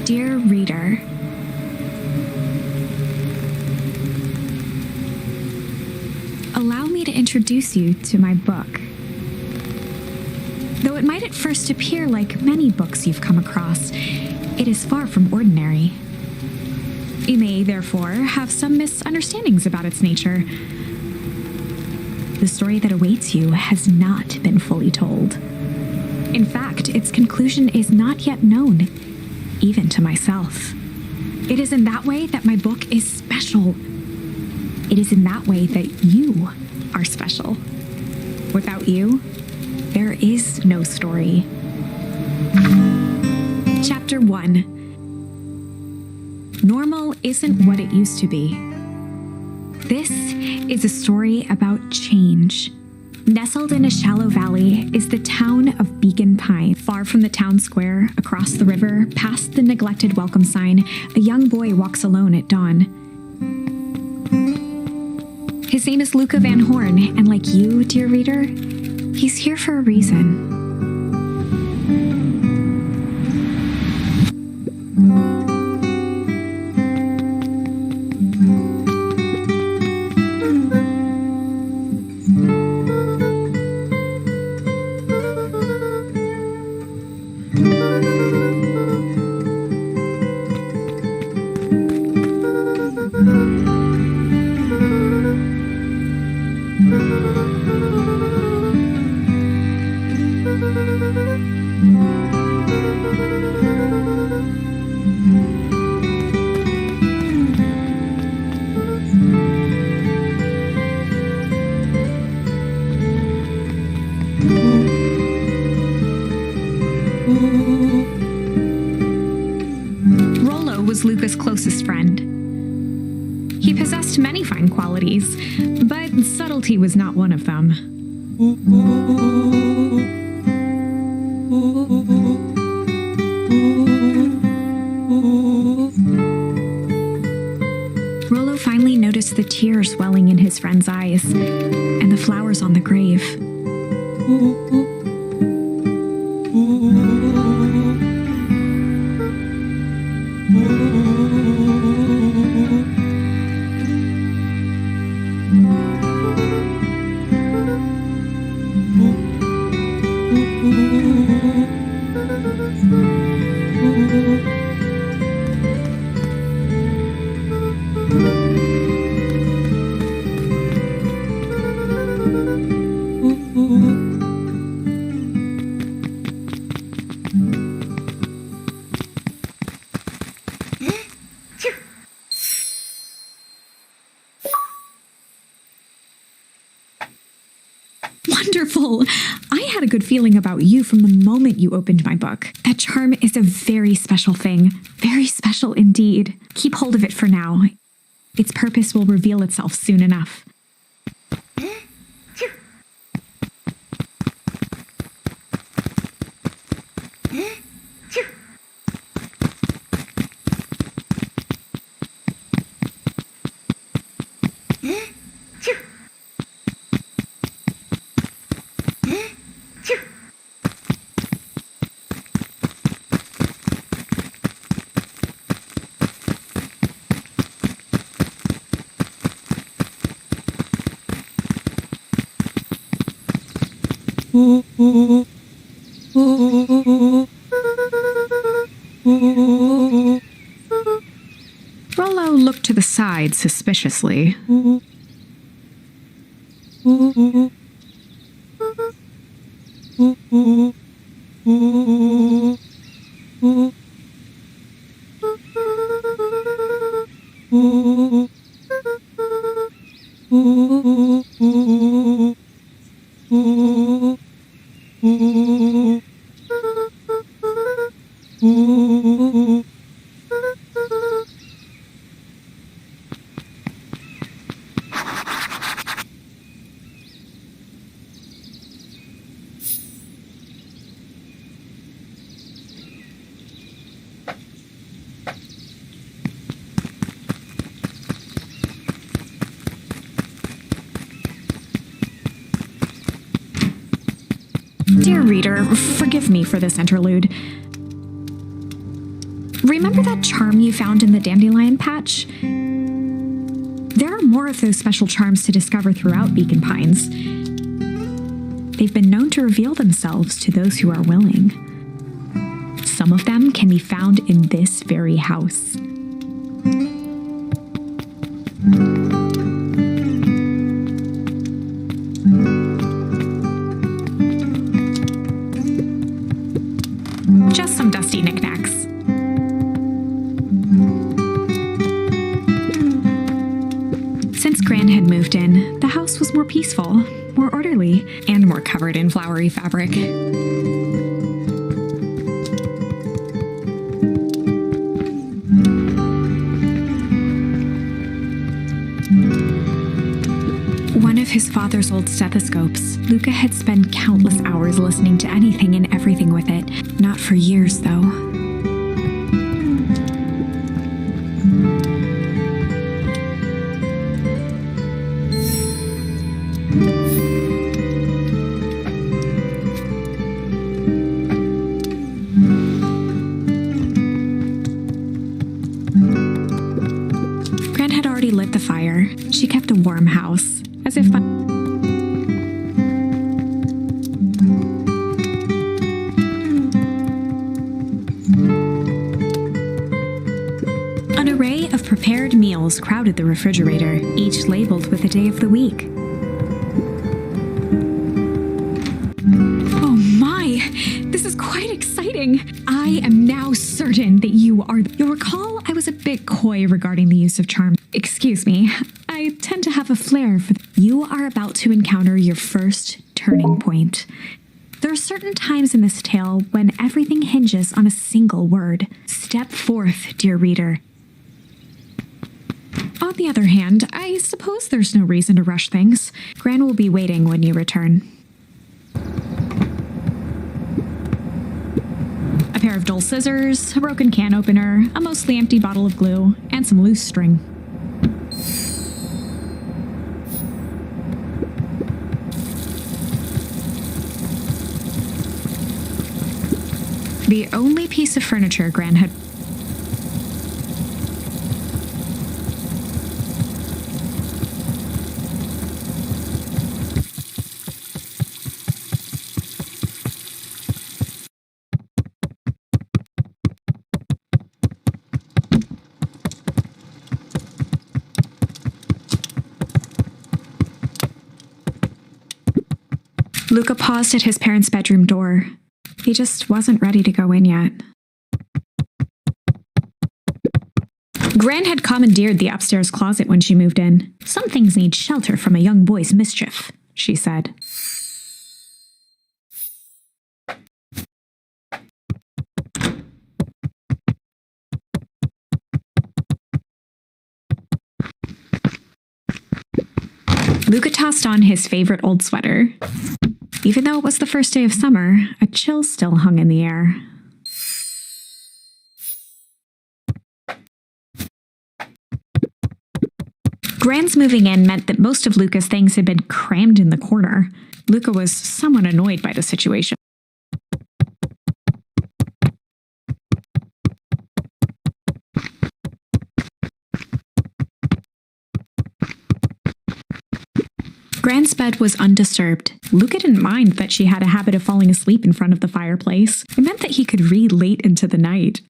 Dear reader, allow me to introduce you to my book. Though it might at first appear like many books you've come across, it is far from ordinary. You may, therefore, have some misunderstandings about its nature. The story that awaits you has not been fully told. In fact, its conclusion is not yet known, even to myself. It is in that way that my book is special. It is in that way that you are special. Without you, there is no story. Chapter 1. Normal isn't what it used to be. This is a story about change. Nestled in a shallow valley is the town of Beacon Pine. Far from the town square, across the river, past the neglected welcome sign, a young boy walks alone at dawn. His name is Luka Van Horn, and like you, dear reader, he's here for a reason. Luka's closest friend. He possessed many fine qualities, but subtlety was not one of them. Rollo finally noticed the tears welling in his friend's eyes and the flowers on the grave. Wonderful! I had a good feeling about you from the moment you opened my book. That charm is a very special thing. Very special indeed. Keep hold of it for now. Its purpose will reveal itself soon enough. Rollo looked to the side suspiciously. Dear reader, forgive me for this interlude. Remember that charm you found in the dandelion patch? There are more of those special charms to discover throughout Beacon Pines. They've been known to reveal themselves to those who are willing. Some of them can be found in this very house. Just some dusty knickknacks. Since Gran had moved in, the house was more peaceful, more orderly, and more covered in flowery fabric. One of his father's old stethoscopes. Luka had spent countless hours listening to anything and everything with it. Not for years, though. Gran had already lit the fire. She kept a warm house, as if an array of prepared meals crowded the refrigerator, each labeled with a day of the week. Oh my! This is quite exciting! I am now certain that you are... You'll recall I was a bit coy regarding the use of charm. Excuse me. I tend to have a flair for... You are about to encounter your first turning point. There are certain times in this tale when everything hinges on a single word. Step forth, dear reader. On the other hand, I suppose there's no reason to rush things. Gran will be waiting when you return. A pair of dull scissors, a broken can opener, a mostly empty bottle of glue, and some loose string. The only piece of furniture Gran had... Luka paused at his parents' bedroom door. He just wasn't ready to go in yet. Gran had commandeered the upstairs closet when she moved in. Some things need shelter from a young boy's mischief, she said. Luka tossed on his favorite old sweater. Even though it was the first day of summer, a chill still hung in the air. Gran's moving in meant that most of Luka's things had been crammed in the corner. Luka was somewhat annoyed by the situation. Gran's bed was undisturbed. Luka didn't mind that she had a habit of falling asleep in front of the fireplace. It meant that he could read late into the night.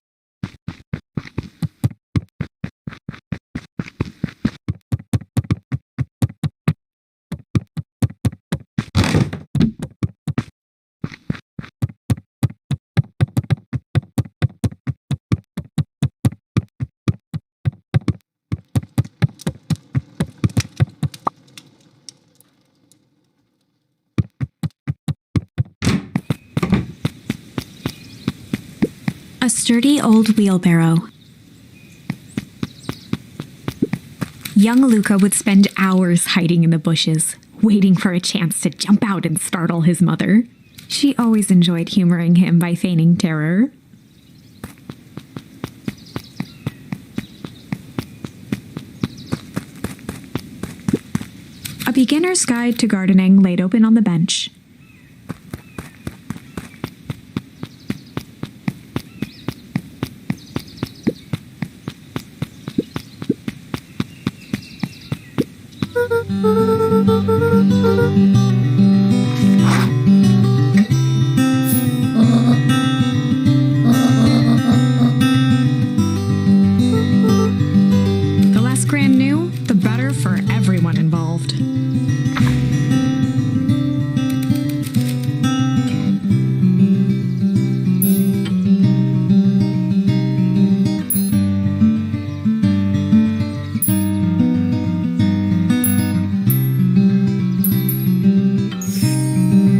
A sturdy old wheelbarrow. Young Luka would spend hours hiding in the bushes, waiting for a chance to jump out and startle his mother. She always enjoyed humoring him by feigning terror. A beginner's guide to gardening laid open on the bench. The less Gran knew, the better for everyone involved.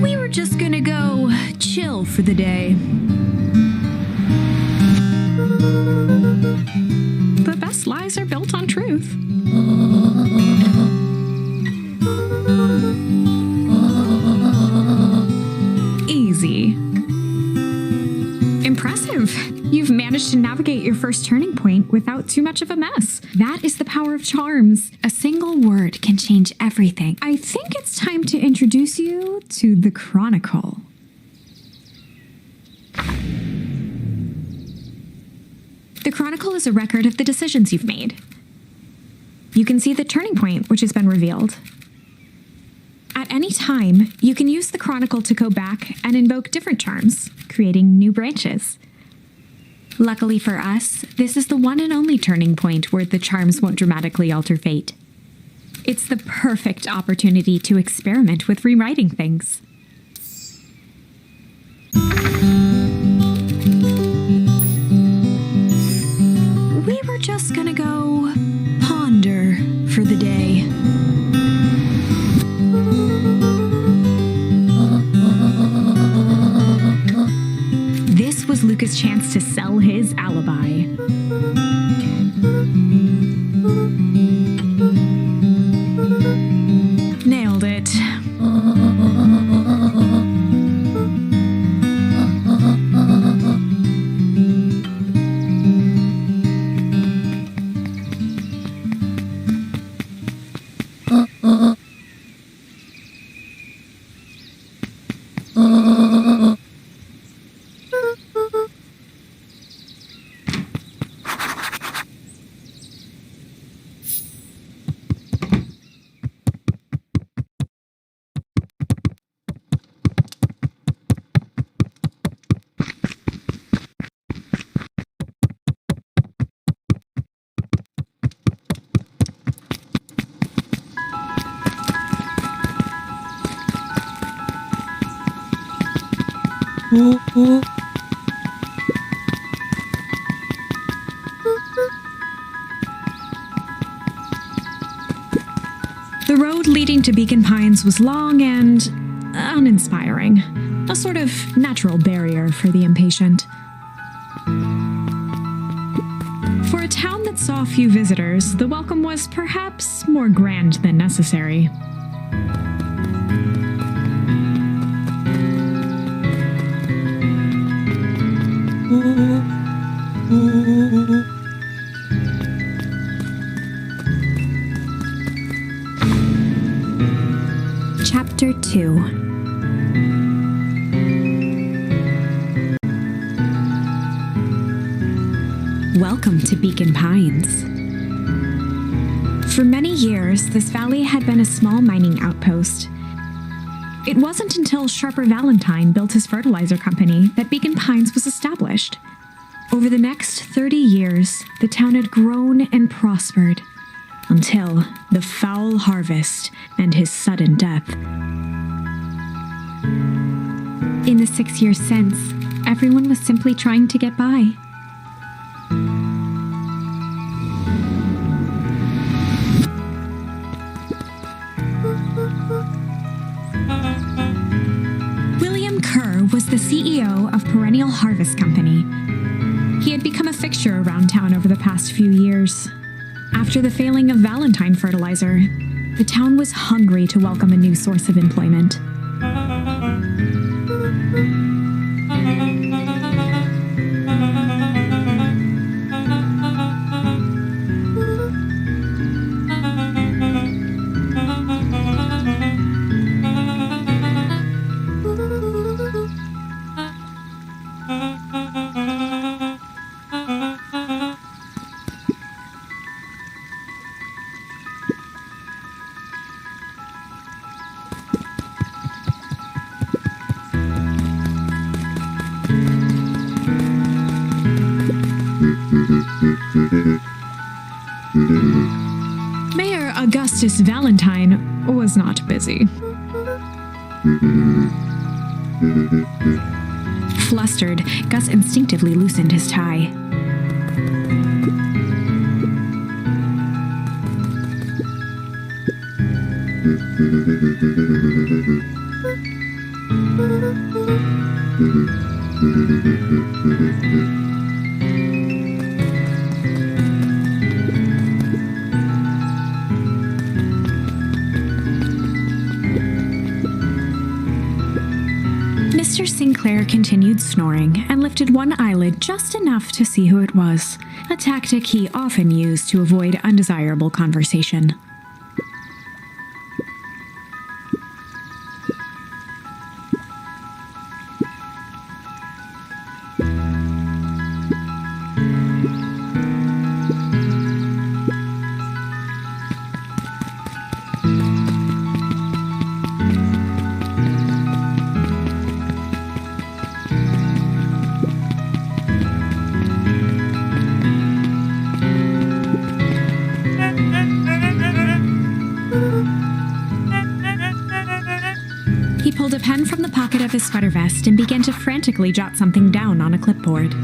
We were just gonna go chill for the day. The best lies are built on truth. Easy. Impressive. You've managed to navigate your first turning point without too much of a mess. That is the power of charms. A single word can change everything. I think it's time to introduce you to the Chronicle. The Chronicle is a record of the decisions you've made. You can see the turning point which has been revealed. At any time, you can use the Chronicle to go back and invoke different charms, creating new branches. Luckily for us, this is the one and only turning point where the charms won't dramatically alter fate. It's the perfect opportunity to experiment with rewriting things. We were just gonna go ponder for the day. This was Luka's chance to sell his alibi. Nailed it. The road leading to Beacon Pines was long and uninspiring, a sort of natural barrier for the impatient. For a town that saw few visitors, the welcome was perhaps more grand than necessary. Chapter 2. Welcome to Beacon Pines. For many years, this valley had been a small mining outpost. It wasn't until Sharper Valentine built his fertilizer company that Beacon Pines was established. Over the next 30 years, the town had grown and prospered, until the foul harvest and his sudden death. In the 6 years since, everyone was simply trying to get by. William Kerr was the CEO of Perennial Harvest Company. He had become a fixture around town over the past few years. After the failing of Valentine fertilizer, the town was hungry to welcome a new source of employment. Justice Valentine was not busy. Flustered, Gus instinctively loosened his tie. Mr. Sinclair continued snoring and lifted one eyelid just enough to see who it was, a tactic he often used to avoid undesirable conversation. He pulled a pen from the pocket of his sweater vest and began to frantically jot something down on a clipboard.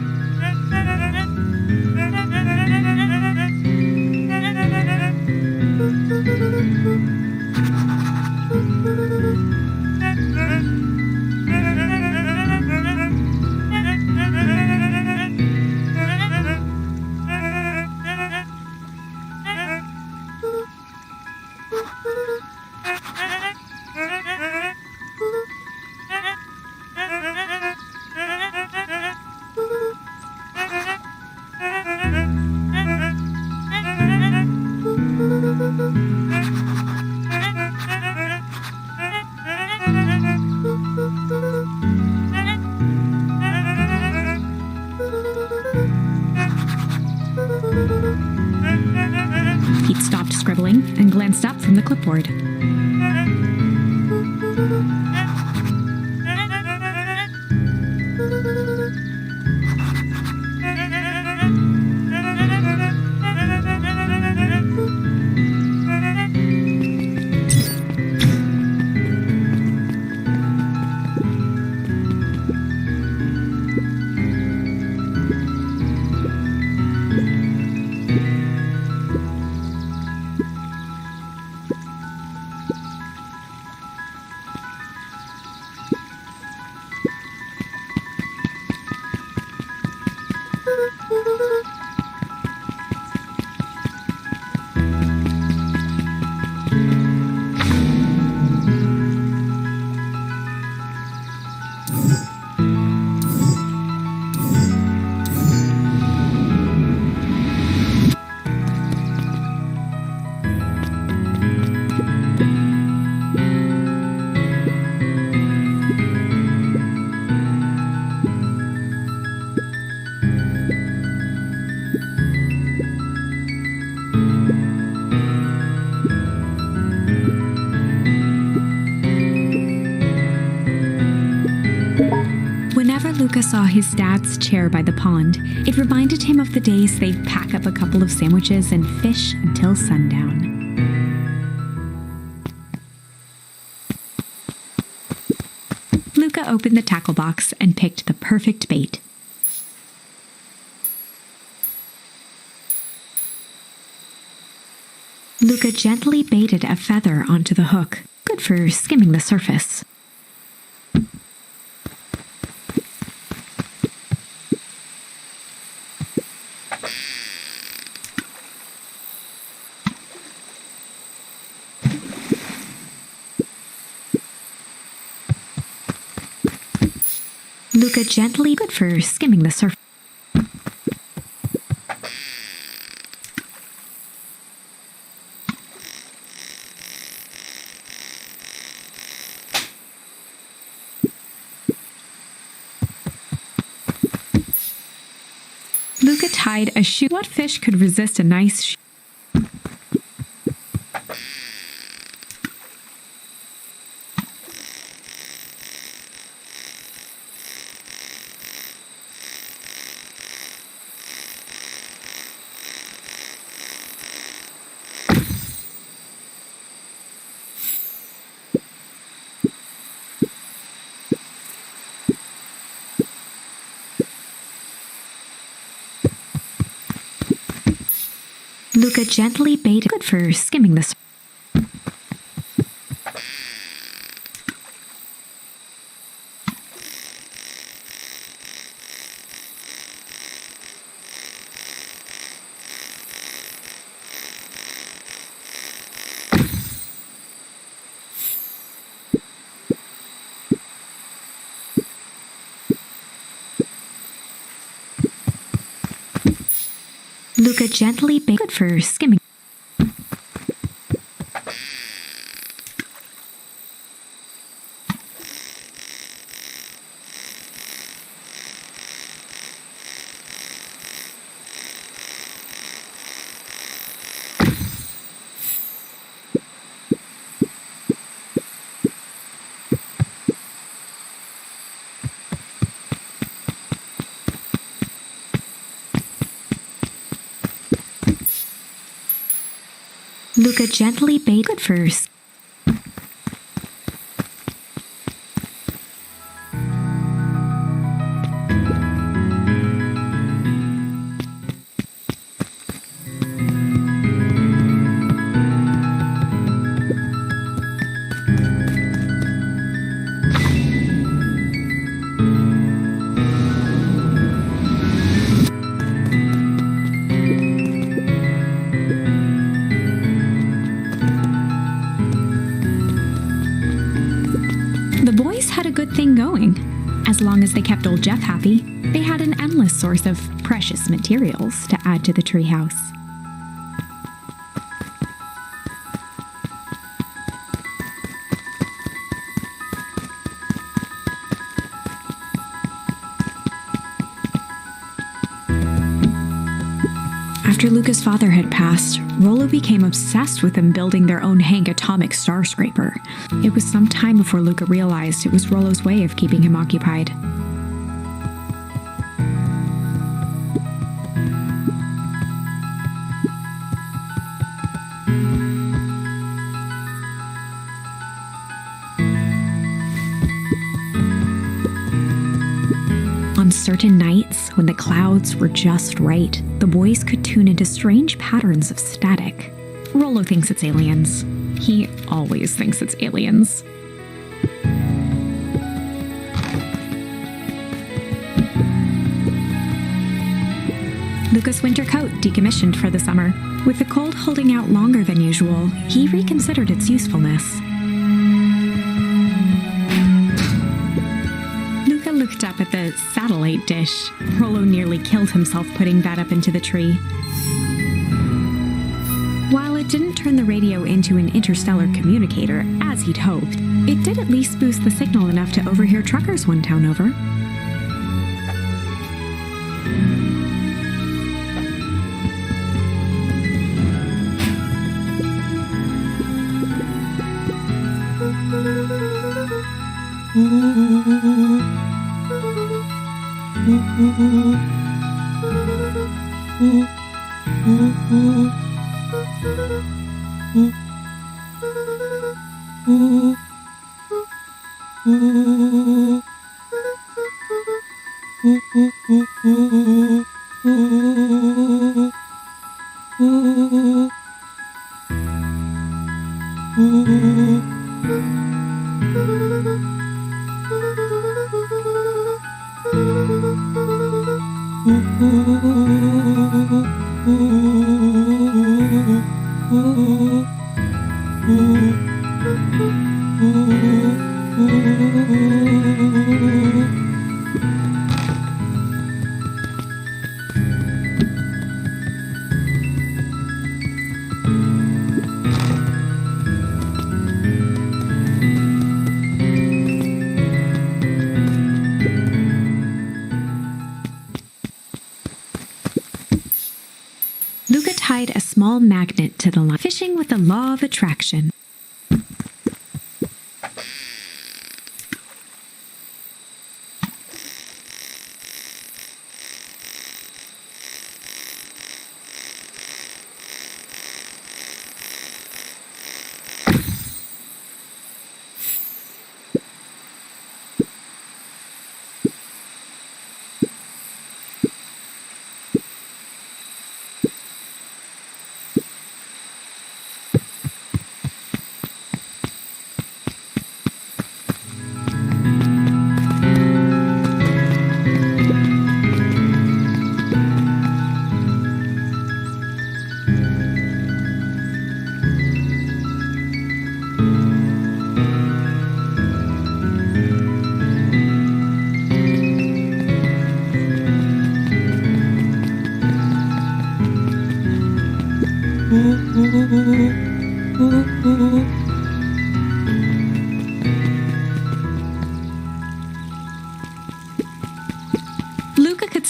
Pete stopped scribbling and glanced up from the clipboard. Whenever Luka saw his dad's chair by the pond, it reminded him of the days they'd pack up a couple of sandwiches and fish until sundown. Luka opened the tackle box and picked the perfect bait. Luka gently baited a feather onto the hook, good for skimming the surface. Luka gently, good for skimming the surface. Luka tied a shoe. What fish could resist a nice shoe? Luka gently bade good for skimming the surface. Luka gently bade good for skimming. Luka gently bade good for The boys had a good thing going. As long as they kept old Jeff happy, they had an endless source of precious materials to add to the treehouse. After Luka's father had passed, Rollo became obsessed with them building their own Hank atomic star scraper. It was some time before Luka realized it was Rollo's way of keeping him occupied. On certain nights, when the clouds were just right, the boys could tune into strange patterns of static. Rollo thinks it's aliens. He always thinks it's aliens. Luka's winter coat decommissioned for the summer. With the cold holding out longer than usual, he reconsidered its usefulness. Luka looked up at the satellite dish. Rollo nearly killed himself putting that up into the tree. While it didn't turn the radio into an interstellar communicator, as he'd hoped, it did at least boost the signal enough to overhear truckers one town over. Luka tied a small magnet to the line, fishing with the law of attraction.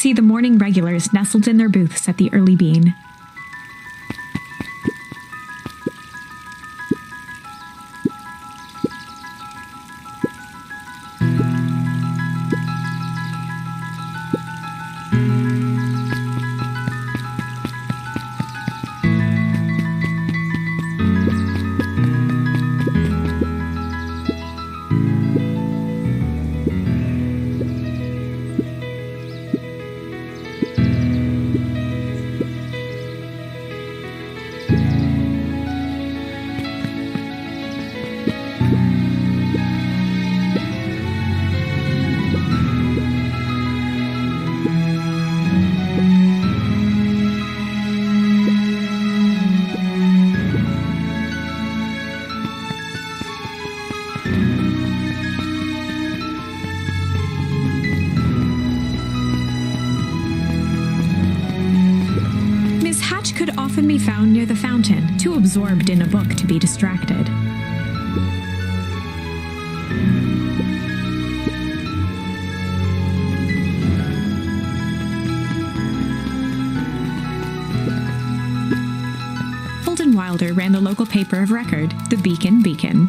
see the morning regulars nestled in their booths at the early bean. Could often be found near the fountain, too absorbed in a book to be distracted. Holden Wilder ran the local paper of record, the Beacon.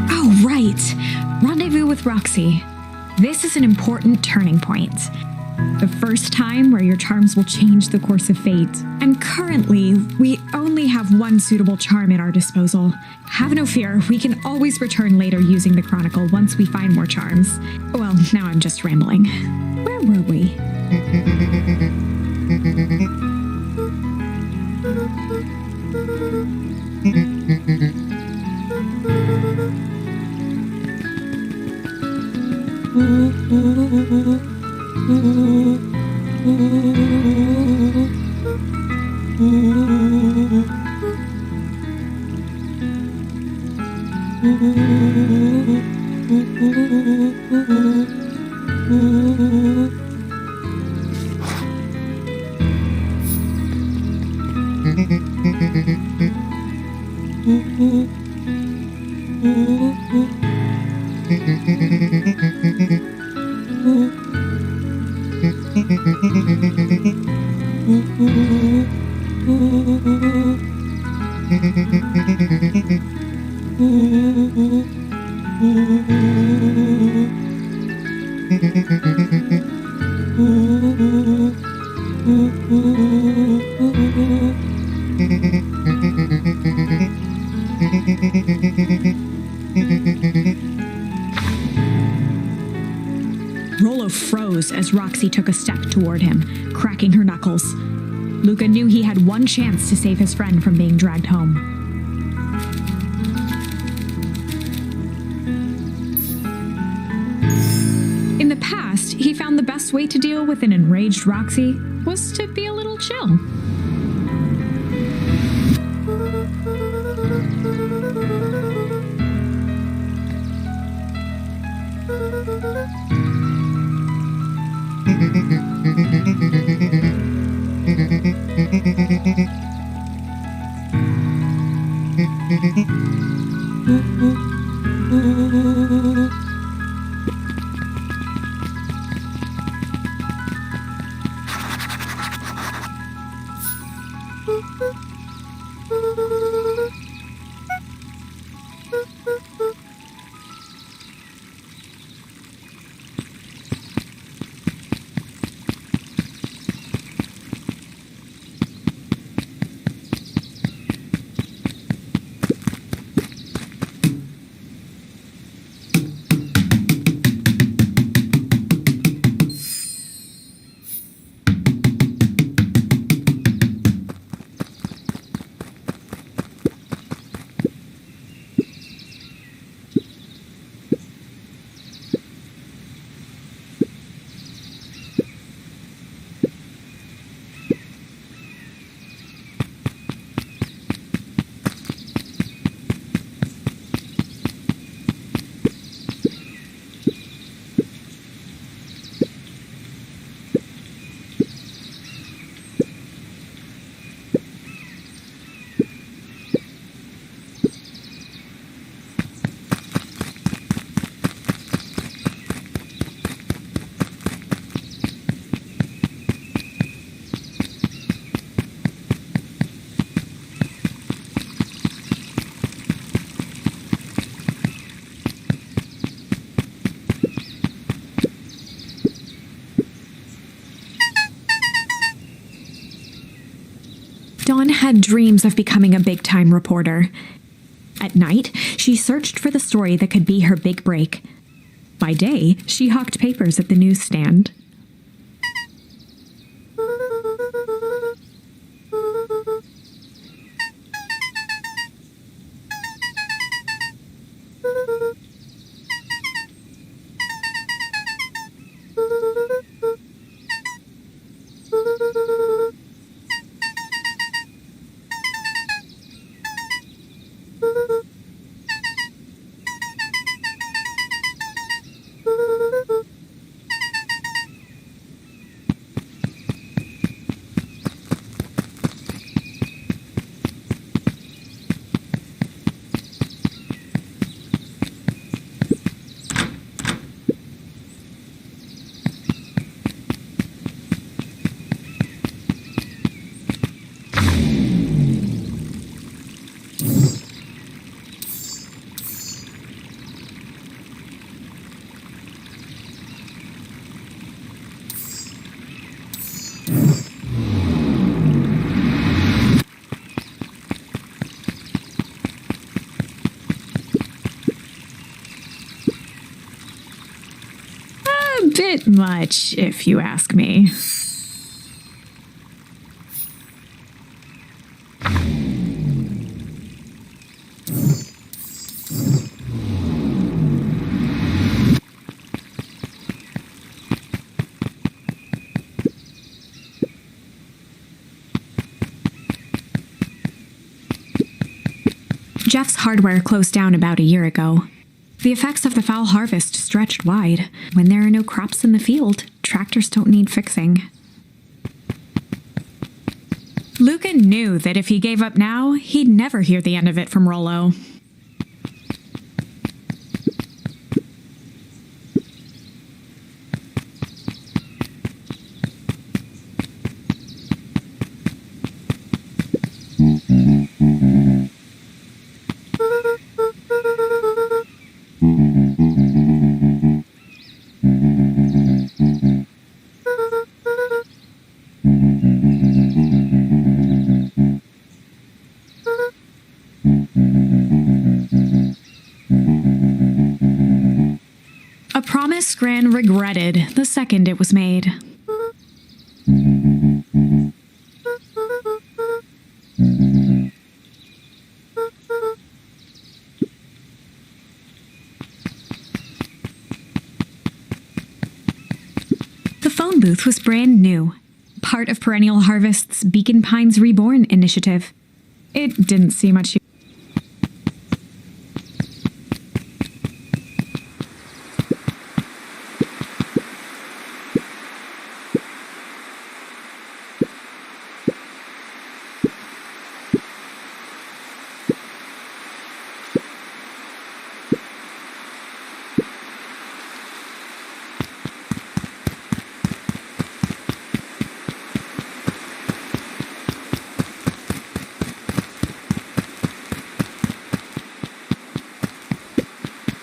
Oh, right! Rendezvous with Roxy. This is an important turning point. The first time where your charms will change the course of fate. And currently, we only have one suitable charm at our disposal. Have no fear, we can always return later using the Chronicle once we find more charms. Well, now I'm just rambling. Where were we? Rollo froze as Roxy took a step toward him, cracking her knuckles. Luka knew he had one chance to save his friend from being dragged home. In the past, he found the best way to deal with an enraged Roxy was to be a little chill. had dreams of becoming a big-time reporter. At night, she searched for the story that could be her big break. By day, she hawked papers at the newsstand. A bit much, if you ask me. Jeff's hardware closed down about a year ago. The effects of the foul harvest stretched wide. When there are no crops in the field, tractors don't need fixing. Luka knew that if he gave up now, he'd never hear the end of it from Rollo. A promise Gran regretted the second it was made. The phone booth was brand new, part of Perennial Harvest's Beacon Pines Reborn initiative. It didn't see much.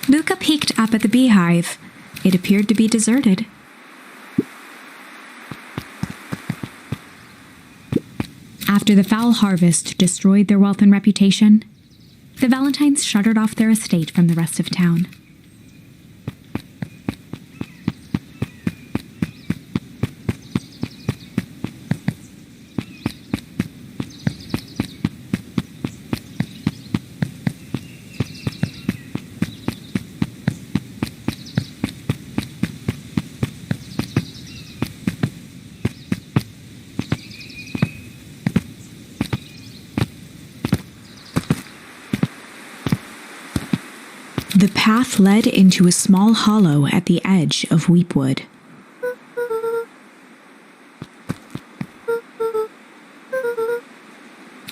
Luka peeked up at the beehive. It appeared to be deserted. After the foul harvest destroyed their wealth and reputation, the Valentines shuttered off their estate from the rest of town. The path led into a small hollow at the edge of Weepwood.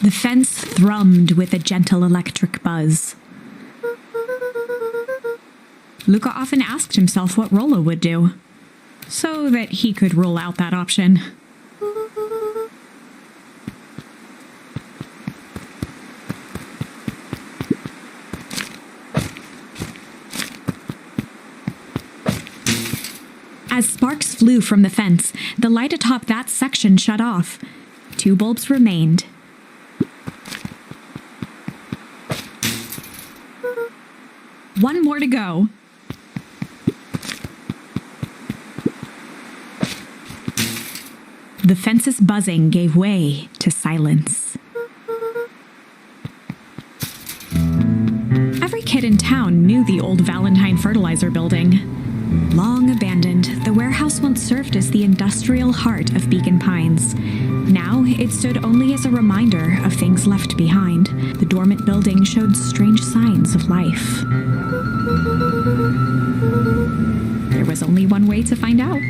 The fence thrummed with a gentle electric buzz. Luka often asked himself what Rollo would do, so that he could rule out that option. As sparks flew from the fence, the light atop that section shut off. 2 bulbs remained. One more to go. The fence's buzzing gave way to silence. Every kid in town knew the old Valentine fertilizer building. Long abandoned, the warehouse once served as the industrial heart of Beacon Pines. Now, it stood only as a reminder of things left behind. The dormant building showed strange signs of life. There was only one way to find out.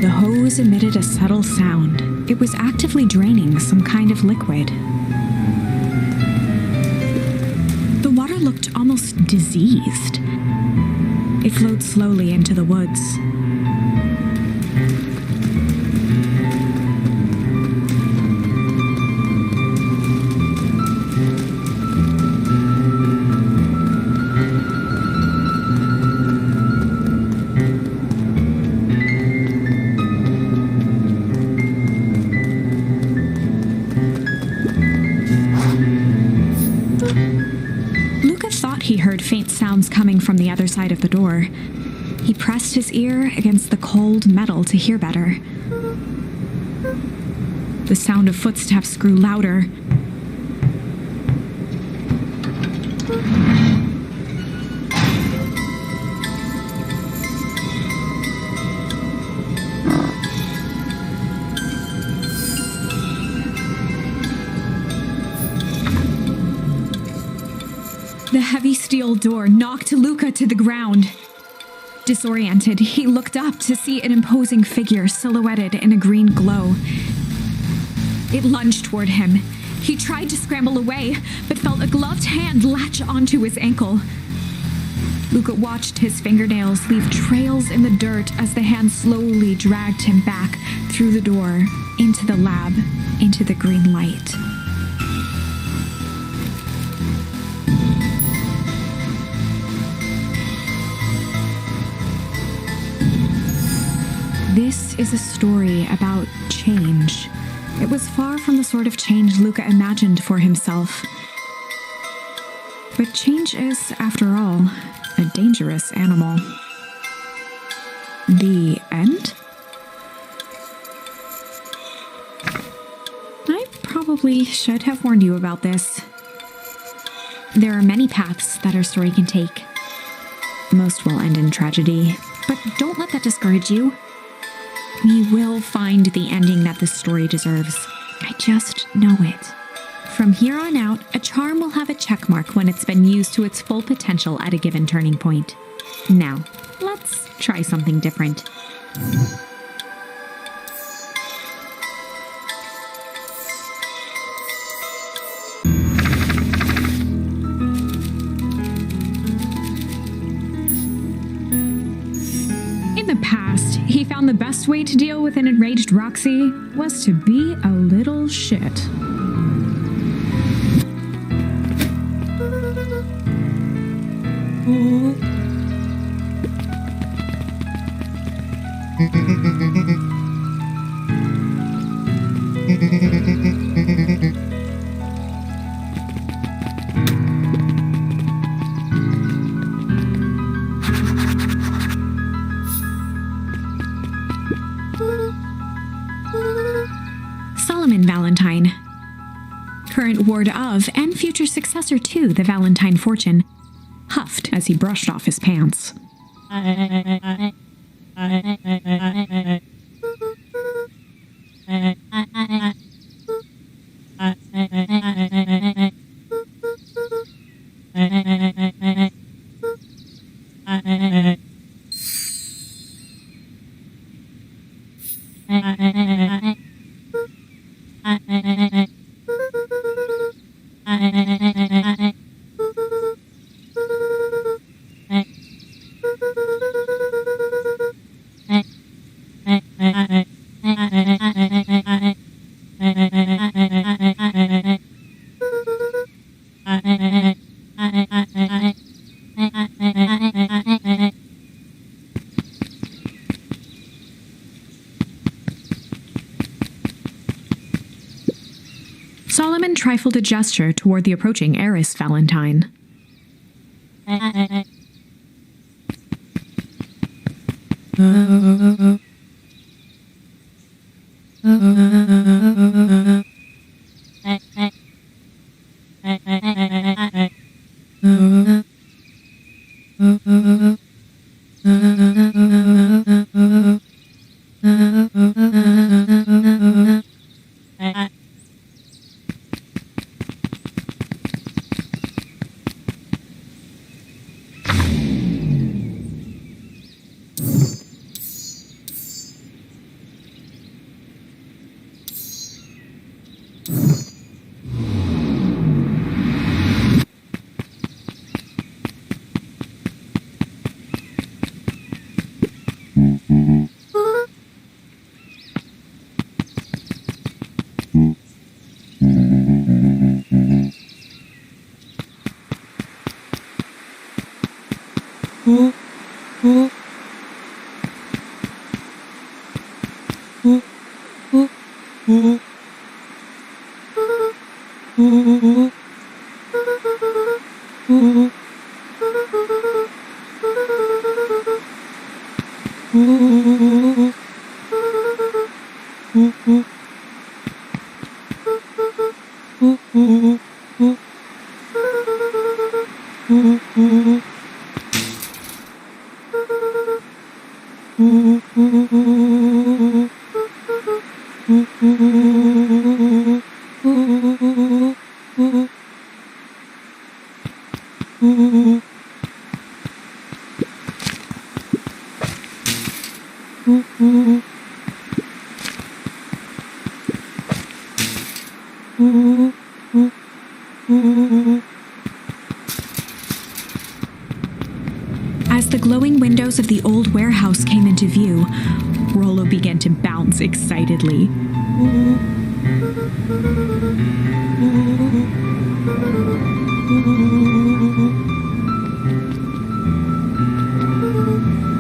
The hose emitted a subtle sound. It was actively draining some kind of liquid. The water looked almost diseased. It flowed slowly into the woods. Luka thought he heard faint sounds coming from the other side of the door. He pressed his ear against the cold metal to hear better. The sound of footsteps grew louder. The heavy steel door knocked Luka to the ground. Disoriented, he looked up to see an imposing figure silhouetted in a green glow. It lunged toward him. He tried to scramble away, but felt a gloved hand latch onto his ankle. Luka watched his fingernails leave trails in the dirt as the hand slowly dragged him back through the door, into the lab, into the green light. This is a story about change. It was far from the sort of change Luka imagined for himself. But change is, after all, a dangerous animal. The end? I probably should have warned you about this. There are many paths that our story can take. Most will end in tragedy, but don't let that discourage you. We will find the ending that this story deserves. I just know it. From here on out, a charm will have a checkmark when it's been used to its full potential at a given turning point. Now, let's try something different. In the past, he found the best way to deal with an enraged Roxy was to be a little shit. Solomon Valentine, current ward of and future successor to the Valentine fortune, huffed as he brushed off his pants. Solomon trifled a gesture toward the approaching heiress Valentine. As the glowing windows of the old warehouse came into view, Rollo began to bounce excitedly. The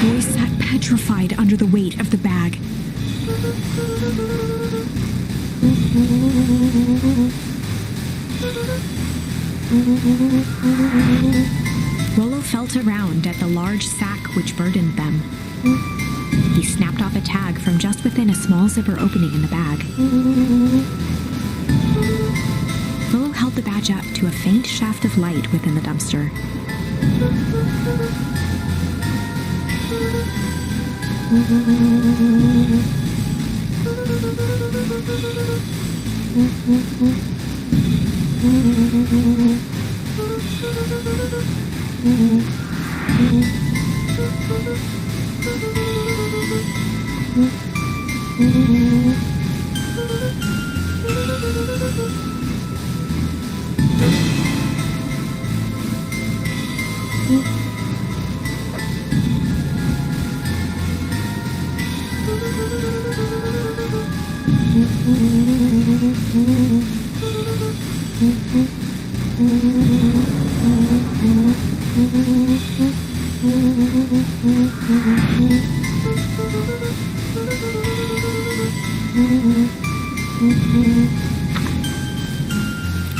boy sat petrified under the weight of the bag. Rollo felt around at the large sack which burdened them. He snapped off a tag from just within a small zipper opening in the bag. Rollo held the badge up to a faint shaft of light within the dumpster.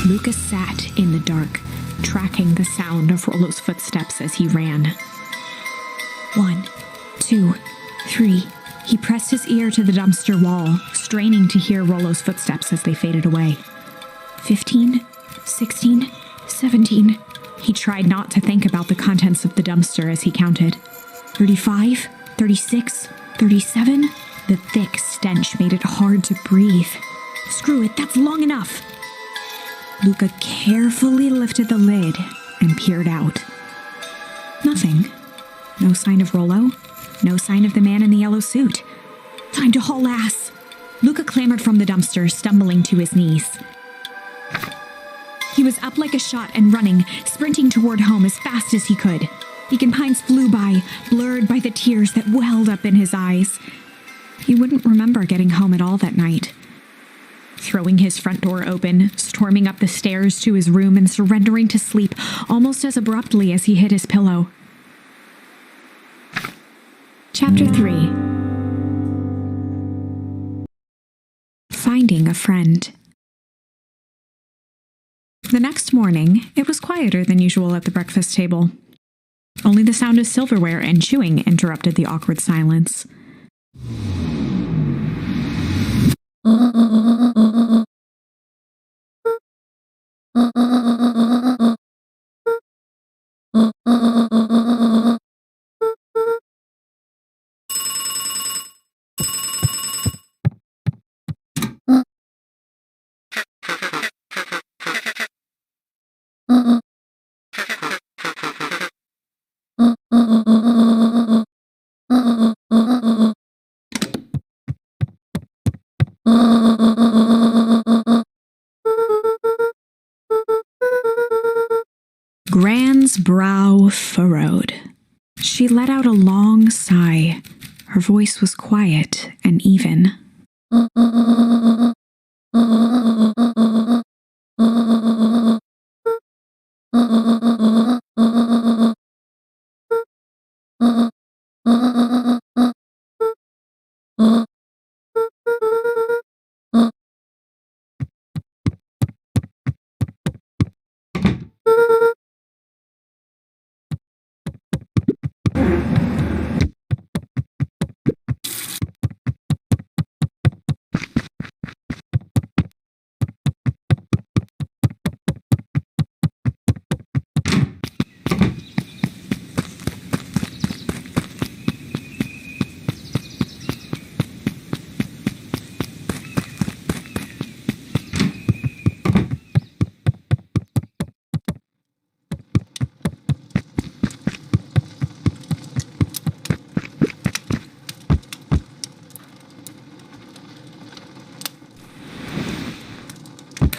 Luka sat in the dark, tracking the sound of Rollo's footsteps as he ran. 1, 2, 3. He pressed his ear to the dumpster wall, straining to hear Rollo's footsteps as they faded away. 15, 16, 17. He tried not to think about the contents of the dumpster as he counted. 35, 36, 37. The thick stench made it hard to breathe. Screw it, that's long enough. Luka carefully lifted the lid and peered out. Nothing. No sign of Rollo. No sign of the man in the yellow suit. Time to haul ass. Luka clambered from the dumpster, stumbling to his knees. He was up like a shot and running, sprinting toward home as fast as he could. Beacon Pines flew by, blurred by the tears that welled up in his eyes. He wouldn't remember getting home at all that night. Throwing his front door open, storming up the stairs to his room and surrendering to sleep almost as abruptly as he hit his pillow. Chapter 3. Finding a friend. The next morning, it was quieter than usual at the breakfast table. Only the sound of silverware and chewing interrupted the awkward silence. Gran's brow furrowed. She let out a long sigh. Her voice was quiet and even.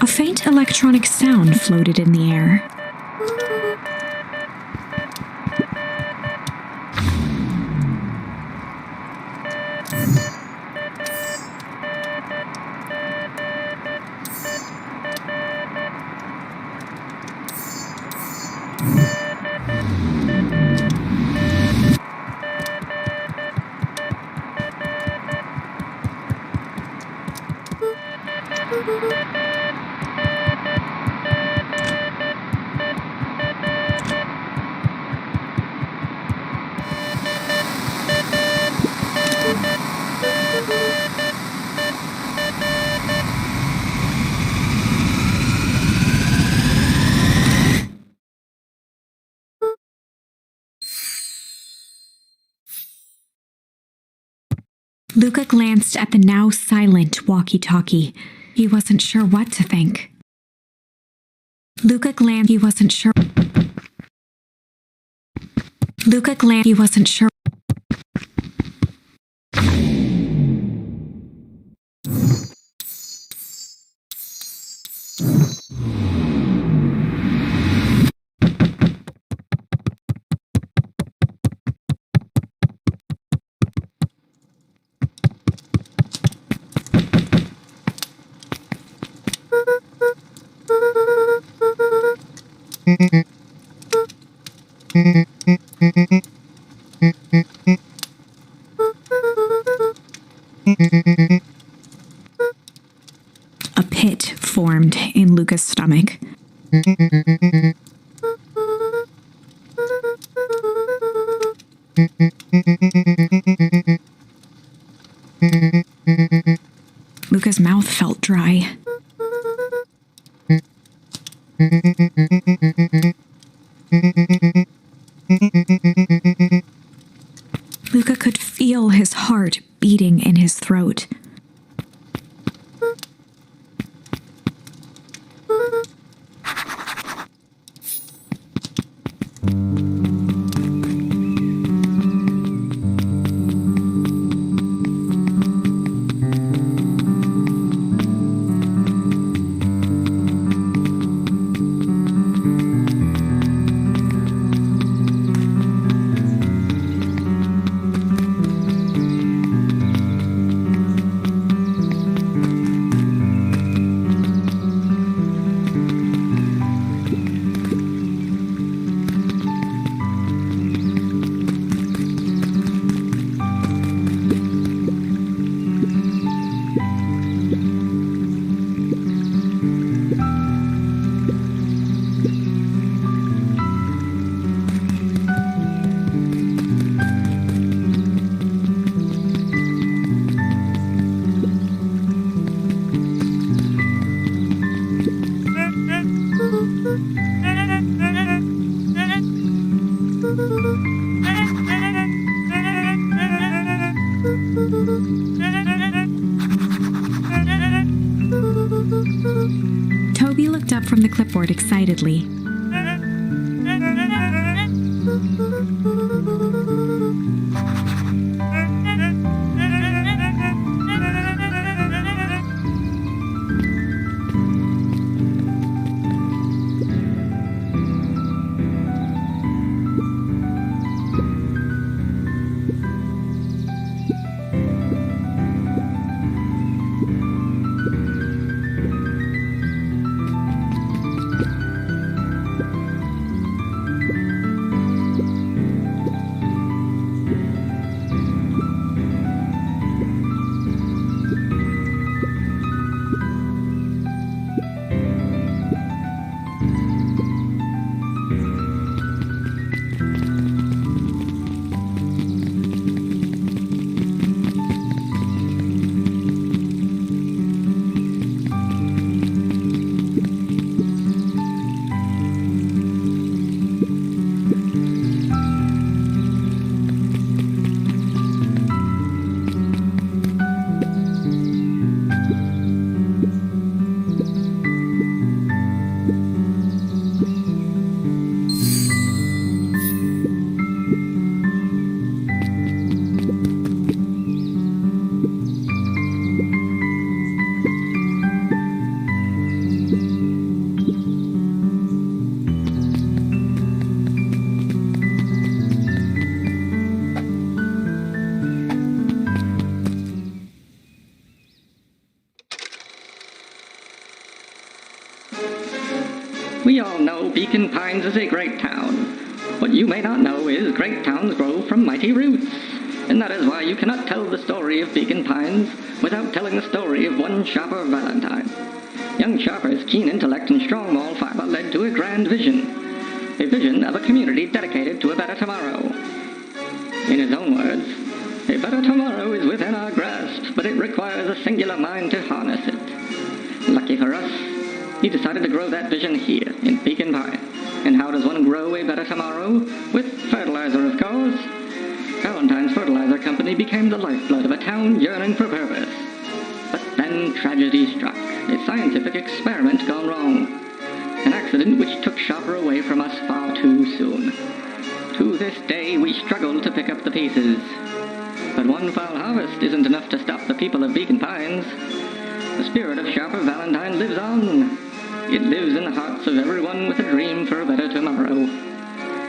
A faint electronic sound floated in the air. Luka glanced at the now silent walkie-talkie. He wasn't sure what to think. He wasn't sure. He wasn't sure. A pit formed in Luka's stomach. Luka's mouth felt dry. Luka could feel his heart beating in his throat. Toby looked up from the clipboard excitedly. We all know Beacon Pines is a great town. What you may not know is great towns grow from mighty roots. And that is why you cannot tell the story of Beacon Pines without telling the story of one Sharper Valentine. Young Sharper's keen intellect and strong moral fiber led to a grand vision. A vision of a community dedicated to a better tomorrow. In his own words, a better tomorrow is within our grasp, but it requires a singular mind to harness it. Lucky for us, he decided to grow that vision here, in Beacon Pine. And how does one grow a better tomorrow? With fertilizer, of course. Valentine's Fertilizer Company became the lifeblood of a town yearning for purpose. But then tragedy struck, a scientific experiment gone wrong. An accident which took Shopper away from us far too soon. To this day, we struggle to pick up the pieces. But one foul harvest isn't enough to stop the people of Beacon Pines. The spirit of Sharper Valentine lives on. It lives in the hearts of everyone with a dream for a better tomorrow.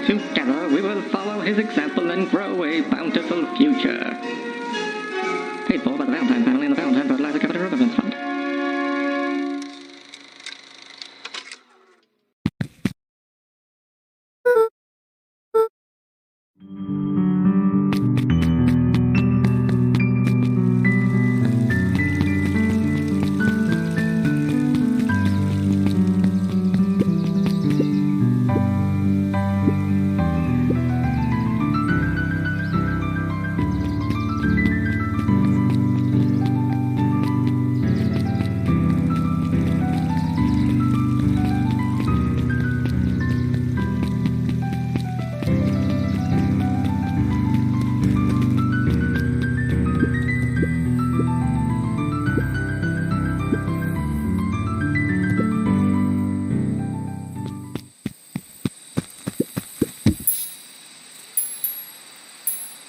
Together, we will follow his example and grow a bountiful future. Paid for by the Valentine family and the Valentine Fertilizer Company Riverfence Fund.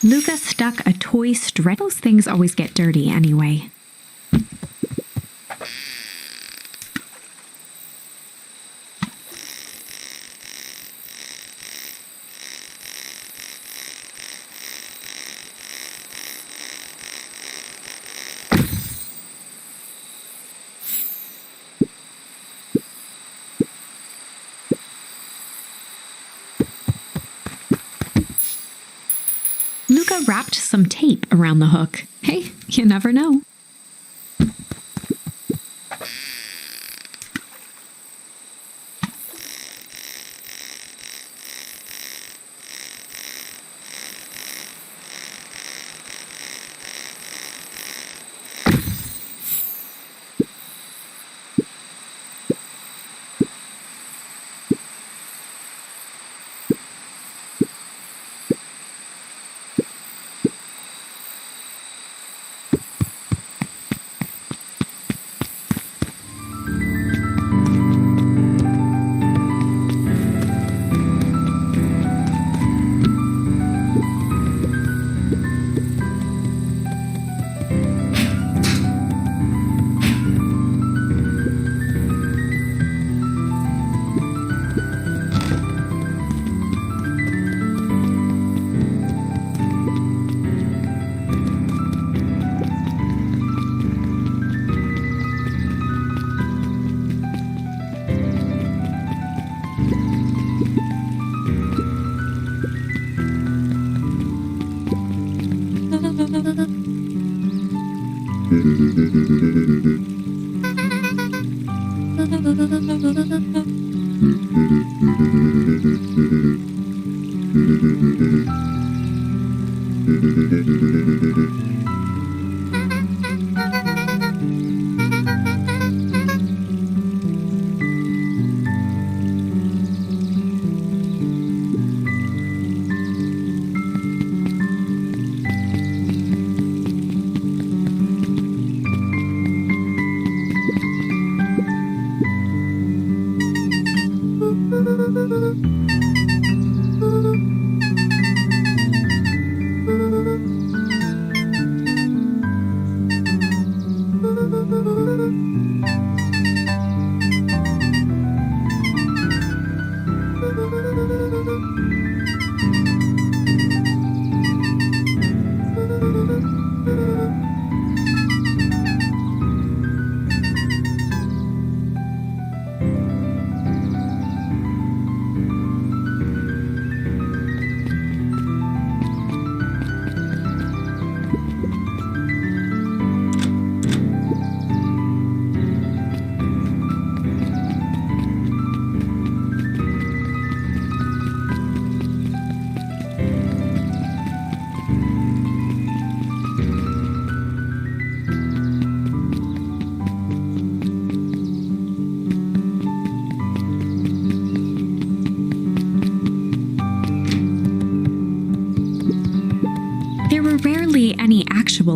Luka stuck a toy stretch. Those things always get dirty anyway. Luka wrapped some tape around the hook. Hey, you never know.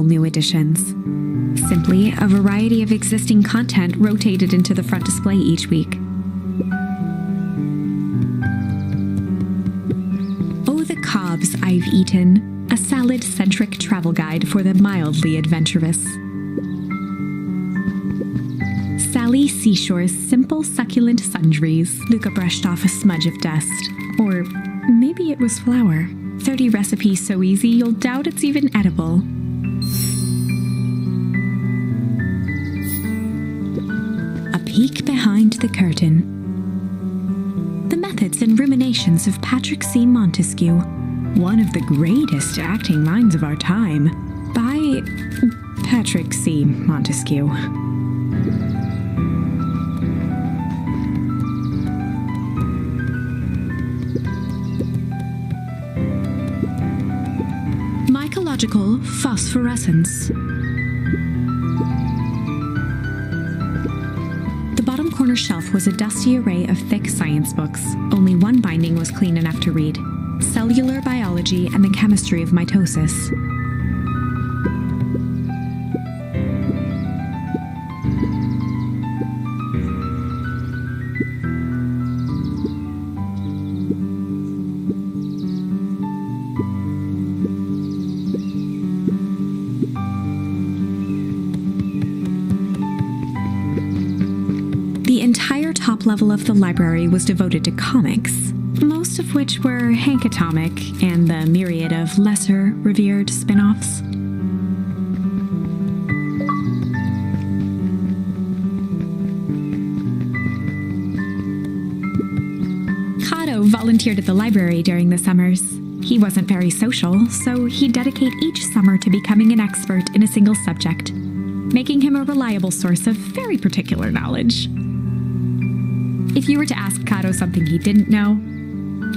single new editions. Simply a variety of existing content rotated into the front display each week. Oh, the cobs I've eaten, a salad-centric travel guide for the mildly adventurous. Sally Seashore's simple, succulent sundries. Luka brushed off a smudge of dust. Or maybe it was flour. 30 recipes so easy you'll doubt it's even edible. A peek behind the curtain. The methods and ruminations of Patrick C. Montesquieu, one of the greatest acting minds of our time, by Patrick C. Montesquieu. Mycological phosphorescence. The bottom corner shelf was a dusty array of thick science books. Only one binding was clean enough to read: Cellular Biology and the Chemistry of Mitosis. The entire top level of the library was devoted to comics, most of which were Hank Atomic and the myriad of lesser revered spin-offs. Kato volunteered at the library during the summers. He wasn't very social, so he'd dedicate each summer to becoming an expert in a single subject, making him a reliable source of very particular knowledge. If you were to ask Kato something he didn't know,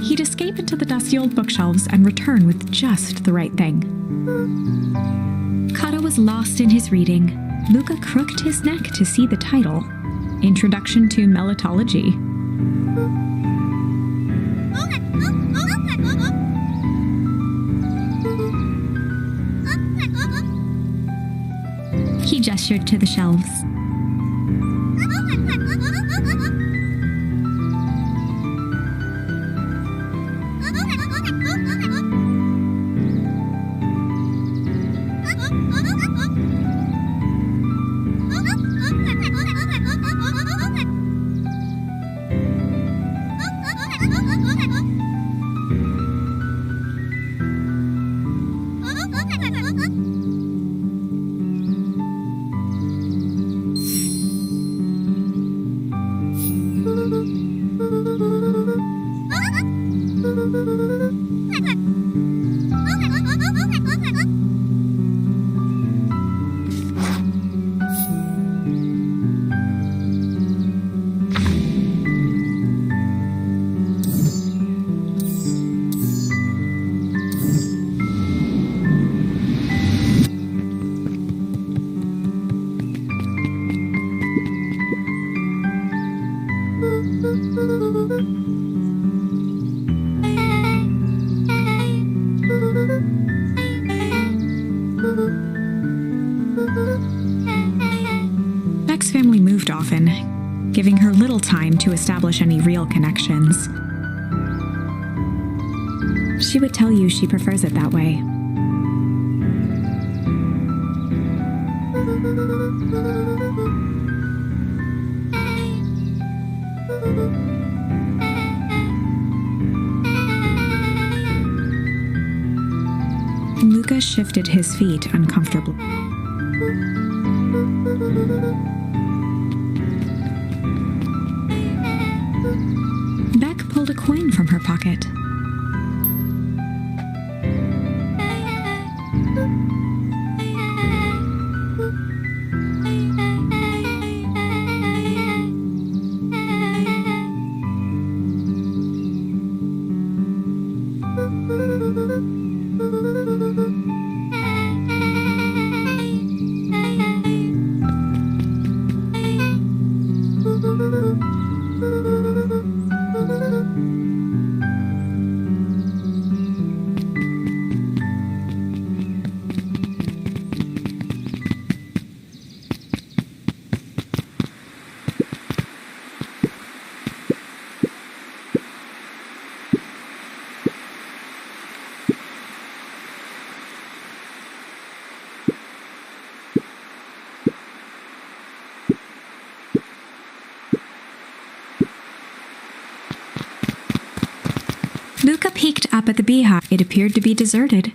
he'd escape into the dusty old bookshelves and return with just the right thing. Kato was lost in his reading. Luka crooked his neck to see the title, Introduction to Melitology. He gestured to the shelves. Beck's family moved often, giving her little time to establish any real connections. She would tell you she prefers it that way. Luka shifted his feet uncomfortably. Beck pulled a coin from her pocket. Up at the beehive, it appeared to be deserted.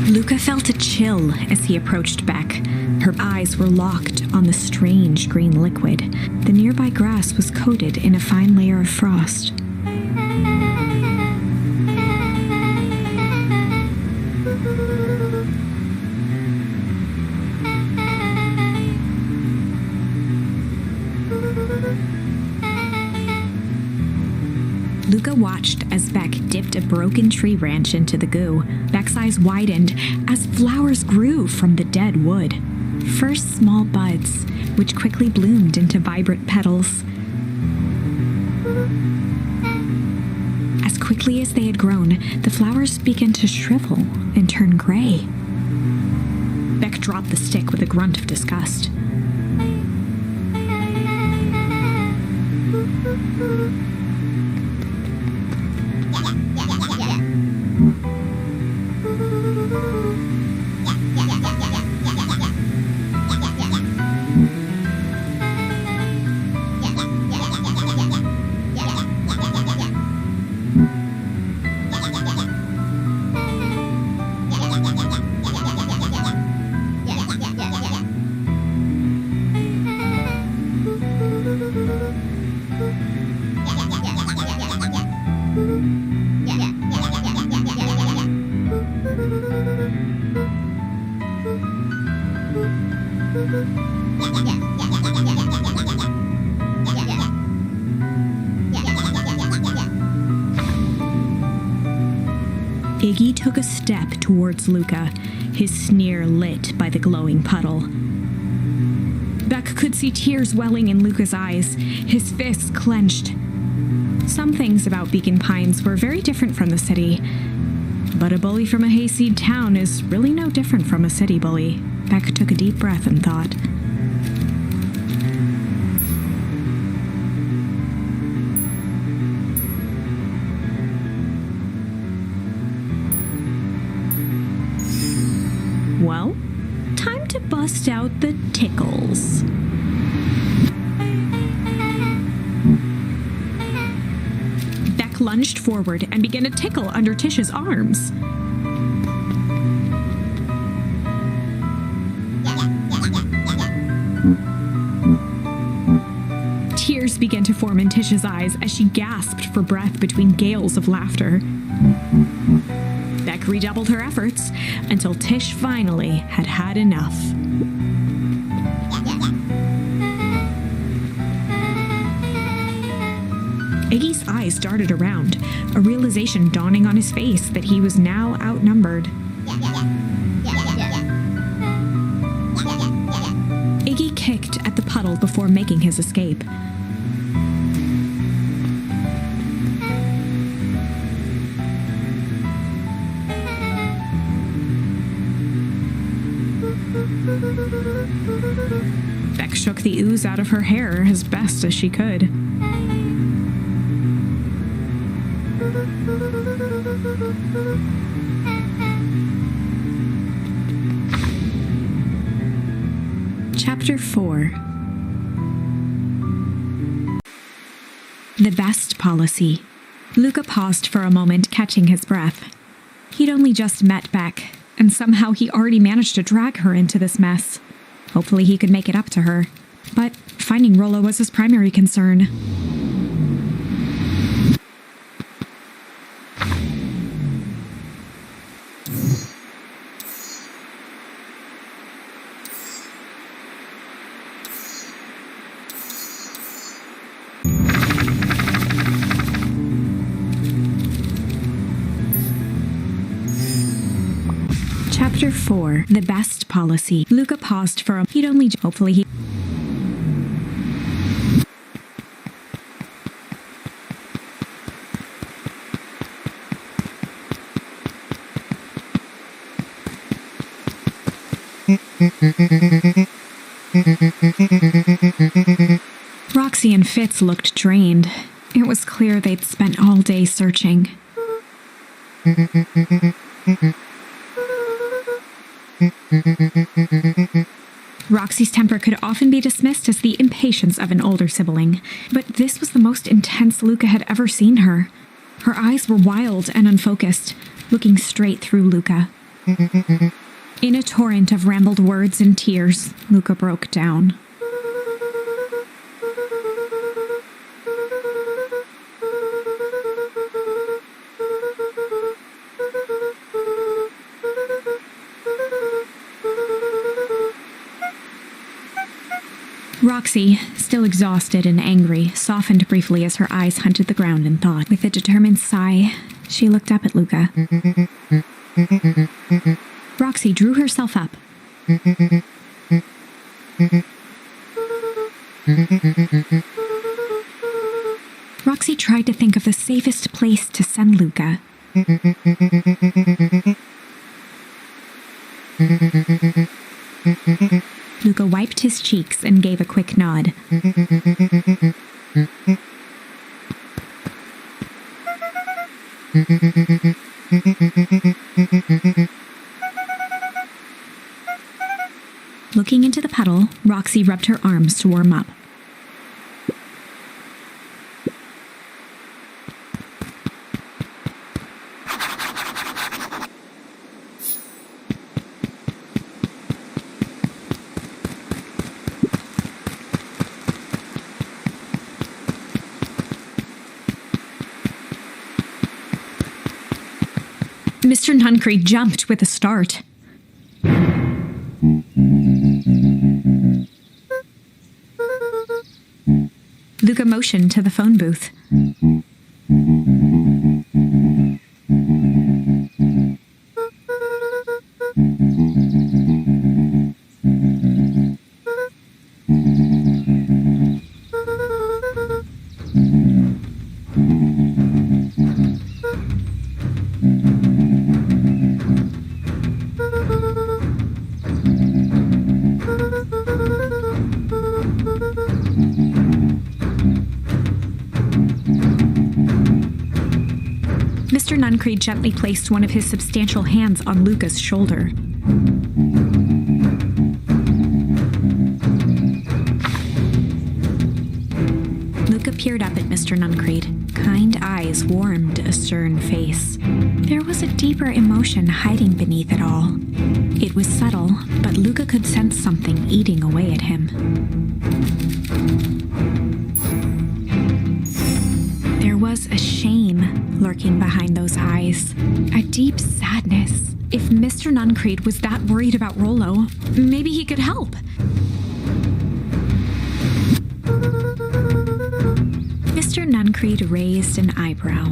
Luka felt a chill as he approached Beck. Her eyes were locked on the strange green liquid. The nearby grass was coated in a fine layer of frost. Luka watched as Beck dipped a broken tree branch into the goo. Beck's eyes widened as flowers grew from the dead wood. First small buds, which quickly bloomed into vibrant petals. As quickly as they had grown, the flowers began to shrivel and turn gray. Beck dropped the stick with a grunt of disgust. Iggy took a step towards Luka, his sneer lit by the glowing puddle. Beck could see tears welling in Luka's eyes, his fists clenched. Some things about Beacon Pines were very different from the city, but a bully from a hayseed town is really no different from a city bully. Beck took a deep breath and thought. Well, time to bust out the tickles. Beck lunged forward and began to tickle under Tish's arms. Tears began to form in Tish's eyes as she gasped for breath between gales of laughter. Beck redoubled her efforts until Tish finally had had enough. Iggy's eyes darted around, a realization dawning on his face that he was now outnumbered. Iggy kicked at the puddle before making his escape. Beck shook the ooze out of her hair as best as she could. Chapter 4. The best policy. Luka paused for a moment, catching his breath. He'd only just met Beck, and somehow he already managed to drag her into this mess. Hopefully he could make it up to her. But finding Rollo was his primary concern. Chapter 4. The Best Policy. Luka paused for a... He'd only... Hopefully he... Roxy and Fitz looked drained. It was clear they'd spent all day searching. Roxy's temper could often be dismissed as the impatience of an older sibling, but this was the most intense Luka had ever seen her. Her eyes were wild and unfocused, looking straight through Luka. In a torrent of rambled words and tears, Luka broke down. Roxy, still exhausted and angry, softened briefly as her eyes hunted the ground in thought. With a determined sigh, she looked up at Luka. Roxy drew herself up. Roxy tried to think of the safest place to send Luka. Luka wiped his cheeks and gave a quick nod. Looking into the puddle, Roxy rubbed her arms to warm up. Mr. Nuncreed jumped with a start. Luka motioned to the phone booth. Mr. Nuncreed gently placed one of his substantial hands on Luka's shoulder. Luka peered up at Mr. Nuncreed. Kind eyes warmed a stern face. There was a deeper emotion hiding beneath it all. It was subtle, but Luka could sense something eating away at him. There was a shame lurking behind those eyes, a deep sadness. If Mr. Nuncreed was that worried about Rollo, maybe he could help. Mr. Nuncreed raised an eyebrow.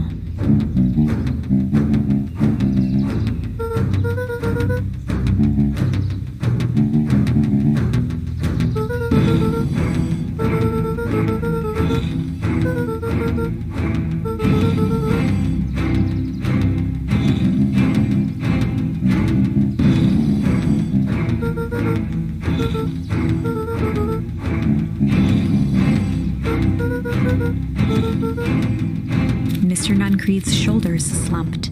Mr. Nuncreed's shoulders slumped.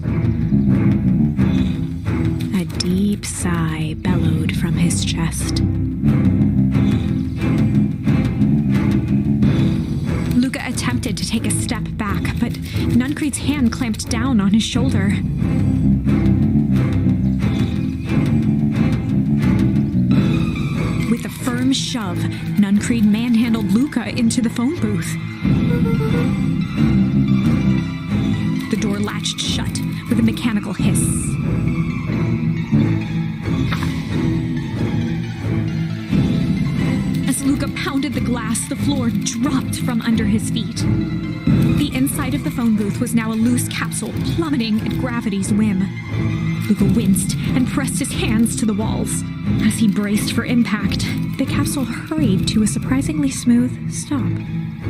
A deep sigh bellowed from his chest. Luka attempted to take a step back, but Nuncreed's hand clamped down on his shoulder. With a firm shove, Nuncreed manhandled Luka into the phone booth. The door latched shut with a mechanical hiss. As Luka pounded the glass, the floor dropped from under his feet. The The inside of the phone booth was now a loose capsule plummeting at gravity's whim. Luka winced and pressed his hands to the walls. As he braced for impact, the capsule hurried to a surprisingly smooth stop.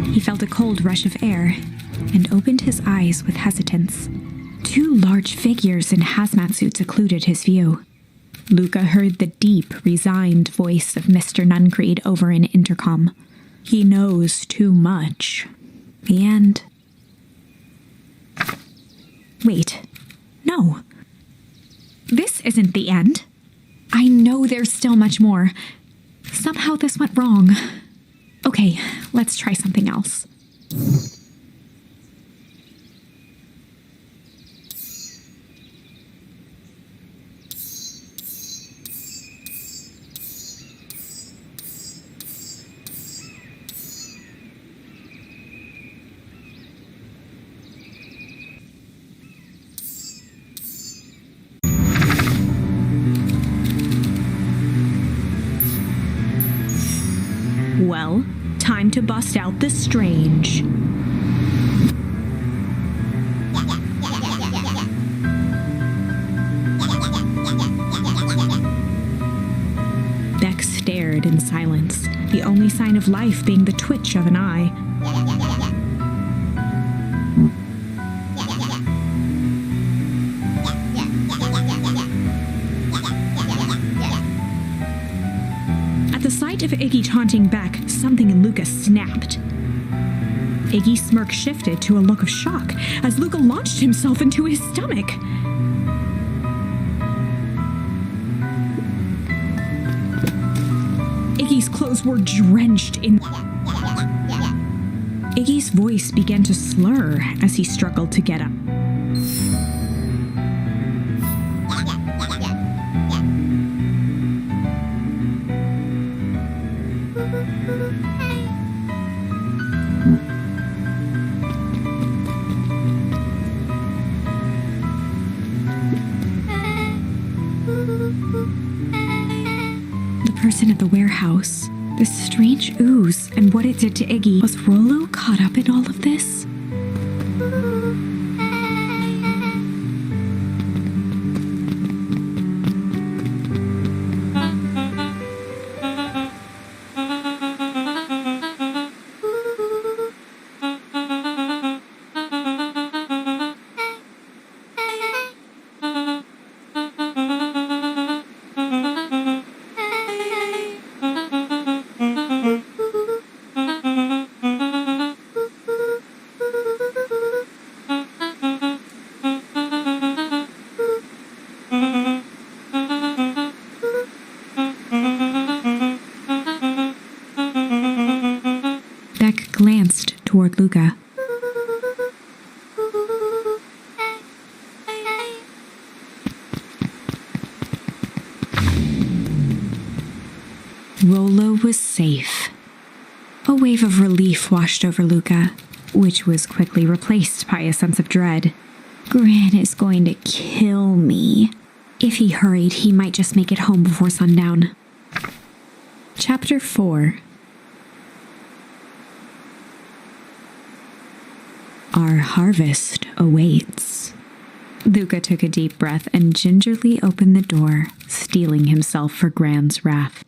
He felt a cold rush of air and opened his eyes with hesitance. Two large figures in hazmat suits occluded his view. Luka heard the deep, resigned voice of Mr. Nuncreed over an intercom. He knows too much. The end. Wait. No. This isn't the end. I know there's still much more. Somehow this went wrong. Okay, let's try something else. Well, time to bust out the strange. Beck stared in silence, the only sign of life being the twitch of an eye. At the sight of Iggy taunting Beck, something in Luka snapped. Iggy's smirk shifted to a look of shock as Luka launched himself into his stomach. Iggy's clothes were drenched in... Iggy's voice began to slur as he struggled to get up. The person at the warehouse, this strange ooze, and what it did to Iggy. Was Rollo caught up in all of this? Beck glanced toward Luka. Rollo was safe. A wave of relief washed over Luka, which was quickly replaced by a sense of dread. Gran is going to kill me. If he hurried, he might just make it home before sundown. Chapter 4. Our harvest awaits. Luka took a deep breath and gingerly opened the door, steeling himself for Gran's wrath.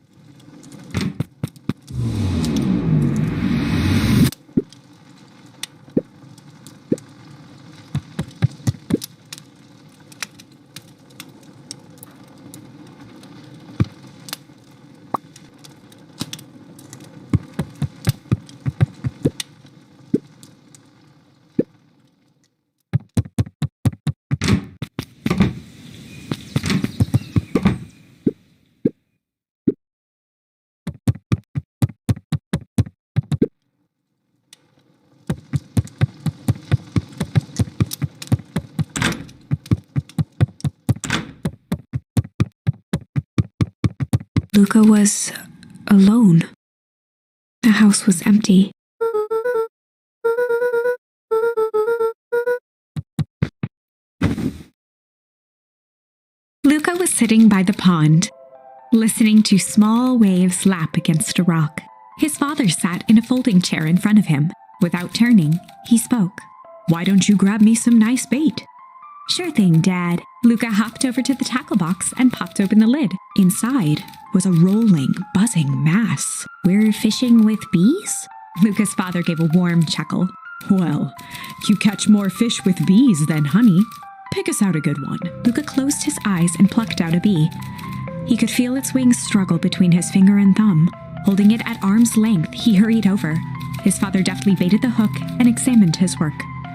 Luka was alone. The house was empty. Luka was sitting by the pond, listening to small waves lap against a rock. His father sat in a folding chair in front of him. Without turning, he spoke. Why don't you grab me some nice bait? Sure thing, Dad. Luka hopped over to the tackle box and popped open the lid. Inside was a rolling, buzzing mass. We're fishing with bees? Luka's father gave a warm chuckle. Well, you catch more fish with bees than honey. Pick us out a good one. Luka closed his eyes and plucked out a bee. He could feel its wings struggle between his finger and thumb. Holding it at arm's length, he hurried over. His father deftly baited the hook and examined his work.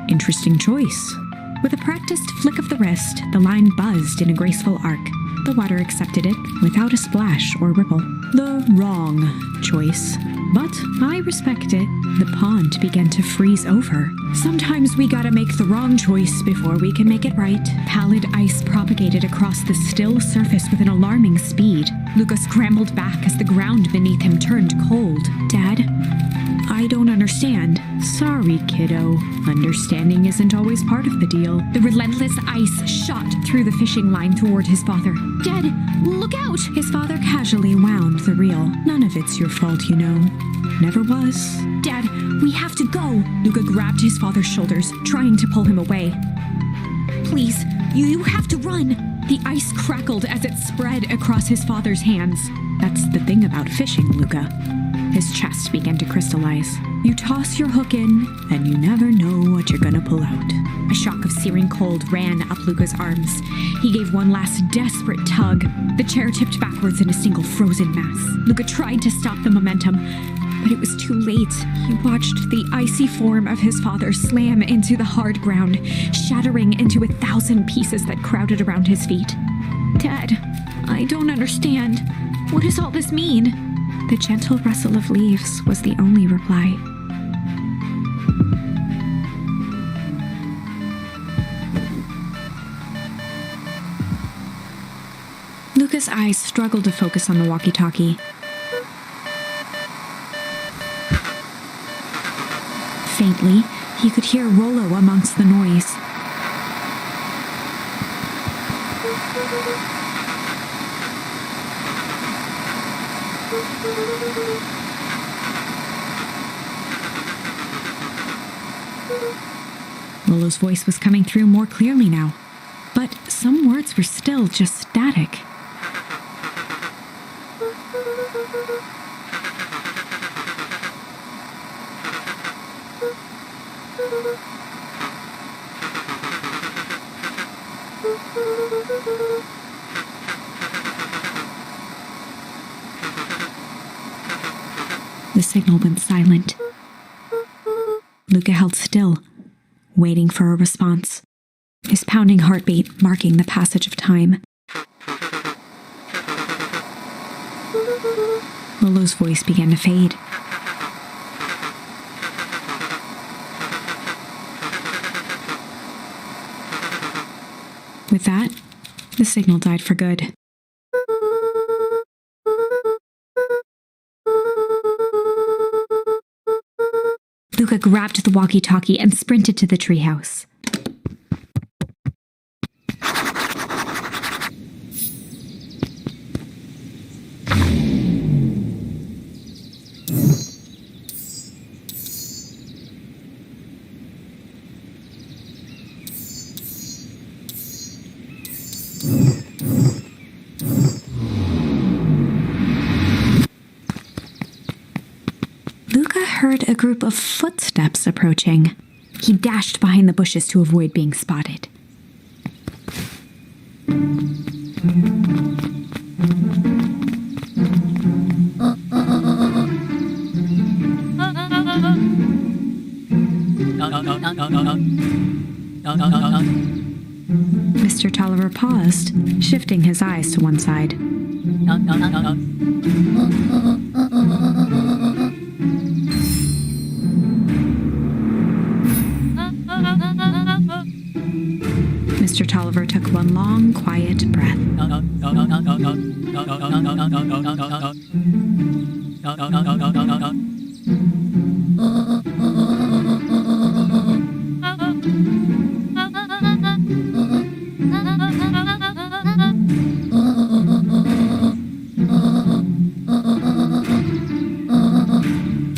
Interesting choice. With a practiced flick of the wrist, the line buzzed in a graceful arc. The water accepted it without a splash or ripple. The wrong choice. But I respect it. The pond began to freeze over. Sometimes we gotta make the wrong choice before we can make it right. Pallid ice propagated across the still surface with an alarming speed. Luka scrambled back as the ground beneath him turned cold. Dad, I don't understand. Sorry, kiddo. Understanding isn't always part of the deal. The relentless ice shot through the fishing line toward his father. Dad, look out! His father casually wound the reel. None of it's your fault, you know. Never was. Dad, we have to go! Luka grabbed his father's shoulders, trying to pull him away. Please, you have to run! The ice crackled as it spread across his father's hands. That's the thing about fishing, Luka. His chest began to crystallize. You toss your hook in, and you never know what you're gonna pull out. A shock of searing cold ran up Luka's arms. He gave one last desperate tug. The chair tipped backwards in a single frozen mass. Luka tried to stop the momentum, but it was too late. He watched the icy form of his father slam into the hard ground, shattering into 1,000 pieces that crowded around his feet. Dad, I don't understand. What does all this mean? The gentle rustle of leaves was the only reply. Luka's eyes struggled to focus on the walkie-talkie. Faintly, he could hear Rollo amongst the noise. Rollo's voice was coming through more clearly now, but some words were still just static. The signal went silent. Luka held still, waiting for a response, his pounding heartbeat marking the passage of time. Lolo's voice began to fade. With that, the signal died for good. Luka grabbed the walkie-talkie and sprinted to the treehouse. Luka heard a group of footsteps approaching. He dashed behind the bushes to avoid being spotted. Mr. Tolliver paused, shifting his eyes to one side. Mr. Tolliver took one long, quiet breath.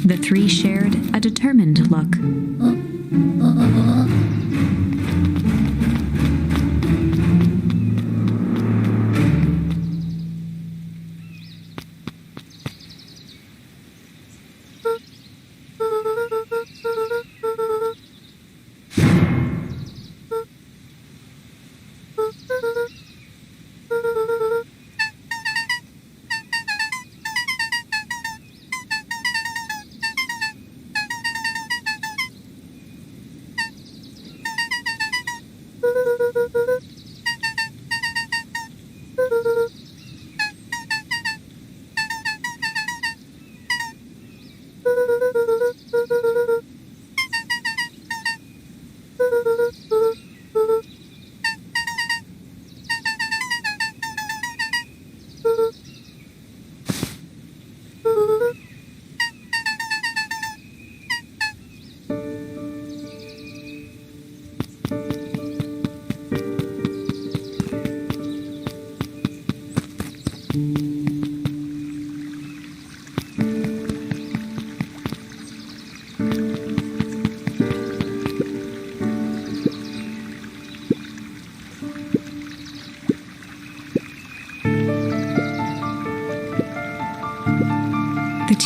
The three shared a determined look.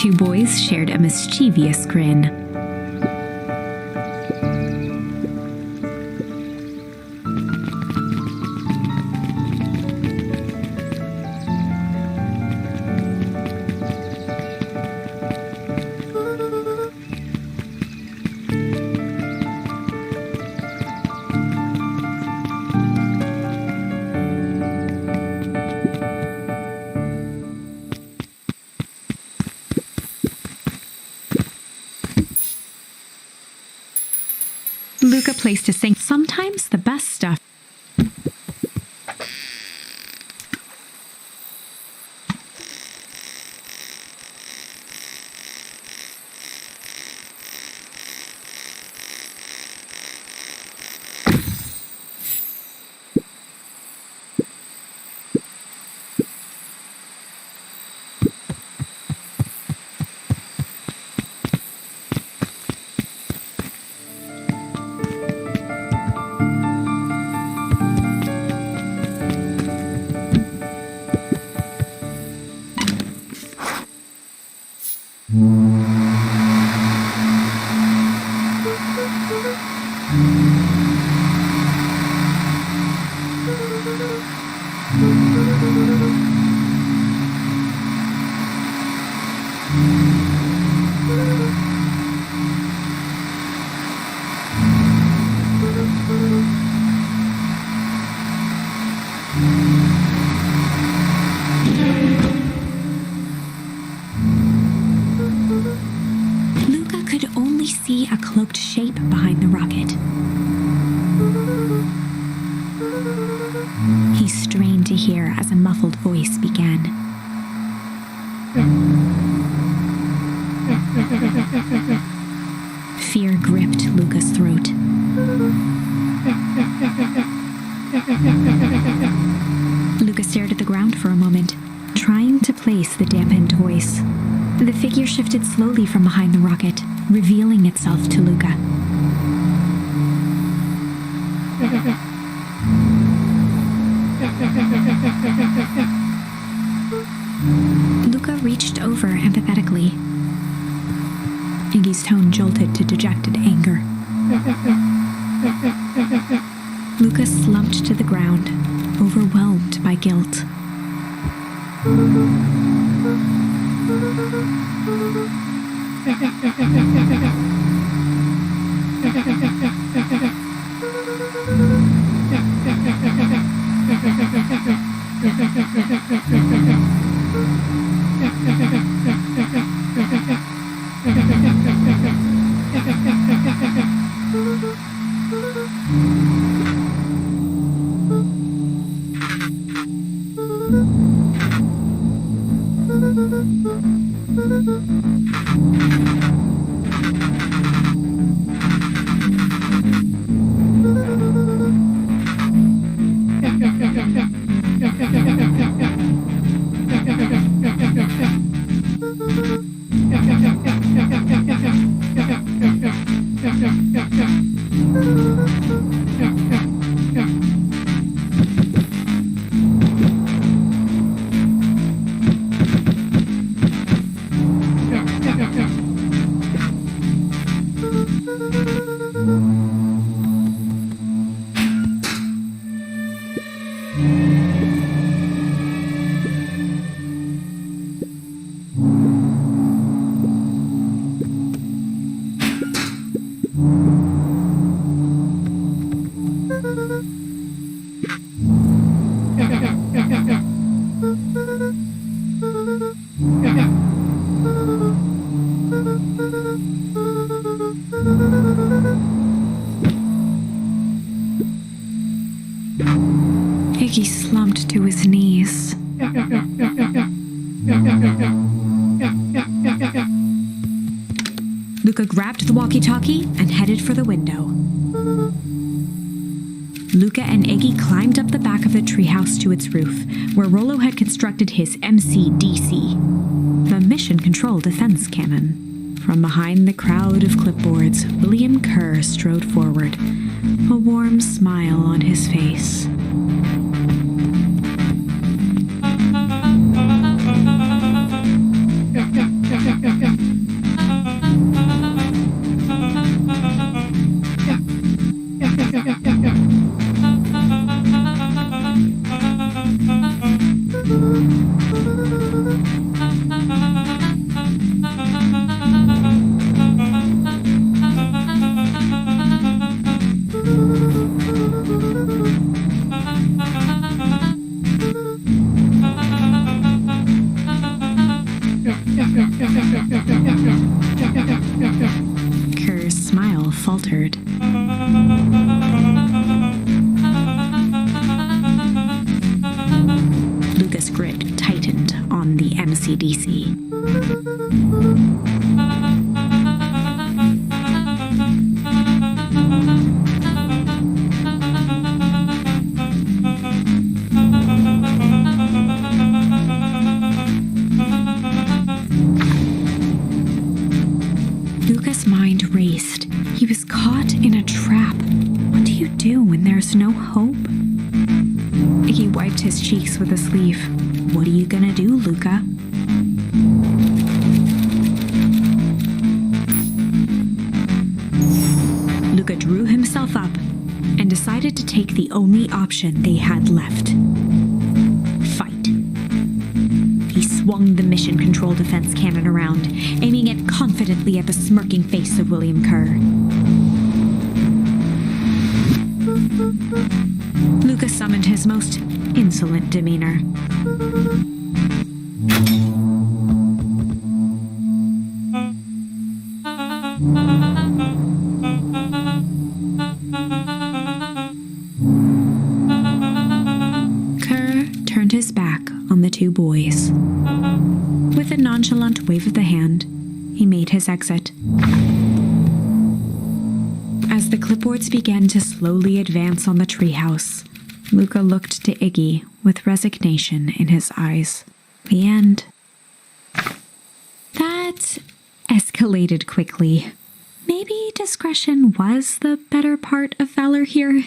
two boys shared a mischievous grin. Luka placed to sing sometimes the best stuff. Luka could only see a cloaked shape behind the rocket. He strained to hear as a muffled voice began. Fear gripped Luka's throat. Luka stared at the ground for a moment, trying to place the dampened voice. The figure shifted slowly from behind the rocket, revealing itself to Luka. Luka reached over empathetically. Iggy's tone jolted to dejected anger. Luka slumped to the ground, overwhelmed by guilt. Iggy slumped to his knees. Luka grabbed the walkie-talkie and headed for the window. Luka and Iggy climbed up the back of the treehouse to its roof, where Rollo had constructed his MCDC, the Mission Control Defense Cannon. From behind the crowd of clipboards, William Kerr strode forward, a warm smile on his face. faltered. Luka's grip tightened on the MCDC. Luka's mind raced. He was caught in a trap. What do you do when there's no hope? He wiped his cheeks with a sleeve. What are you gonna do, Luka? Luka drew himself up and decided to take the only option they had left. Fight. He swung the mission control defense cannon around, aiming it confidently at the smirking face of William Kerr. Luka summoned his most insolent demeanor. Kerr turned his back on the two boys. With a nonchalant wave of the hand, he made his exit. As the clipboards began to slowly advance on the treehouse, Luka looked to Iggy with resignation in his eyes. The end. That escalated quickly. Maybe discretion was the better part of valor here.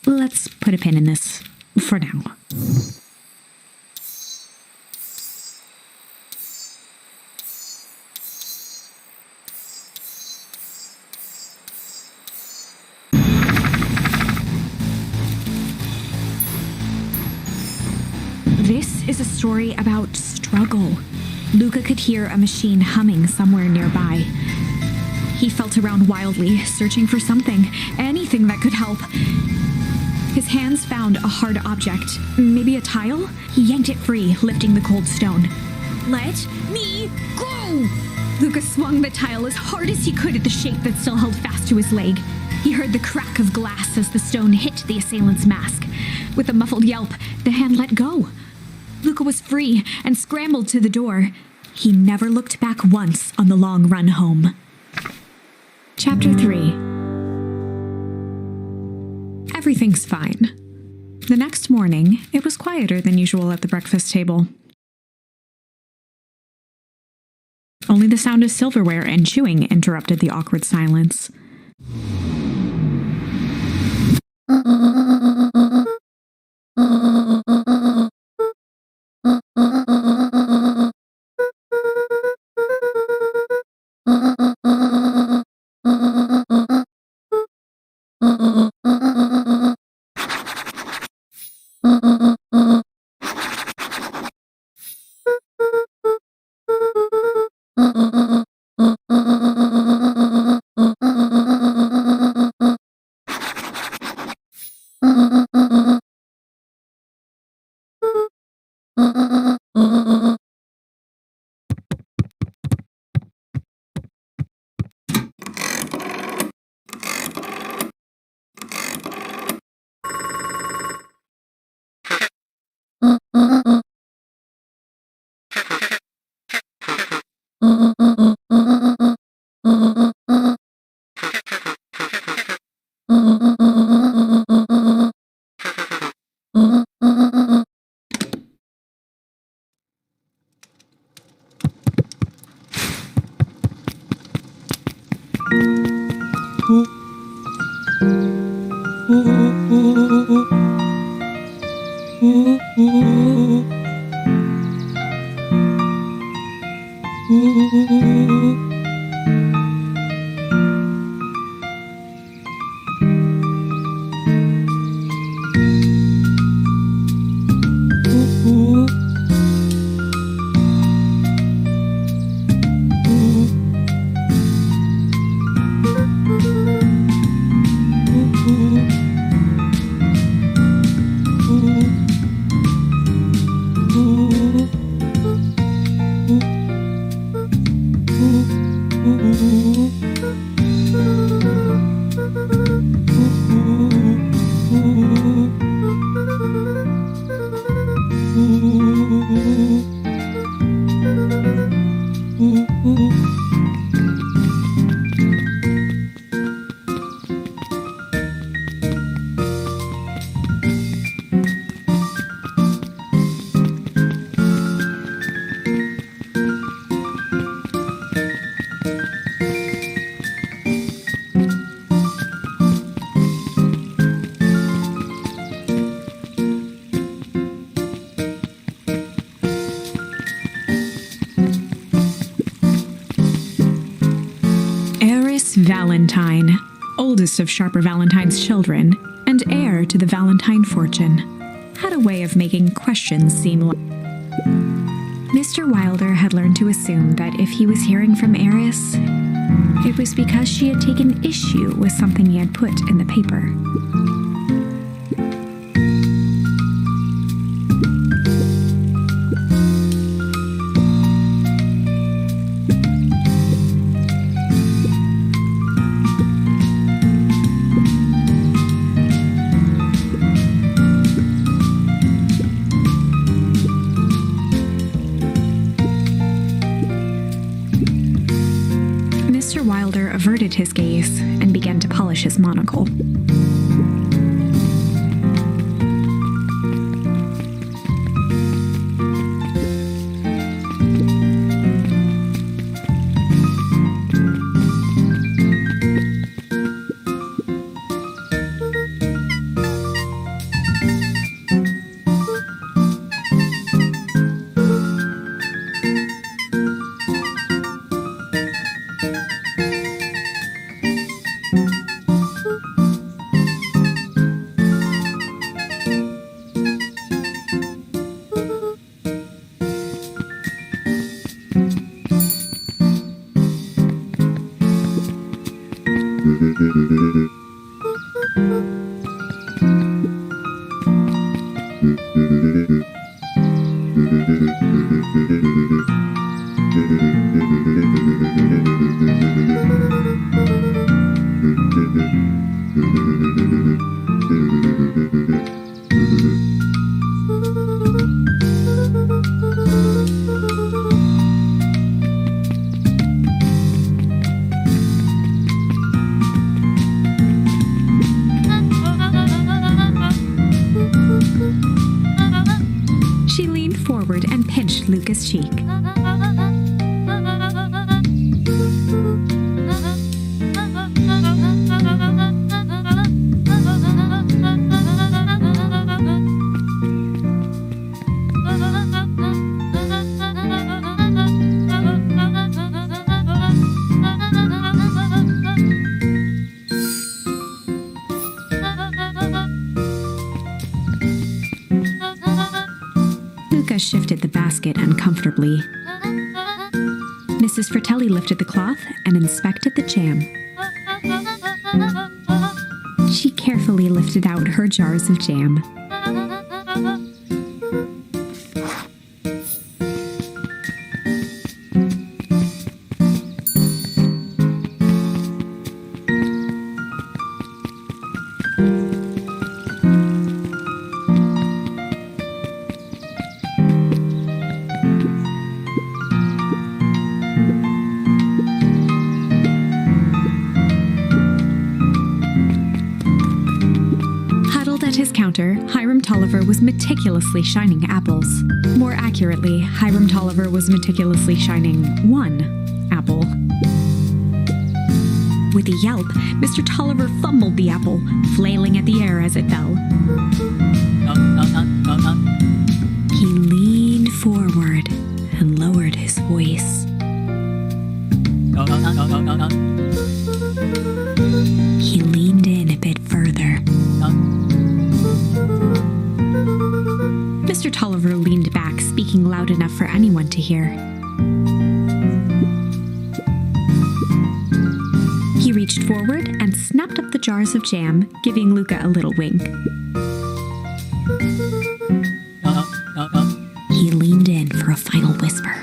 Let's put a pin in this for now. This is a story about struggle. Luka could hear a machine humming somewhere nearby. He felt around wildly, searching for something, anything that could help. His hands found a hard object, maybe a tile. He yanked it free, lifting the cold stone. Let me go! Luka swung the tile as hard as he could at the shape that still held fast to his leg. He heard the crack of glass as the stone hit the assailant's mask. With a muffled yelp, the hand let go. Luka was free and scrambled to the door. He never looked back once on the long run home. Chapter 3. Everything's fine. The next morning, it was quieter than usual at the breakfast table. Only the sound of silverware and chewing interrupted the awkward silence. Valentine, oldest of Sharper Valentine's children, and heir to the Valentine fortune, had a way of making questions seem like... Mr. Wilder had learned to assume that if he was hearing from Eris, it was because she had taken issue with something he had put in the paper. Mr. Wilder averted his gaze and began to polish his monocle. She leaned forward and pinched Luka's cheek. Luka shifted the basket uncomfortably. Mrs. Fratelli lifted the cloth and inspected the jam. She carefully lifted out her jars of jam. At his counter, Hiram Tolliver was meticulously shining apples. More accurately, Hiram Tolliver was meticulously shining one apple. With a yelp, Mr. Tolliver fumbled the apple, flailing at the air as it fell. He leaned forward and lowered his voice. He leaned in a bit further. Mr. Tolliver leaned back, speaking loud enough for anyone to hear. He reached forward and snapped up the jars of jam, giving Luka a little wink. He leaned in for a final whisper.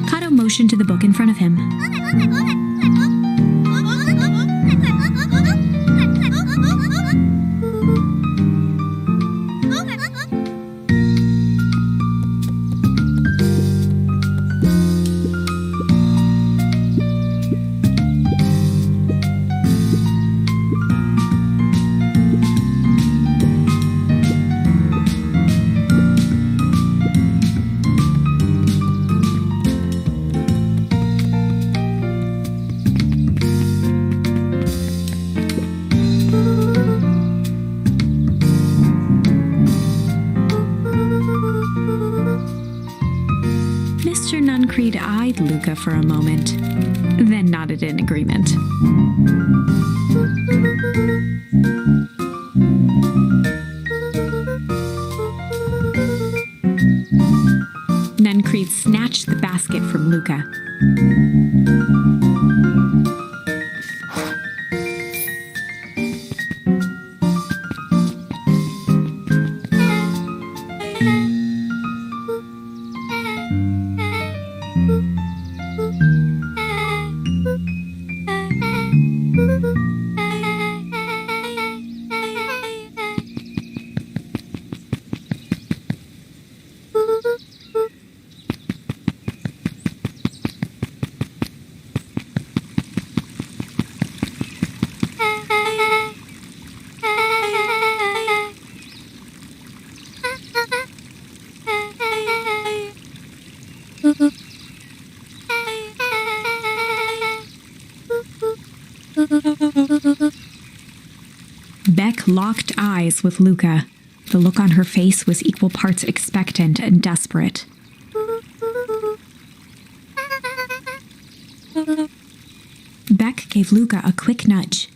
Kato motioned to the book in front of him. Creed eyed Luka for a moment, then nodded in agreement. Then Creed snatched the basket from Luka. Beck locked eyes with Luka. The look on her face was equal parts expectant and desperate. Beck gave Luka a quick nudge.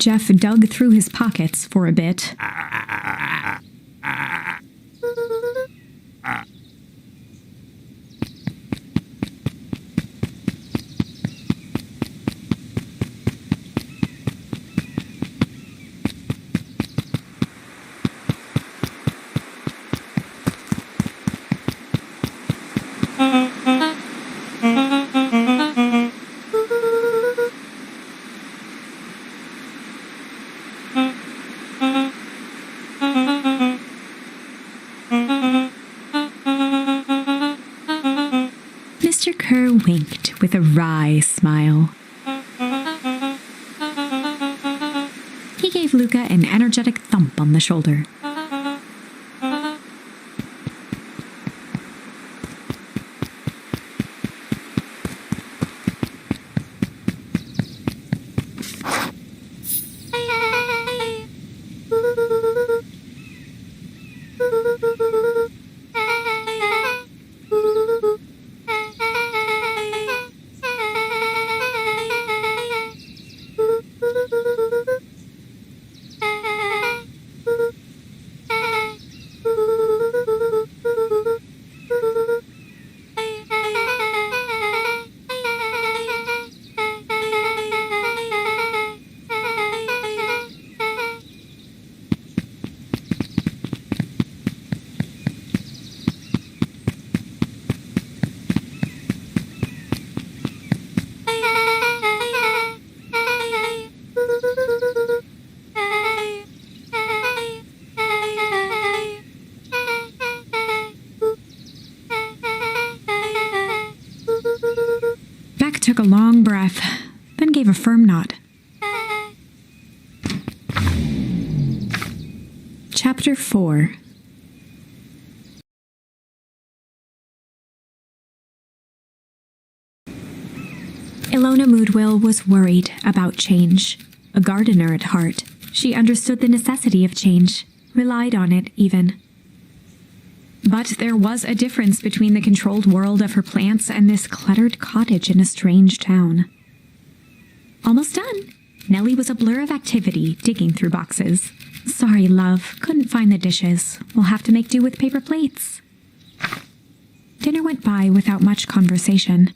Jeff dug through his pockets for a bit. Mr. Kerr winked with a wry smile. He gave Luka an energetic thump on the shoulder. took a long breath, then gave a firm nod. Chapter 4. Ilona Moodwill was worried about change. A gardener at heart, she understood the necessity of change, relied on it even. But there was a difference between the controlled world of her plants and this cluttered cottage in a strange town. Almost done. Nellie was a blur of activity, digging through boxes. Sorry, love, couldn't find the dishes. We'll have to make do with paper plates. Dinner went by without much conversation.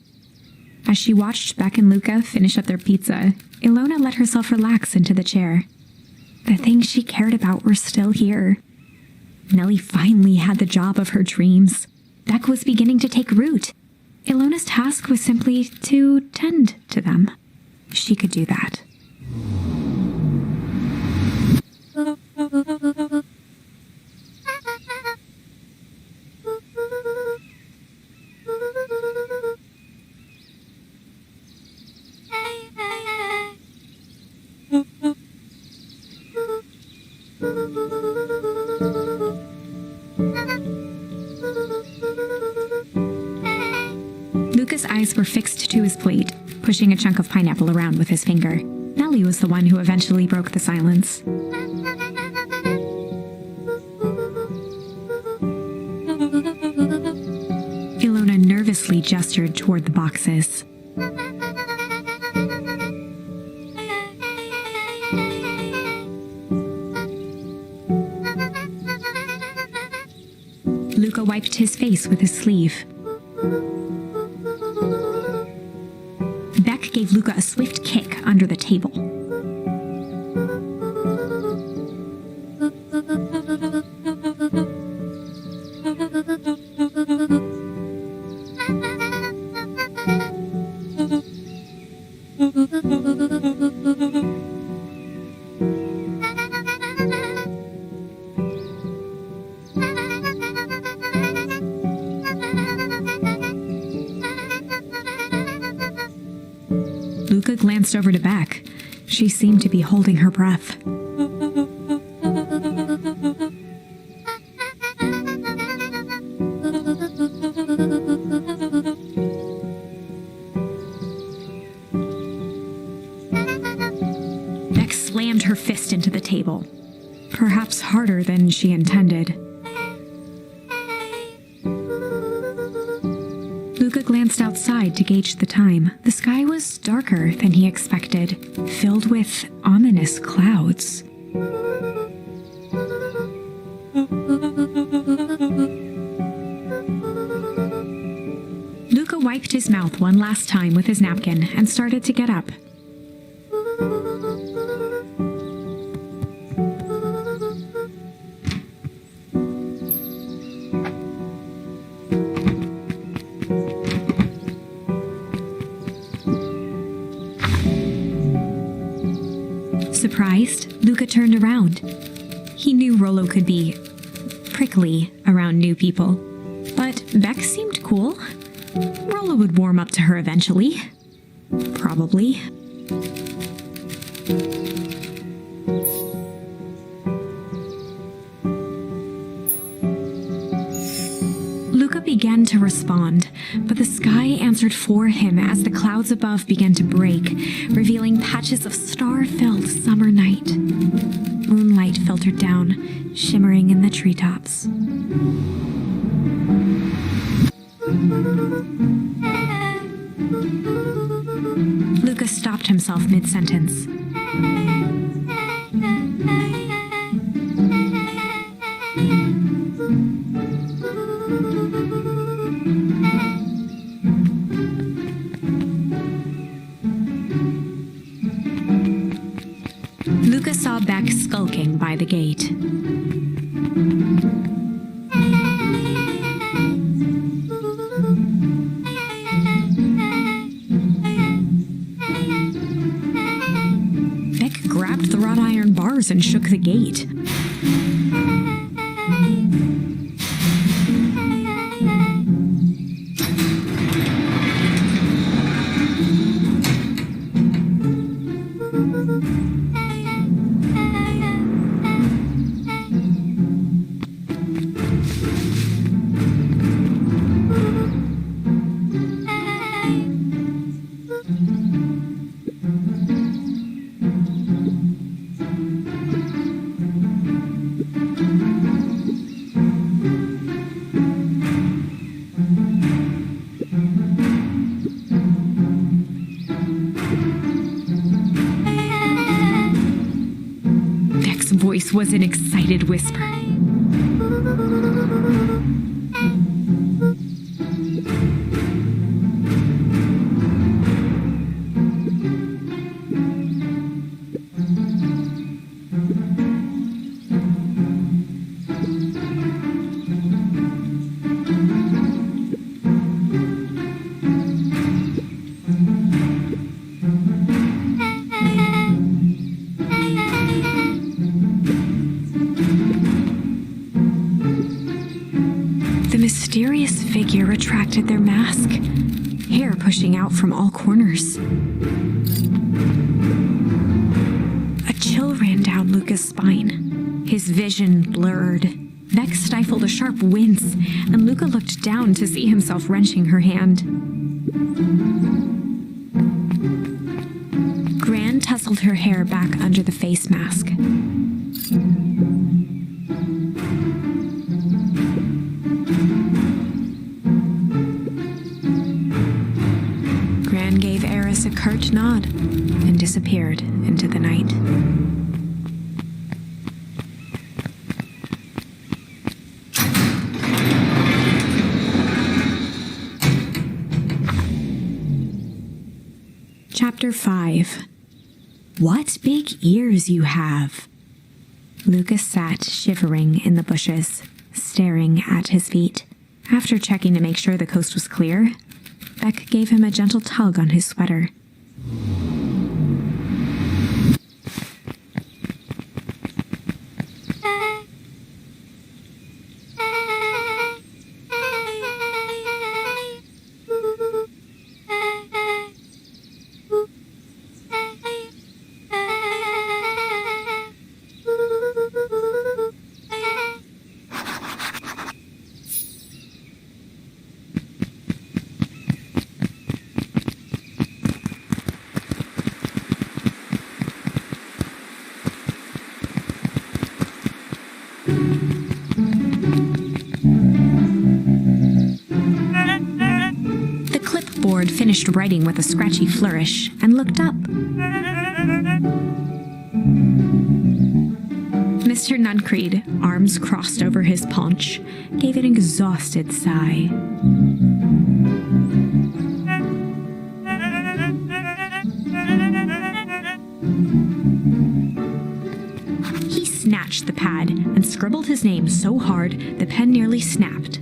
As she watched Beck and Luka finish up their pizza, Ilona let herself relax into the chair. The things she cared about were still here. Nellie finally had the job of her dreams. Beck was beginning to take root. Ilona's task was simply to tend to them. She could do that. Luka's eyes were fixed to his plate, pushing a chunk of pineapple around with his finger. Nellie was the one who eventually broke the silence. Ilona nervously gestured toward the boxes. Luka wiped his face with his sleeve. Beck gave Luka a swift kick under the table. Luka glanced over to Beck. She seemed to be holding her breath. Beck slammed her fist into the table, perhaps harder than she intended. Luka glanced outside to gauge the time. The sky was darker than he expected, filled with ominous clouds. Luka wiped his mouth one last time with his napkin and started to get up. Surprised, Luka turned around. He knew Rollo could be prickly around new people, but Beck seemed cool. Rollo would warm up to her eventually. Probably. Luka began to respond, but the sky answered for him as the clouds above began to break, revealing patches of star-filled summer night. Moonlight filtered down, shimmering in the treetops. Luka stopped himself mid-sentence. Luka saw Beck skulking by the gate. Beck grabbed the wrought iron bars and shook the gate. voice was an excited whisper. The mysterious figure retracted their mask, hair pushing out from all corners. A chill ran down Luka's spine. His vision blurred. Vex stifled a sharp wince, and Luka looked down to see himself wrenching her hand. Gran tousled her hair back under the face mask. Gran gave Eris a curt nod and disappeared into the night. Chapter 5. What big ears you have! Luka sat shivering in the bushes, staring at his feet. After checking to make sure the coast was clear, Beck gave him a gentle tug on his sweater. The clipboard finished writing with a scratchy flourish and looked up. Mr. Nuncreed, arms crossed over his paunch, gave an exhausted sigh. He snatched the pad and scribbled his name so hard the pen nearly snapped.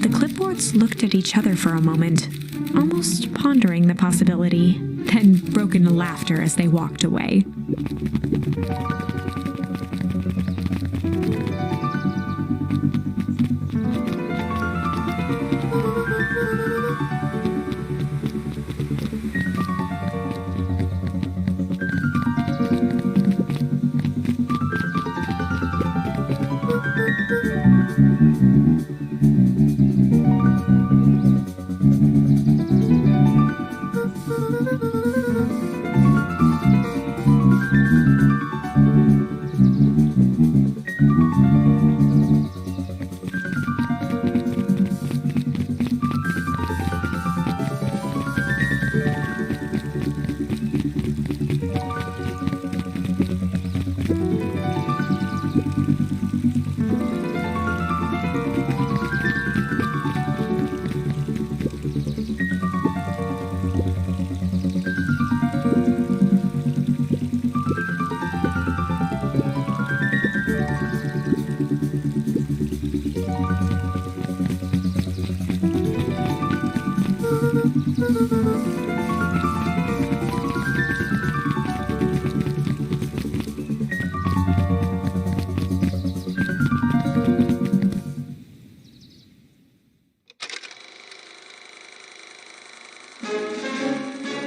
The clipboards looked at each other for a moment, almost pondering the possibility, then broke into laughter as they walked away.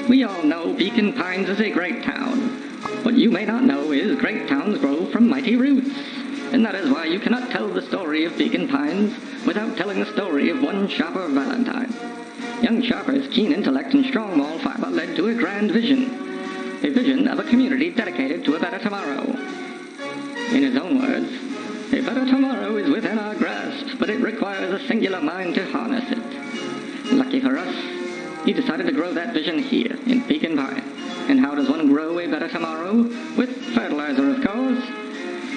We all know Beacon Pines is a great town. What you may not know is great towns grow from mighty roots. And that is why you cannot tell the story of Beacon Pines without telling the story of one Sharper Valentine. Young Sharper's keen intellect and strong moral fiber led to a grand vision. A vision of a community dedicated to a better tomorrow. In his own words, a better tomorrow is within our grasp, but it requires a singular mind to harness it. Lucky for us, He decided to grow that vision here, in Pekin Pine. And how does one grow a better tomorrow? With fertilizer, of course.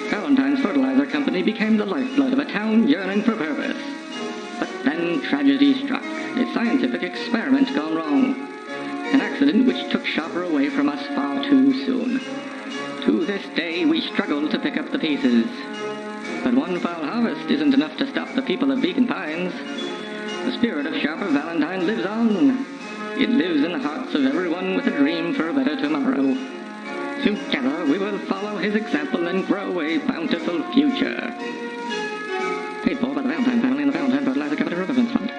Valentine's Fertilizer Company became the lifeblood of a town yearning for purpose. But then tragedy struck, a scientific experiment gone wrong. An accident which took Shopper away from us far too soon. To this day, we struggle to pick up the pieces. But one foul harvest isn't enough to stop the people of Beacon Pines. The spirit of Shopper Valentine lives on. It lives in the hearts of everyone with a dream for a better tomorrow. Together, we will follow his example and grow a bountiful future. Paid for by the Valentine family and the Valentine Fertilizer Company Remembrance Fund.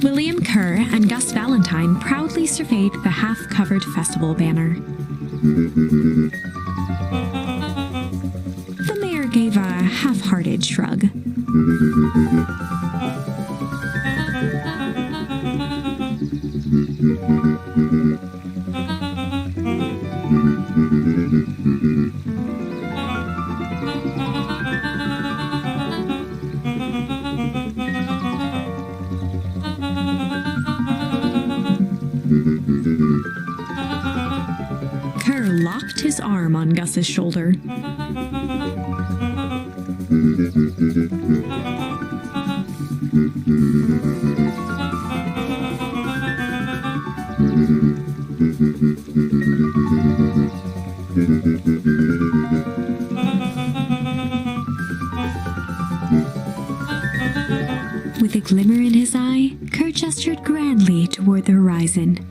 William Kerr and Gus Valentine proudly surveyed the half-covered festival banner. The mayor gave a half-hearted shrug. Kerr locked his arm on Gus's shoulder. With a glimmer in his eye, Kerr gestured grandly toward the horizon.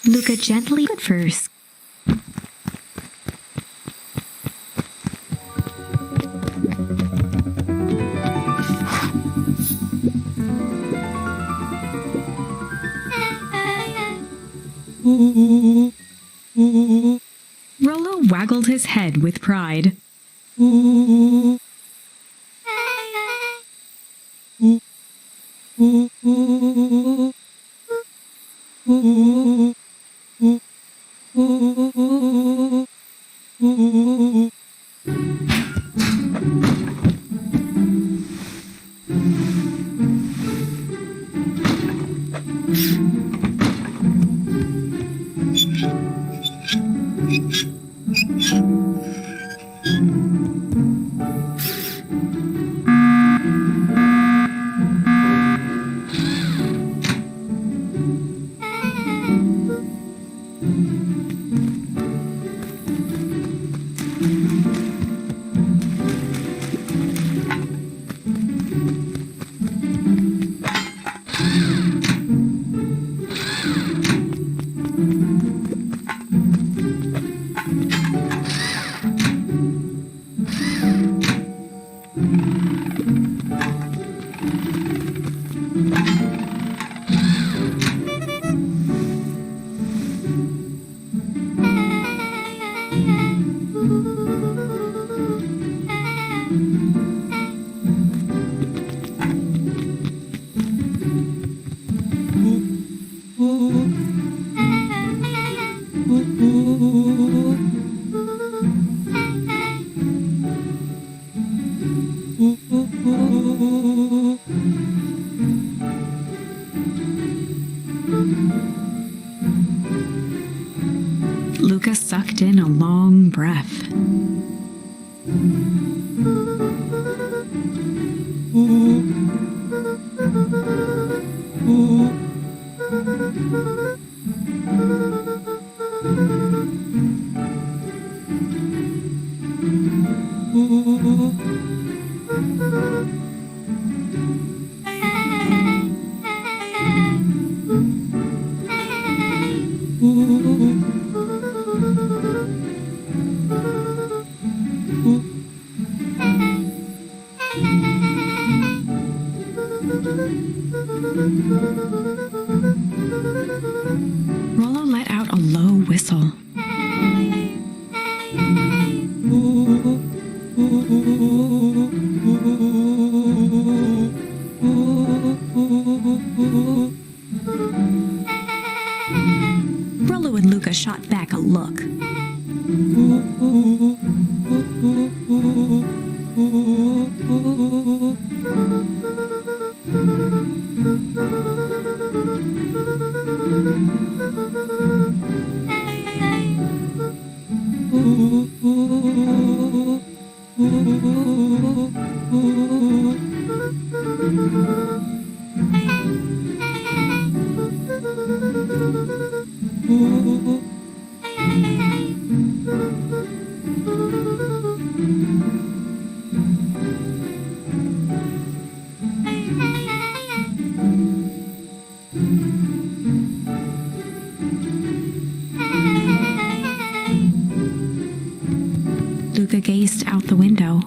Luka gently at first. Rollo waggled his head with pride. Luka sucked in a long breath. Rollo let out a low whistle. Rollo and Luka shot back a look. Luka gazed out the window.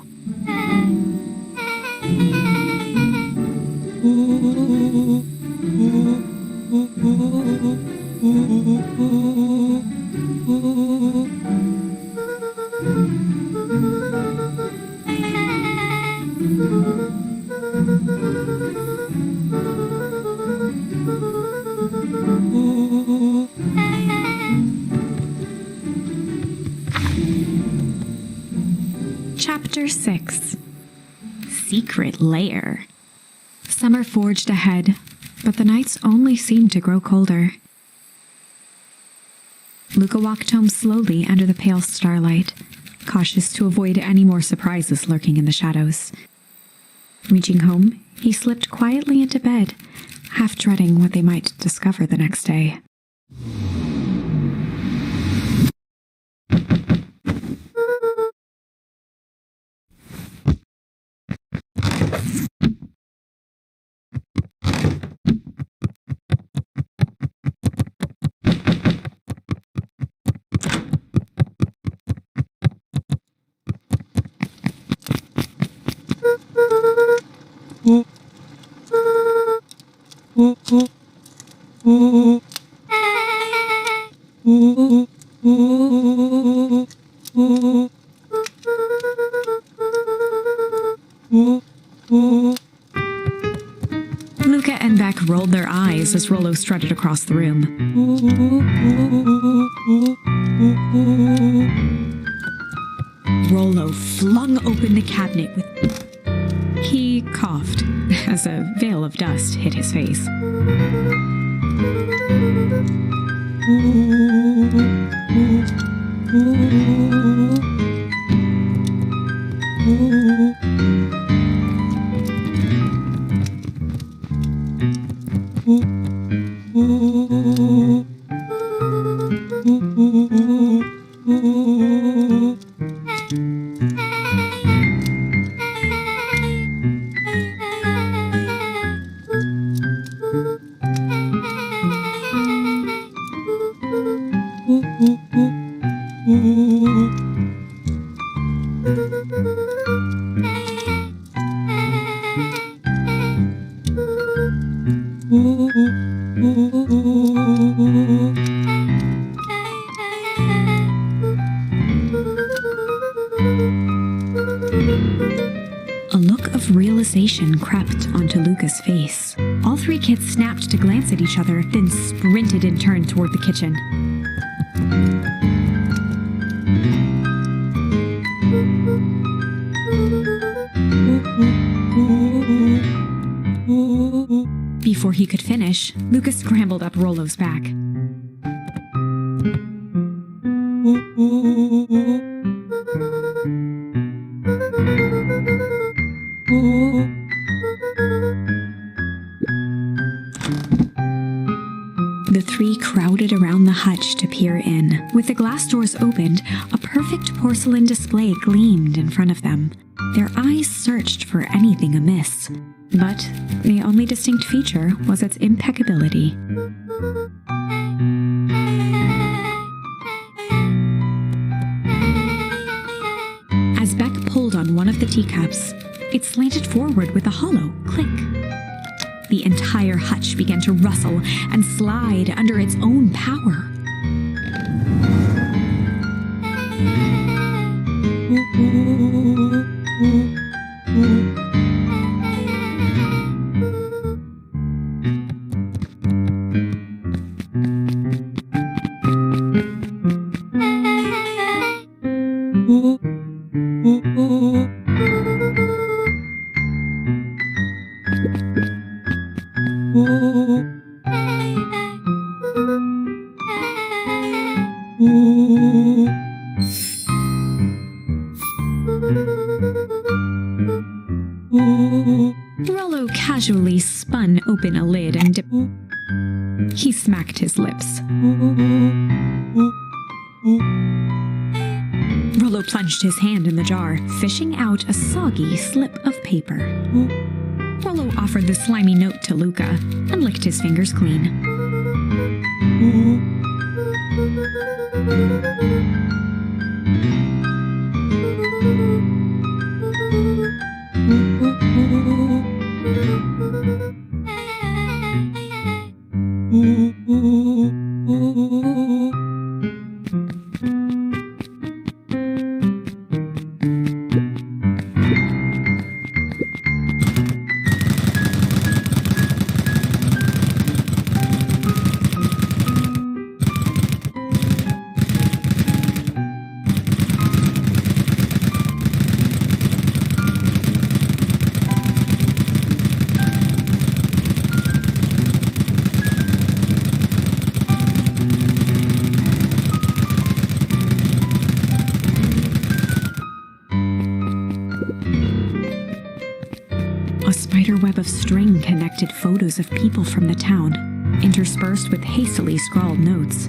Chapter 6. Secret Lair. Summer forged ahead, but the nights only seemed to grow colder. Luka walked home slowly under the pale starlight, cautious to avoid any more surprises lurking in the shadows. Reaching home, he slipped quietly into bed, half dreading what they might discover the next day. Luka and Beck rolled their eyes as Rollo strutted across the room. Rollo flung open the cabinet with... He He coughed as a veil of dust hit his face. A look of realization crept onto Luka's face. All three kids snapped to glance at each other, then sprinted and turned toward the kitchen. Before he could finish, Luka scrambled up Rollo's back. The three crowded around the hutch to peer in. With the glass doors opened, a perfect porcelain display gleamed in front of them. Their eyes searched for anything amiss, but the only distinct feature was its impeccability. As Beck pulled on one of the teacups, it slanted forward with a hollow click. The entire hutch began to rustle and slide under its own power. Rollo casually spun open a lid and he smacked his lips. Rollo plunged his hand in the jar, fishing out a soggy slip of paper. Rollo offered the slimy note to Luka and licked his fingers clean. A spider web of string connected photos of people from the town, interspersed with hastily scrawled notes.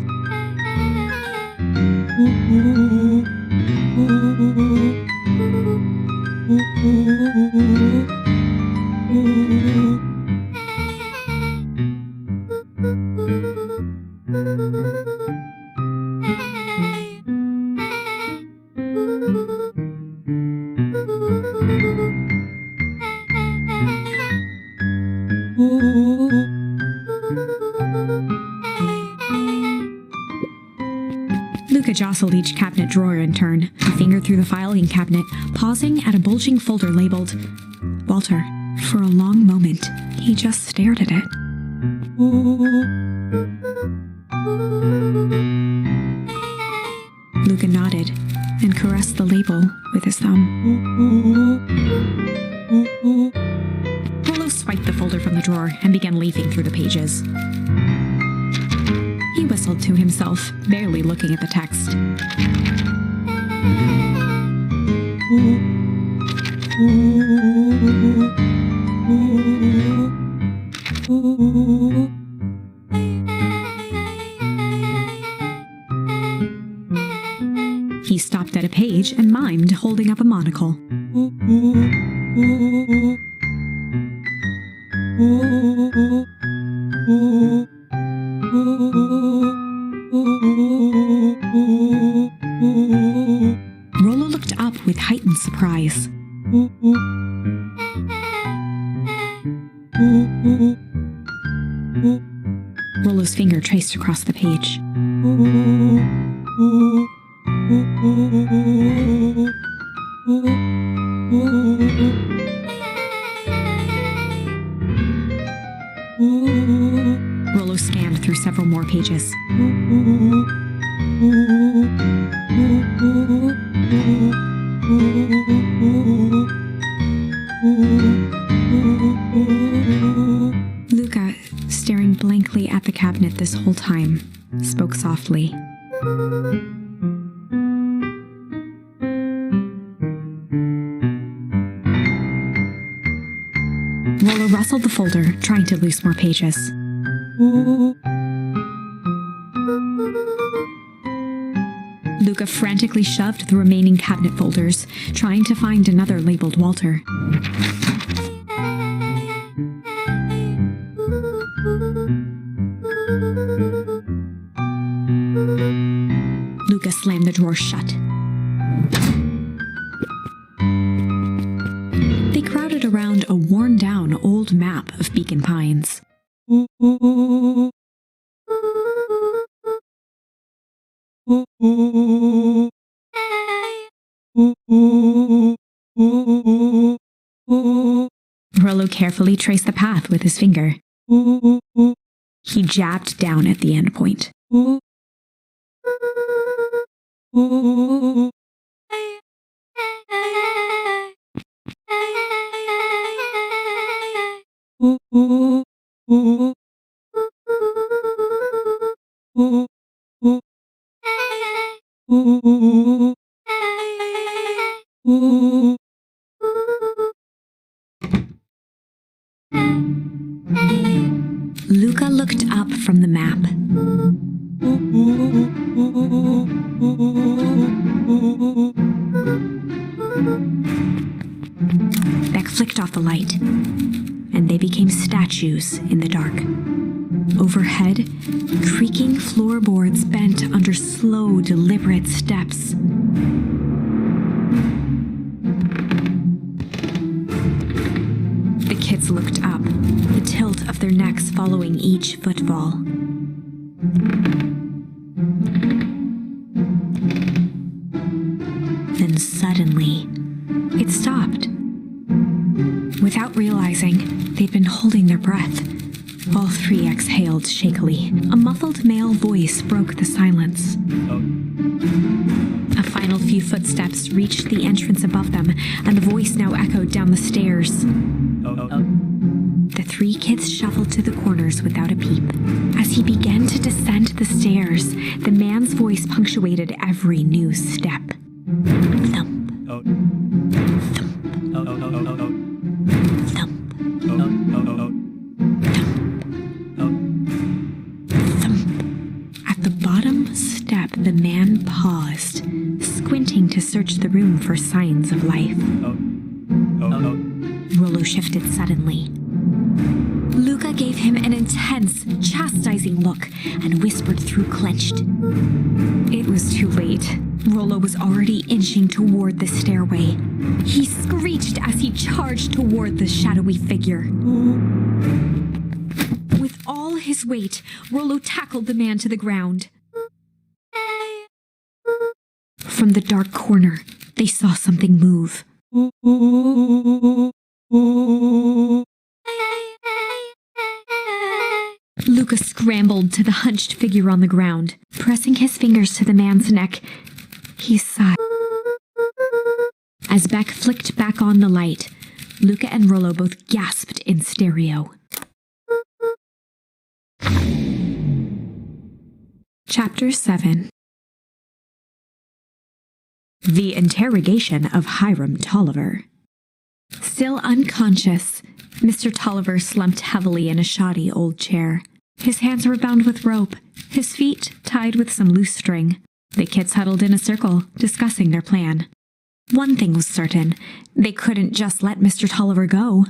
Luka jostled each cabinet drawer in turn, a finger through the filing cabinet, pausing at a bulging folder labeled Walter. For a long moment, he just stared at it. Luka nodded and caressed the label with his thumb. swiped the folder from the drawer and began leafing through the pages. He whistled to himself, barely looking at the text. He stopped at a page and mimed, holding up a monocle. Rollo looked up with heightened surprise. Rollo's finger traced across the page. Rollo scanned through several more pages. Luka, staring blankly at the cabinet this whole time, spoke softly. Rollo rustled the folder, trying to loose more pages. Luka frantically shoved the remaining cabinet folders, trying to find another labeled Walter. Luka slammed the drawer shut. They crowded around a worn-down old map of Beacon Pines. Rollo carefully traced the path with his finger. He jabbed down at the end point. Luka looked up from the map. Beck flicked off the light, and they became statues in the dark. Overhead, creaking floorboards bent under slow, deliberate steps. The kids looked up, the tilt of their necks following each footfall. Then suddenly, it stopped. Without realizing, they'd been holding their breath. All three exhaled shakily. A muffled male voice broke the silence. A final few footsteps reached the entrance above them, and the voice now echoed down the stairs. The three kids shuffled to the corners without a peep. As he began to descend the stairs, the man's voice punctuated every new step. Thump. Thump. Thump. At the bottom step, the man paused, squinting to search the room for signs of life. Rollo shifted suddenly. Luka gave him an intense, chastising look and whispered through clenched. It was too late. Rollo was already inching toward the stairway. He screeched as he charged toward the shadowy figure. With all his weight, Rollo tackled the man to the ground. From the dark corner, they saw something move. Luka scrambled to the hunched figure on the ground. Pressing his fingers to the man's neck, he sighed. As Beck flicked back on the light, Luka and Rollo both gasped in stereo. Chapter 7. The Interrogation of Hiram Tolliver. Still unconscious, Mr. Tolliver slumped heavily in a shoddy old chair. His hands were bound with rope, his feet tied with some loose string. The kids huddled in a circle, discussing their plan. One thing was certain, they couldn't just let Mr. Tolliver go.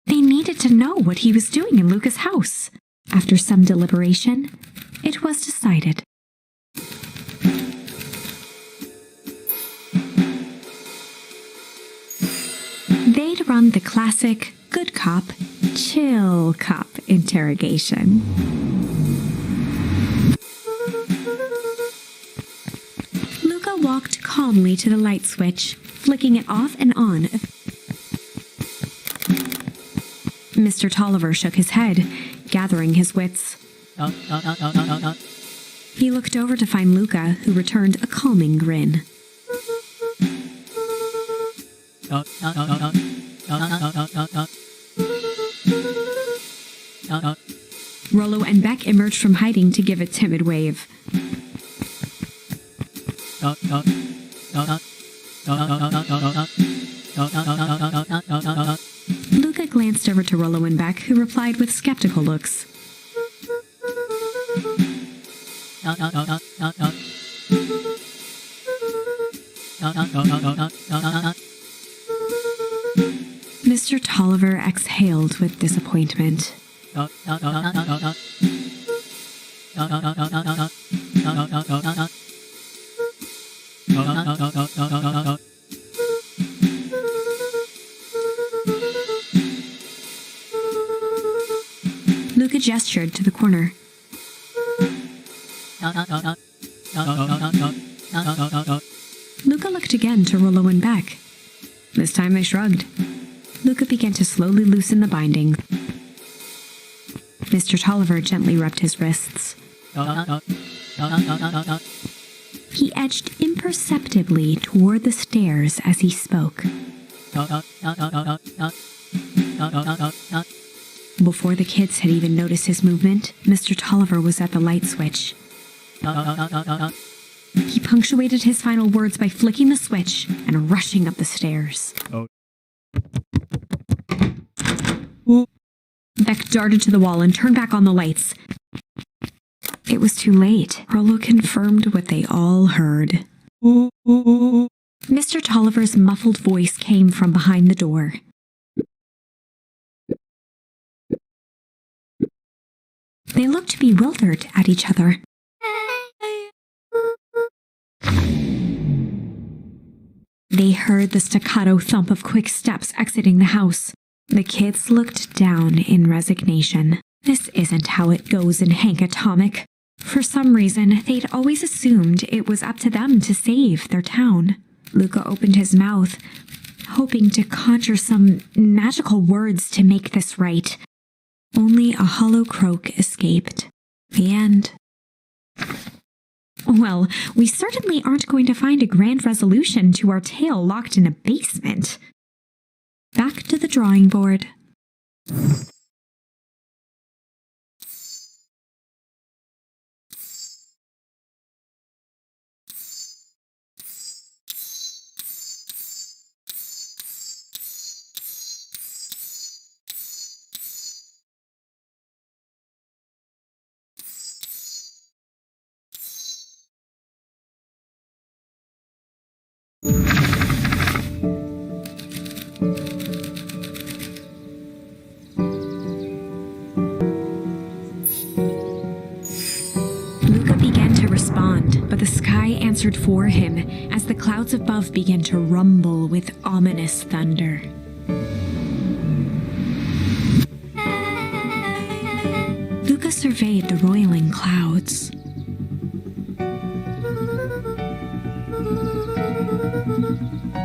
They needed to know what he was doing in Luka's house. After some deliberation, it was decided. They'd run the classic good cop, chill cop interrogation. Luka walked calmly to the light switch, flicking it off and on. Mr. Tolliver shook his head, gathering his wits. He looked over to find Luka, who returned a calming grin. Rollo and Beck emerged from hiding to give a timid wave. Luka glanced over to Rollo and Beck, who replied with skeptical looks. Mr. Tolliver exhaled with disappointment. Luka gestured to the corner. Luka looked again to Rollo and Beck. This time they shrugged. Luka began to slowly loosen the binding. Mr. Tolliver gently rubbed his wrists. He edged imperceptibly toward the stairs as he spoke. Before the kids had even noticed his movement, Mr. Tolliver was at the light switch. He punctuated his final words by flicking the switch and rushing up the stairs. Beck darted to the wall and turned back on the lights. It was too late. Rollo confirmed what they all heard. Mr. Tolliver's muffled voice came from behind the door. They looked bewildered at each other. They heard the staccato thump of quick steps exiting the house. The kids looked down in resignation. This isn't how it goes in Hank Atomic. For some reason, they'd always assumed it was up to them to save their town. Luka opened his mouth, hoping to conjure some magical words to make this right. Only a hollow croak escaped. The end. Well, we certainly aren't going to find a grand resolution to our tale locked in a basement. Back to the drawing board. Luka began to respond, but the sky answered for him as the clouds above began to rumble with ominous thunder. Luka surveyed the roiling clouds.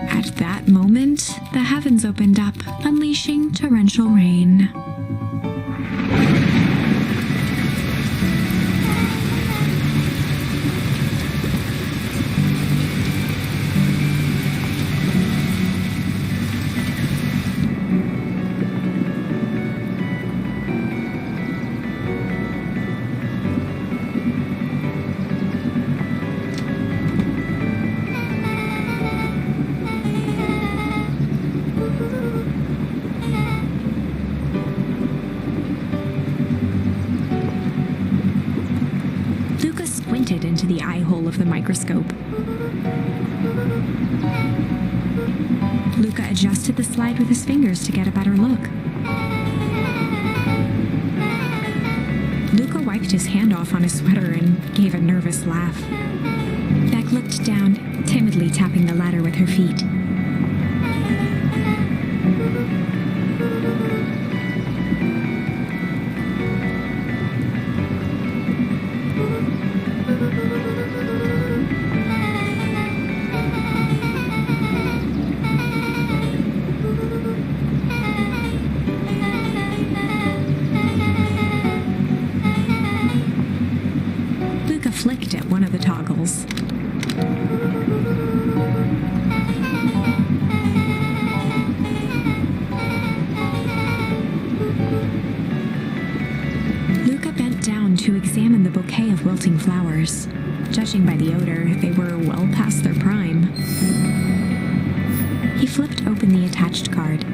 At that moment, the heavens opened up, unleashing torrential rain. pointed into the eye hole of the microscope. Luka adjusted the slide with his fingers to get a better look. Luka wiped his hand off on his sweater and gave a nervous laugh. Beck looked down, timidly tapping the ladder with her feet. Luka flicked at one of the toggles. Luka bent down to examine the bouquet of wilting flowers. Judging by the odor, they were well past their prime. He flipped open the attached card.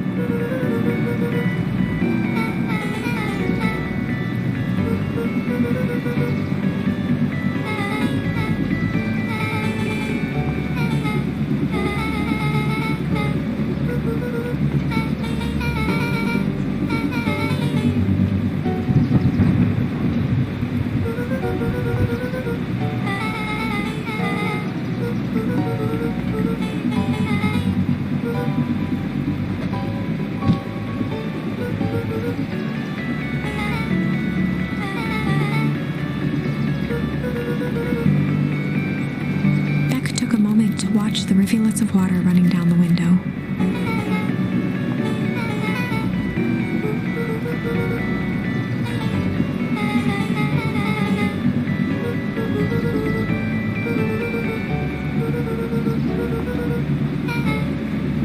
Watch the rivulets of water running down the window.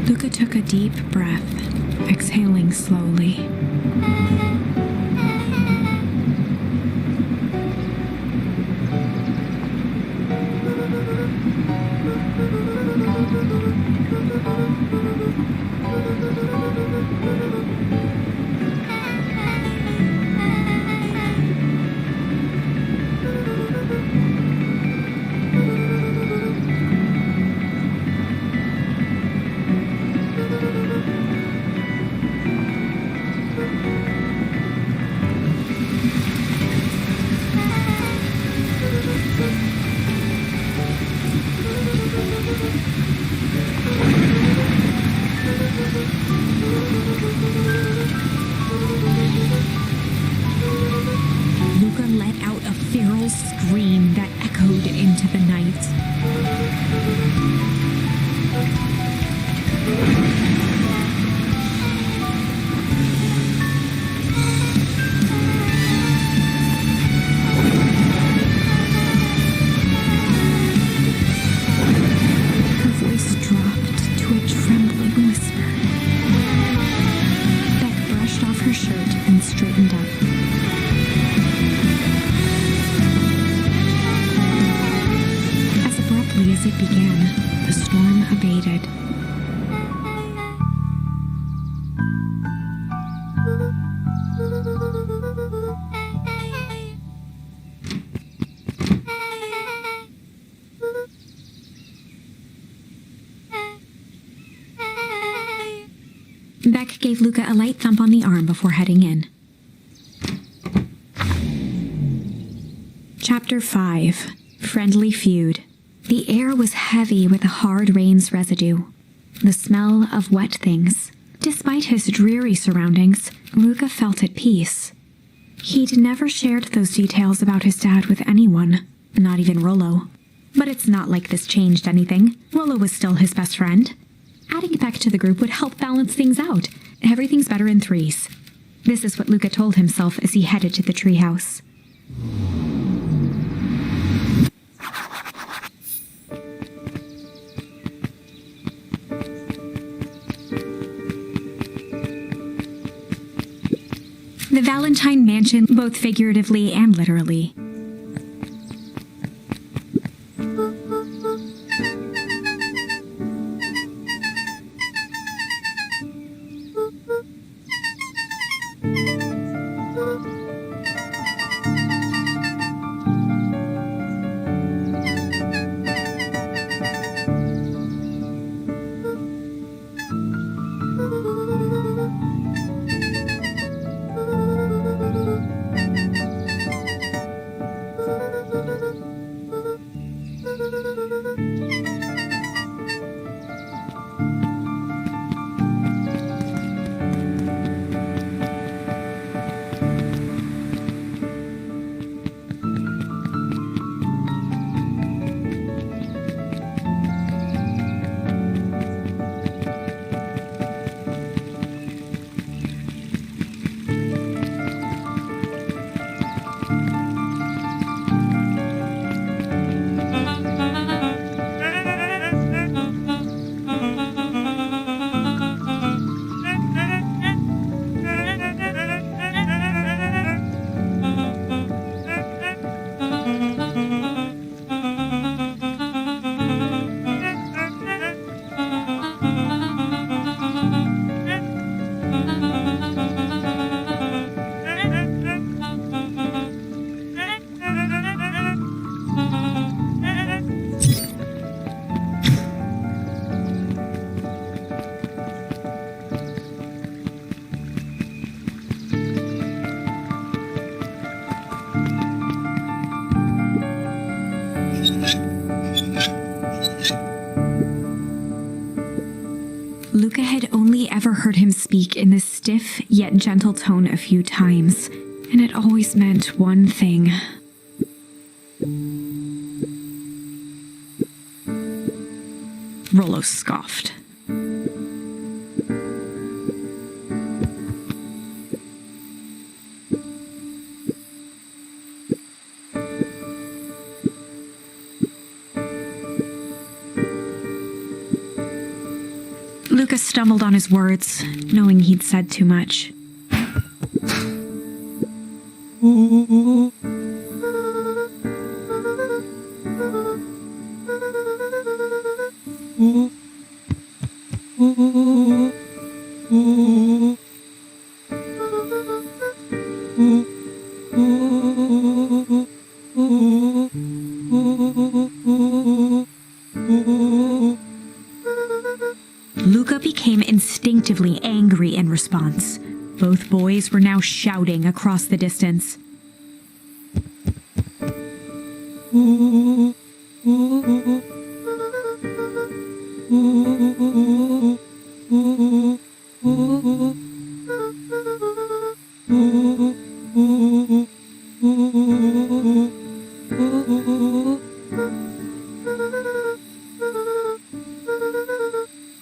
Luka took a deep breath, exhaling slowly. Scream that echoed into the night. Her voice dropped to a trembling whisper. Beck brushed off her shirt and straightened up. As it began, the storm abated. Beck gave Luka a light thump on the arm before heading in. Chapter 5. Friendly Feud. The air was heavy with the hard rain's residue, the smell of wet things. Despite his dreary surroundings, Luka felt at peace. He'd never shared those details about his dad with anyone, not even Rollo. But it's not like this changed anything. Rollo was still his best friend. Adding Beck to the group would help balance things out. Everything's better in threes. This is what Luka told himself as he headed to the treehouse. The Valentine Mansion, both figuratively and literally. speak in this stiff yet gentle tone a few times, and it always meant one thing. Rollo scoffed. Luka stumbled on his words, knowing he'd said too much. Luka became instinctively angry in response. Both boys were now shouting across the distance.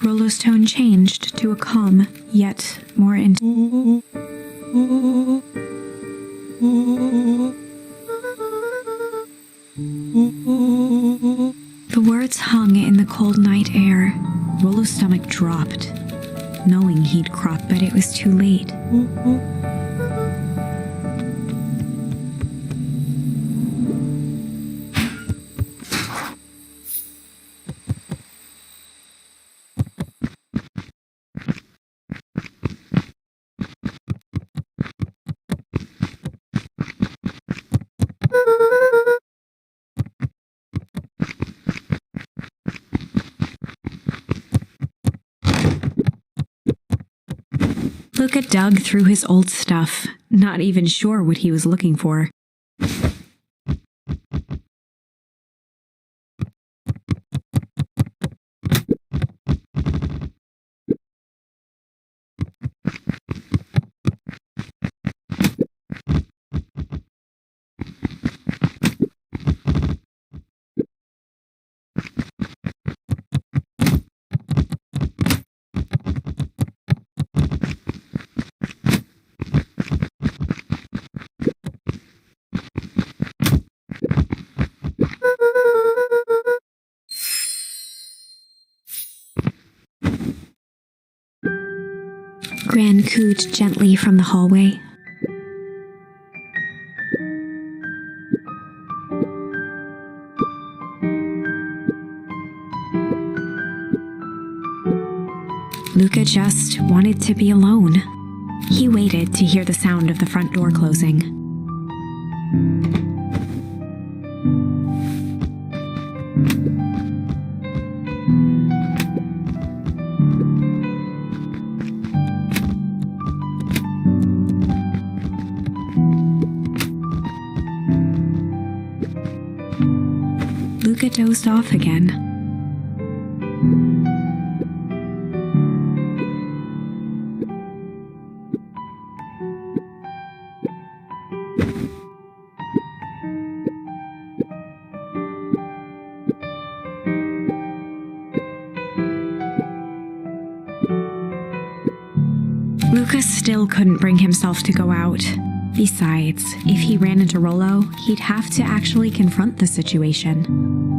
Rollo's tone changed to a calm, yet more intense. The words hung in the cold night air. Rollo's stomach dropped, knowing he'd cropped, but it was too late. Luka dug through his old stuff, not even sure what he was looking for. Gran cooed gently from the hallway. Luka just wanted to be alone. He waited to hear the sound of the front door closing. Luka dozed off again. Luka still couldn't bring himself to go out. Besides, if he ran into Rollo, he'd have to actually confront the situation.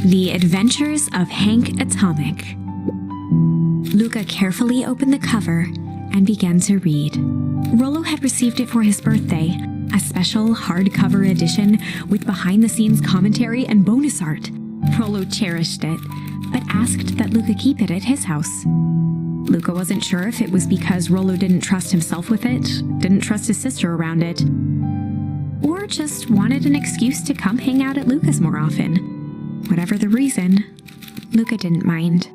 The Adventures of Hank Atomic. Luka carefully opened the cover and began to read. Rollo had received it for his birthday, a special hardcover edition with behind-the-scenes commentary and bonus art. Rollo cherished it, but asked that Luka keep it at his house. Luka wasn't sure if it was because Rollo didn't trust himself with it, didn't trust his sister around it, or just wanted an excuse to come hang out at Luka's more often. Whatever the reason, Luka didn't mind.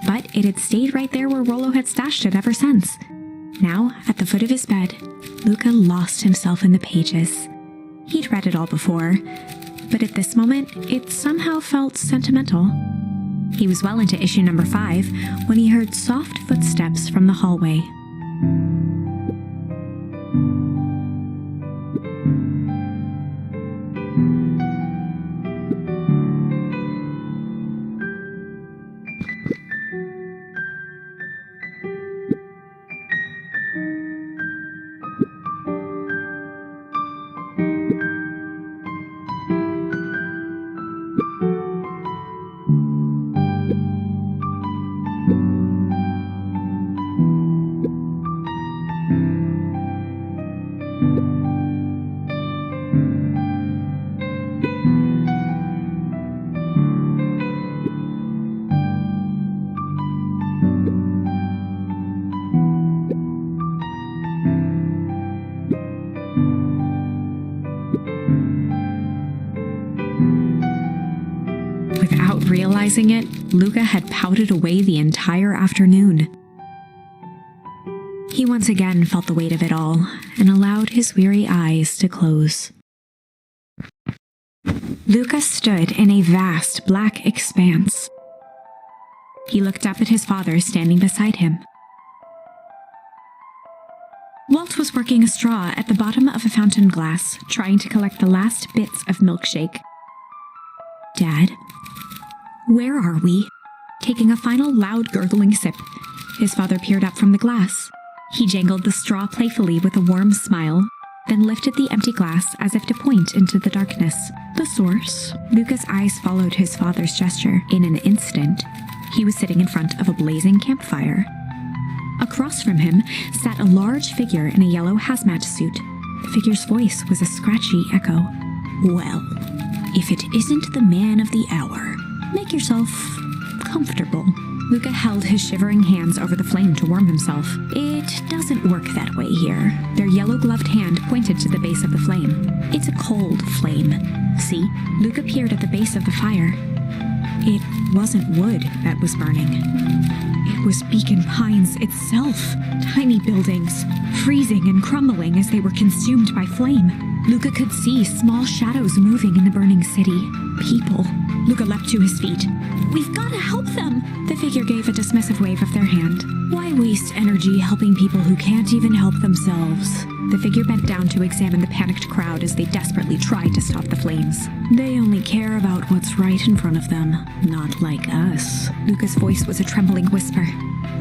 But it had stayed right there where Rollo had stashed it ever since. Now, at the foot of his bed, Luka lost himself in the pages. He'd read it all before, but at this moment, it somehow felt sentimental. He was well into issue number 5 when he heard soft footsteps from the hallway. Without realizing it, Luka had pouted away the entire afternoon. He once again felt the weight of it all and allowed his weary eyes to close. Luka stood in a vast black expanse. He looked up at his father standing beside him. Walt was working a straw at the bottom of a fountain glass, trying to collect the last bits of milkshake. "Dad, where are we?" Taking a final loud gurgling sip, his father peered up from the glass. He jangled the straw playfully with a warm smile, then lifted the empty glass as if to point into the darkness. "The source?" Luka's eyes followed his father's gesture. In an instant, he was sitting in front of a blazing campfire. Across from him sat a large figure in a yellow hazmat suit. The figure's voice was a scratchy echo. "Well, if it isn't the man of the hour, make yourself comfortable." Luka held his shivering hands over the flame to warm himself. "It doesn't work that way here." Their yellow-gloved hand pointed to the base of the flame. "It's a cold flame. See?" Luka peered at the base of the fire. It wasn't wood that was burning. It was Beacon Pines itself. Tiny buildings, freezing and crumbling as they were consumed by flame. Luka could see small shadows moving in the burning city. People. Luka leapt to his feet. "We've got to help them!" The figure gave a dismissive wave of their hand. "Why waste energy helping people who can't even help themselves?" The figure bent down to examine the panicked crowd as they desperately tried to stop the flames. "They only care about what's right in front of them, not like us." Luka's voice was a trembling whisper.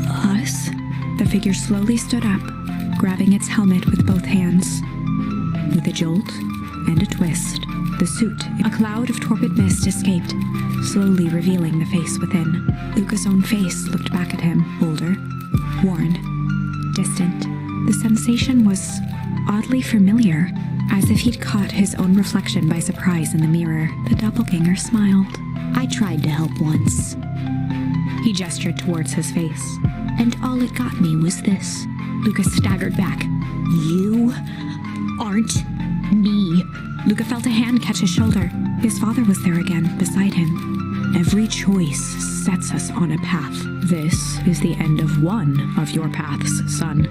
"Us?" The figure slowly stood up, grabbing its helmet with both hands. With a jolt and a twist, the suit, a cloud of torpid mist escaped, slowly revealing the face within. Luka's own face looked back at him, older, worn, distant. The sensation was oddly familiar, as if he'd caught his own reflection by surprise in the mirror. The doppelganger smiled. "I tried to help once." He gestured towards his face. "And all it got me was this." Luka staggered back. "You aren't me." Luka felt a hand catch his shoulder. His father was there again, beside him. "Every choice sets us on a path. This is the end of one of your paths, son."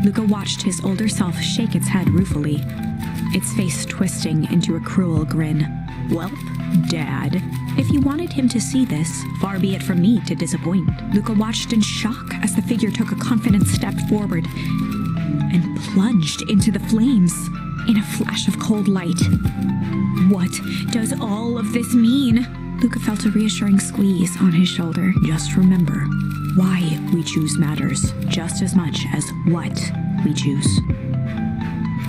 Luka watched his older self shake its head ruefully, its face twisting into a cruel grin. "Welp, Dad, if you wanted him to see this, far be it from me to disappoint." Luka watched in shock as the figure took a confident step forward and plunged into the flames in a flash of cold light. "What does all of this mean?" Luka felt a reassuring squeeze on his shoulder. "Just remember, why we choose matters just as much as what we choose."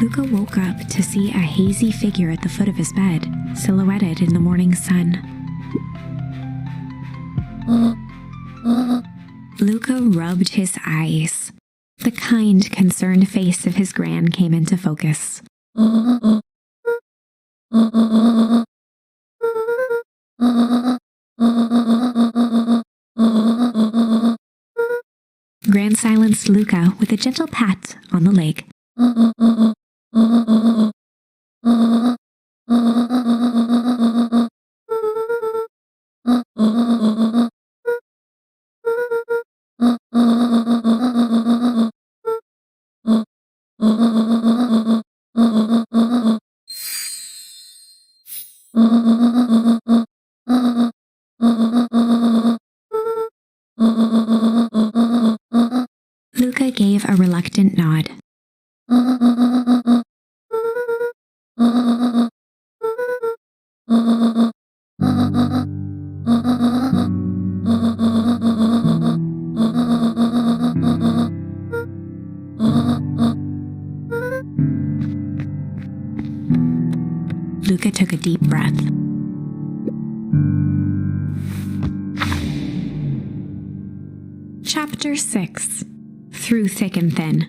Luka woke up to see a hazy figure at the foot of his bed, silhouetted in the morning sun. Luka rubbed his eyes. The kind, concerned face of his gran came into focus. Gran silenced Luka with a gentle pat on the leg. gave a reluctant nod. Luka took a deep breath. Chapter 6. Through Thick and Thin.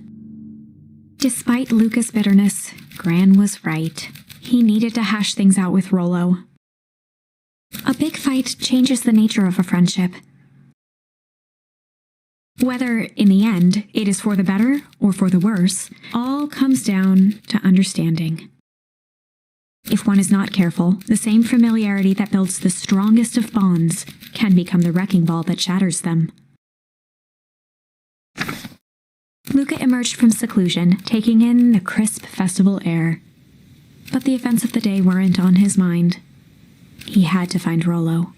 Despite Luka's bitterness, Gran was right. He needed to hash things out with Rollo. A big fight changes the nature of a friendship. Whether, in the end, it is for the better or for the worse, all comes down to understanding. If one is not careful, the same familiarity that builds the strongest of bonds can become the wrecking ball that shatters them. Luka emerged from seclusion, taking in the crisp festival air. But the events of the day weren't on his mind. He had to find Rollo.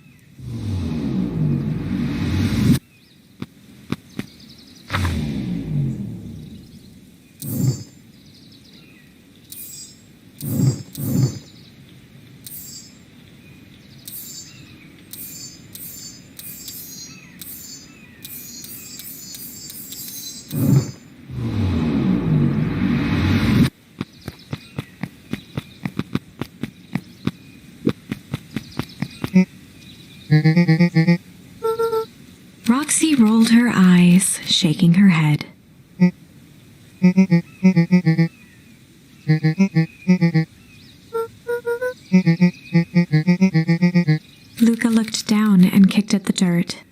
Roxy rolled her eyes, shaking her head. Luka looked down and kicked at the dirt.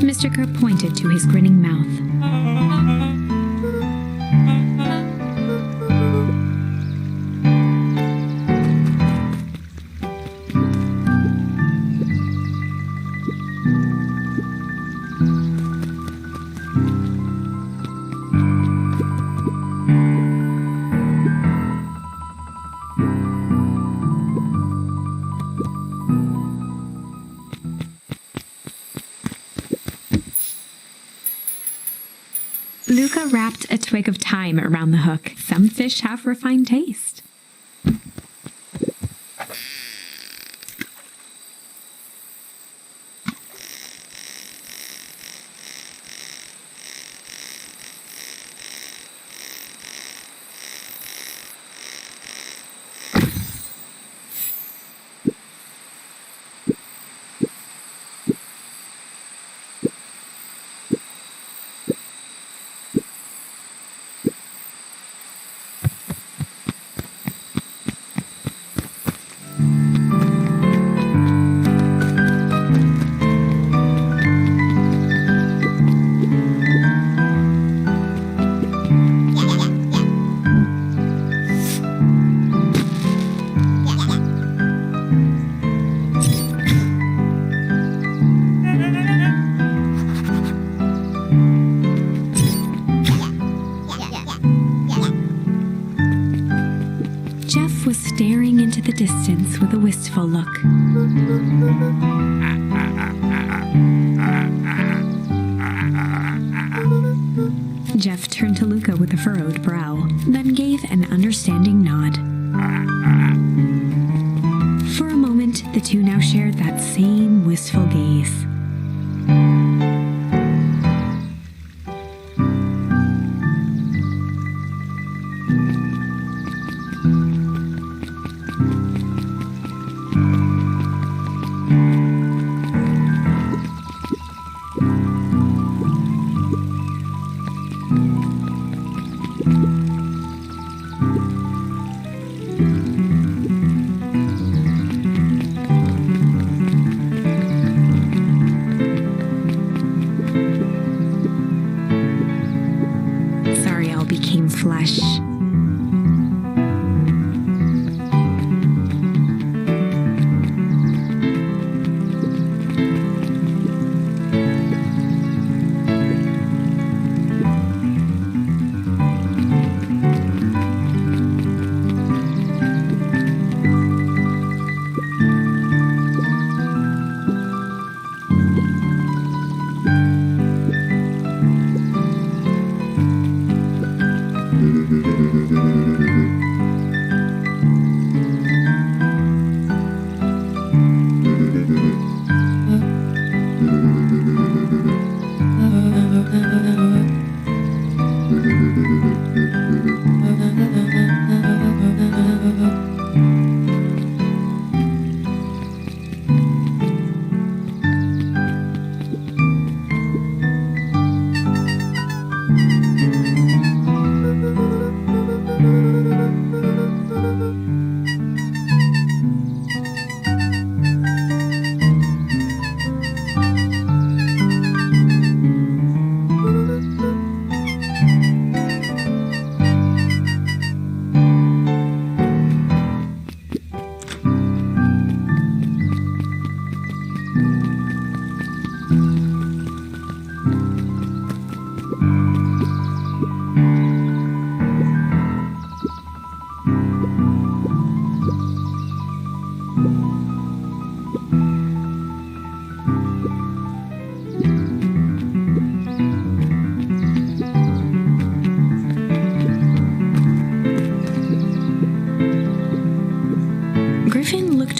Mr. Kerr pointed to his grinning mouth. Luka wrapped a twig of thyme around the hook. Some fish have refined taste. Jeff was staring into the distance with a wistful look. Jeff turned to Luka with a furrowed brow, then gave an understanding nod. For a moment, the two now shared that same wistful gaze. Became flesh.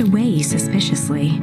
Away suspiciously.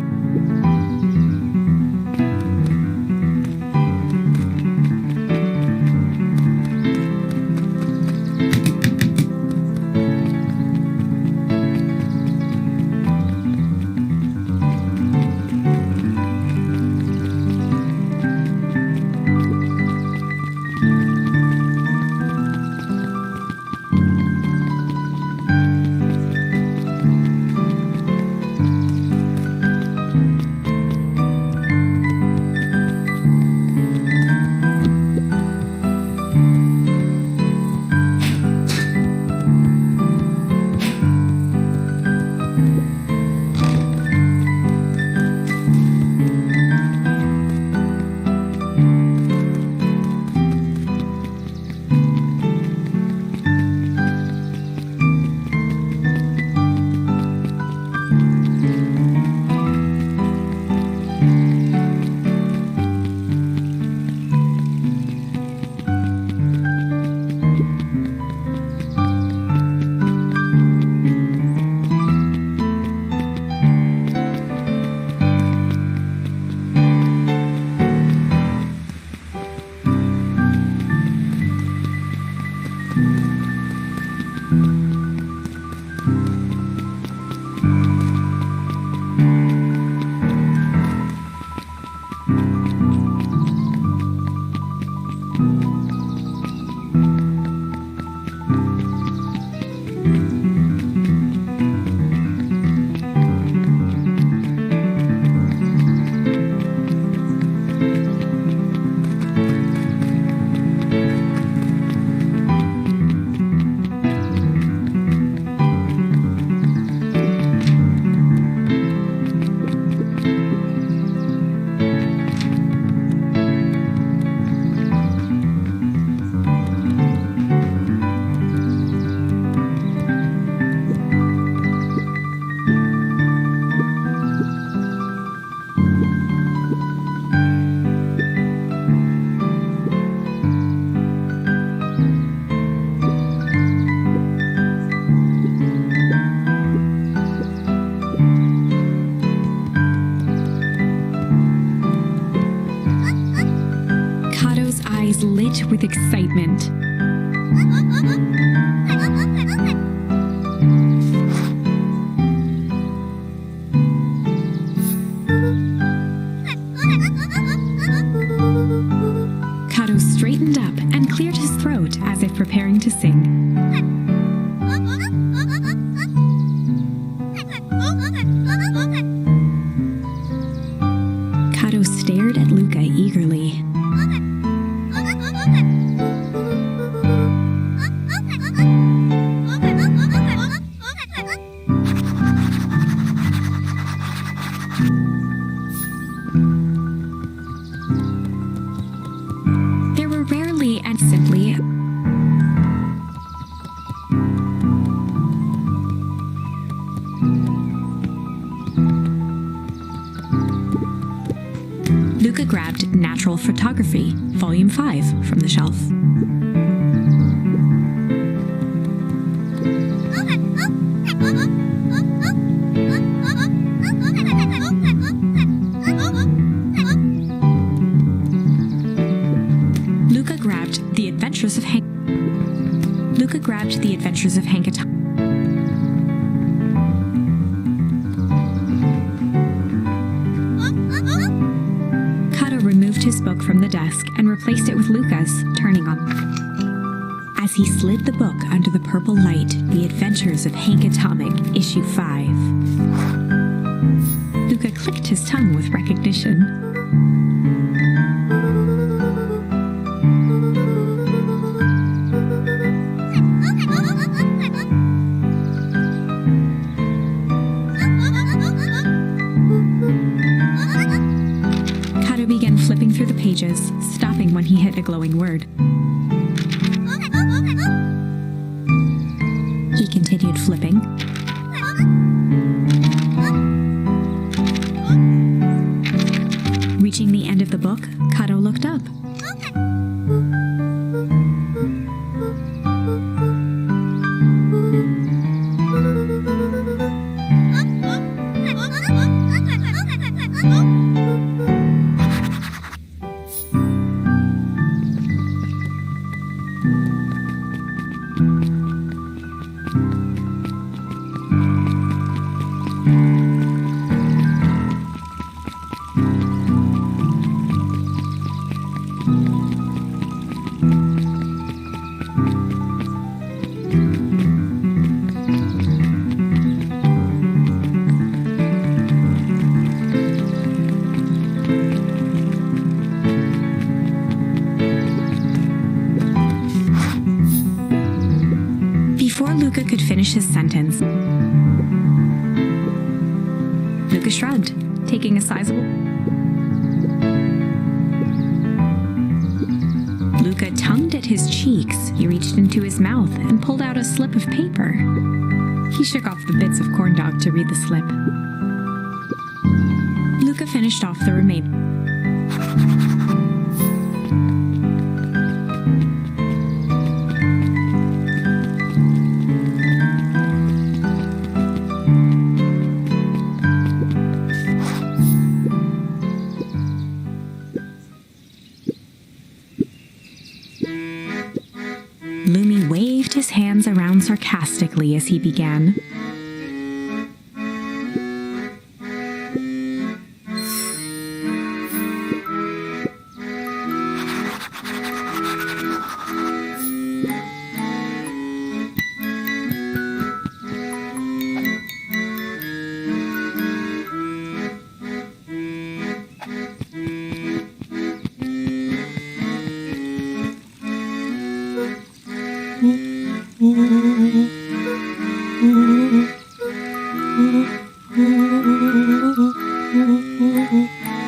leaped with excitement. Kato straightened up and cleared his throat as if preparing to sing. Kato stared at Luka eagerly. There were rarely and simply Luka grabbed Natural Photography, Volume 5, from the shelf. Luka grabbed The Adventures of Hankatama. Removed his book from the desk and replaced it with Luka's, turning on. As he slid the book under the purple light, The Adventures of Hank Atomic, Issue 5. Luka clicked his tongue with recognition. Began flipping through the pages, stopping when he hit a glowing word. He continued flipping. Reaching the end of the book, Kato looked up. Before Luka could finish his sentence, Luka shrugged, taking a sizable... Luka tongued at his cheeks. He reached into his mouth and pulled out a slip of paper. He shook off the bits of corn dog to read the slip. Luka finished off the remainder. Lumi waved his hands around sarcastically as he began.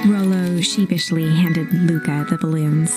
Rollo sheepishly handed Luka the balloons.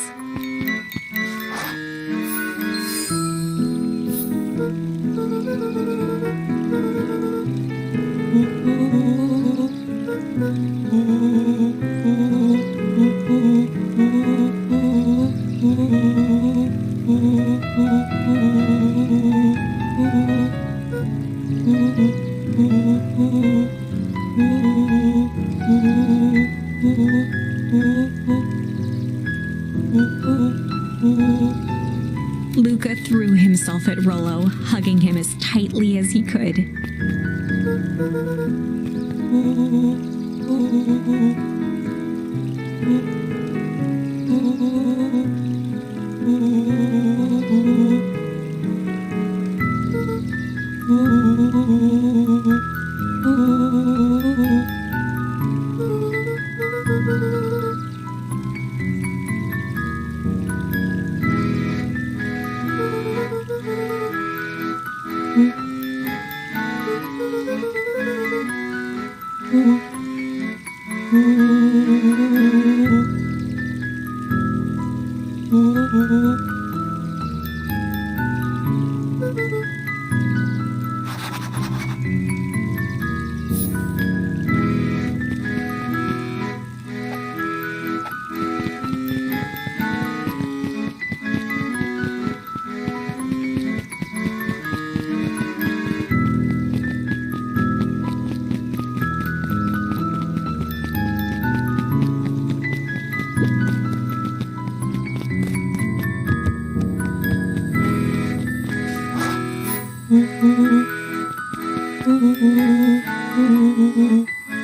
Luka threw himself at Rollo, hugging him as tightly as he could.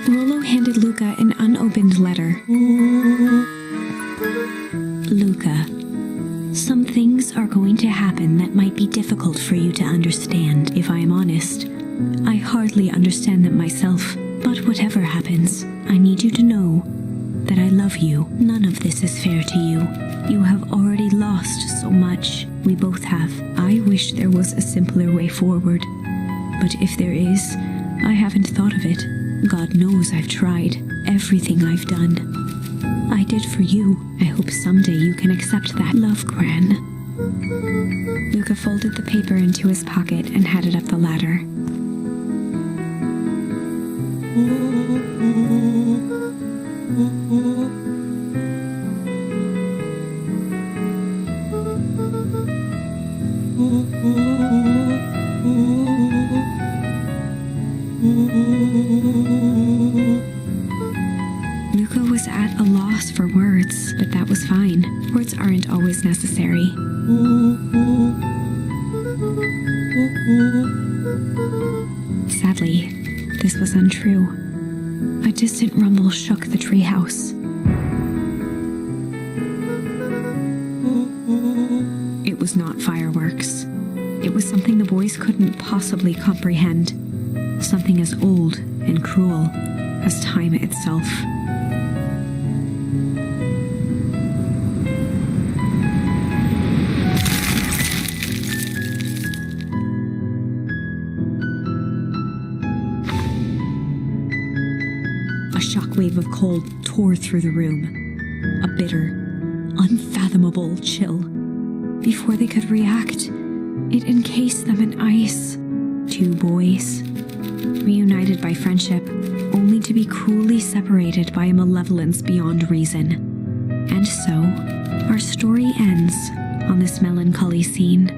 Rollo handed Luka an unopened letter. Luka, some things are going to happen that might be difficult for you to understand, if I am honest. I hardly understand them myself, but whatever happens, I need you to know that I love you. None of this is fair to you. You have already lost so much. We both have. I wish there was a simpler way forward. But if there is, I haven't thought of it. God knows I've tried. Everything I've done, I did for you. I hope someday you can accept that. Love, Gran. Luka folded the paper into his pocket and headed up the ladder. Luka was at a loss for words, but that was fine. Words aren't always necessary. Sadly, this was untrue. A distant rumble shook the treehouse. It was not fireworks. It was something the boys couldn't possibly comprehend. Something as old and cruel as time itself. A shockwave of cold tore through the room. A bitter, unfathomable chill. Before they could react, it encased them in ice. Two boys, reunited by friendship, only to be cruelly separated by a malevolence beyond reason. And so, our story ends on this melancholy scene.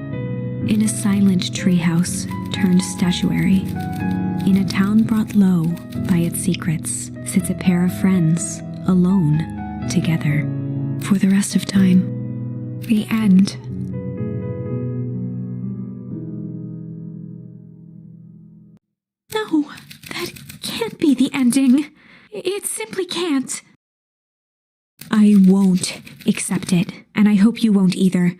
In a silent treehouse turned statuary, in a town brought low by its secrets, sits a pair of friends, alone, together, for the rest of time. The end. No, that can't be the ending. It simply can't. I won't accept it, and I hope you won't either.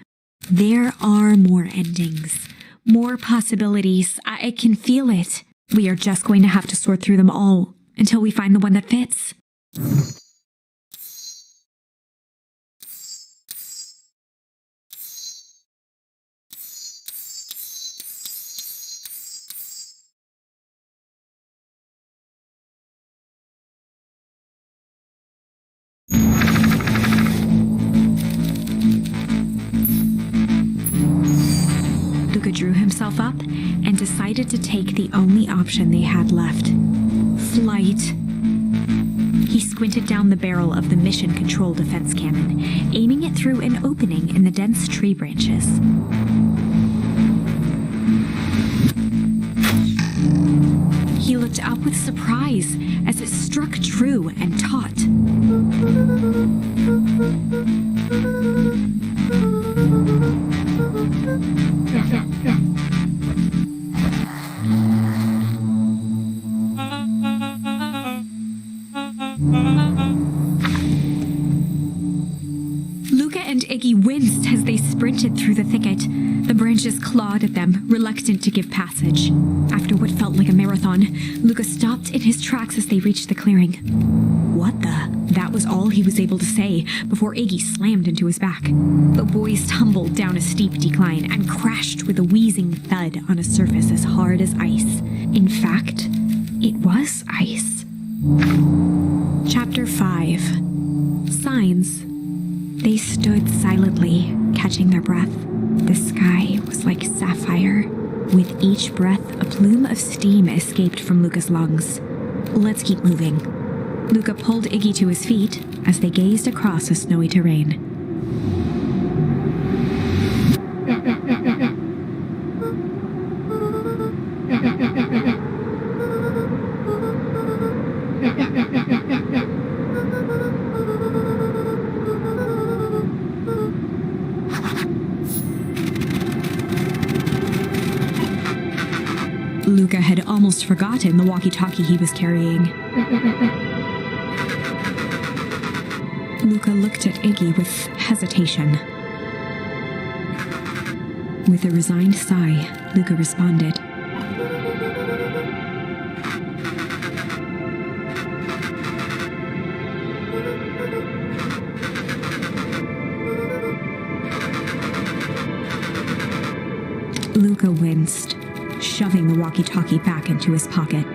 There are more endings, more possibilities. I can feel it. We are just going to have to sort through them all until we find the one that fits. Luka drew himself up and decided to take the only option they had left. Flight. He squinted down the barrel of the mission control defense cannon, aiming it through an opening in the dense tree branches. He looked up with surprise as it struck true and taut. Luka and Iggy winced as they sprinted through the thicket. The branches clawed at them, reluctant to give passage. After what felt like a marathon, Luka stopped in his tracks as they reached the clearing. "What the?" That was all he was able to say before Iggy slammed into his back. The boys tumbled down a steep decline and crashed with a wheezing thud on a surface as hard as ice. In fact, it was ice. Chapter 5. Signs. They stood silently, catching their breath. The sky was like sapphire. With each breath, a plume of steam escaped from Luka's lungs. "Let's keep moving." Luka pulled Iggy to his feet as they gazed across a snowy terrain. Luka had almost forgotten the walkie-talkie he was carrying. Luka looked at Iggy with hesitation. With a resigned sigh, Luka responded. Luka winced, shoving the walkie-talkie back into his pocket.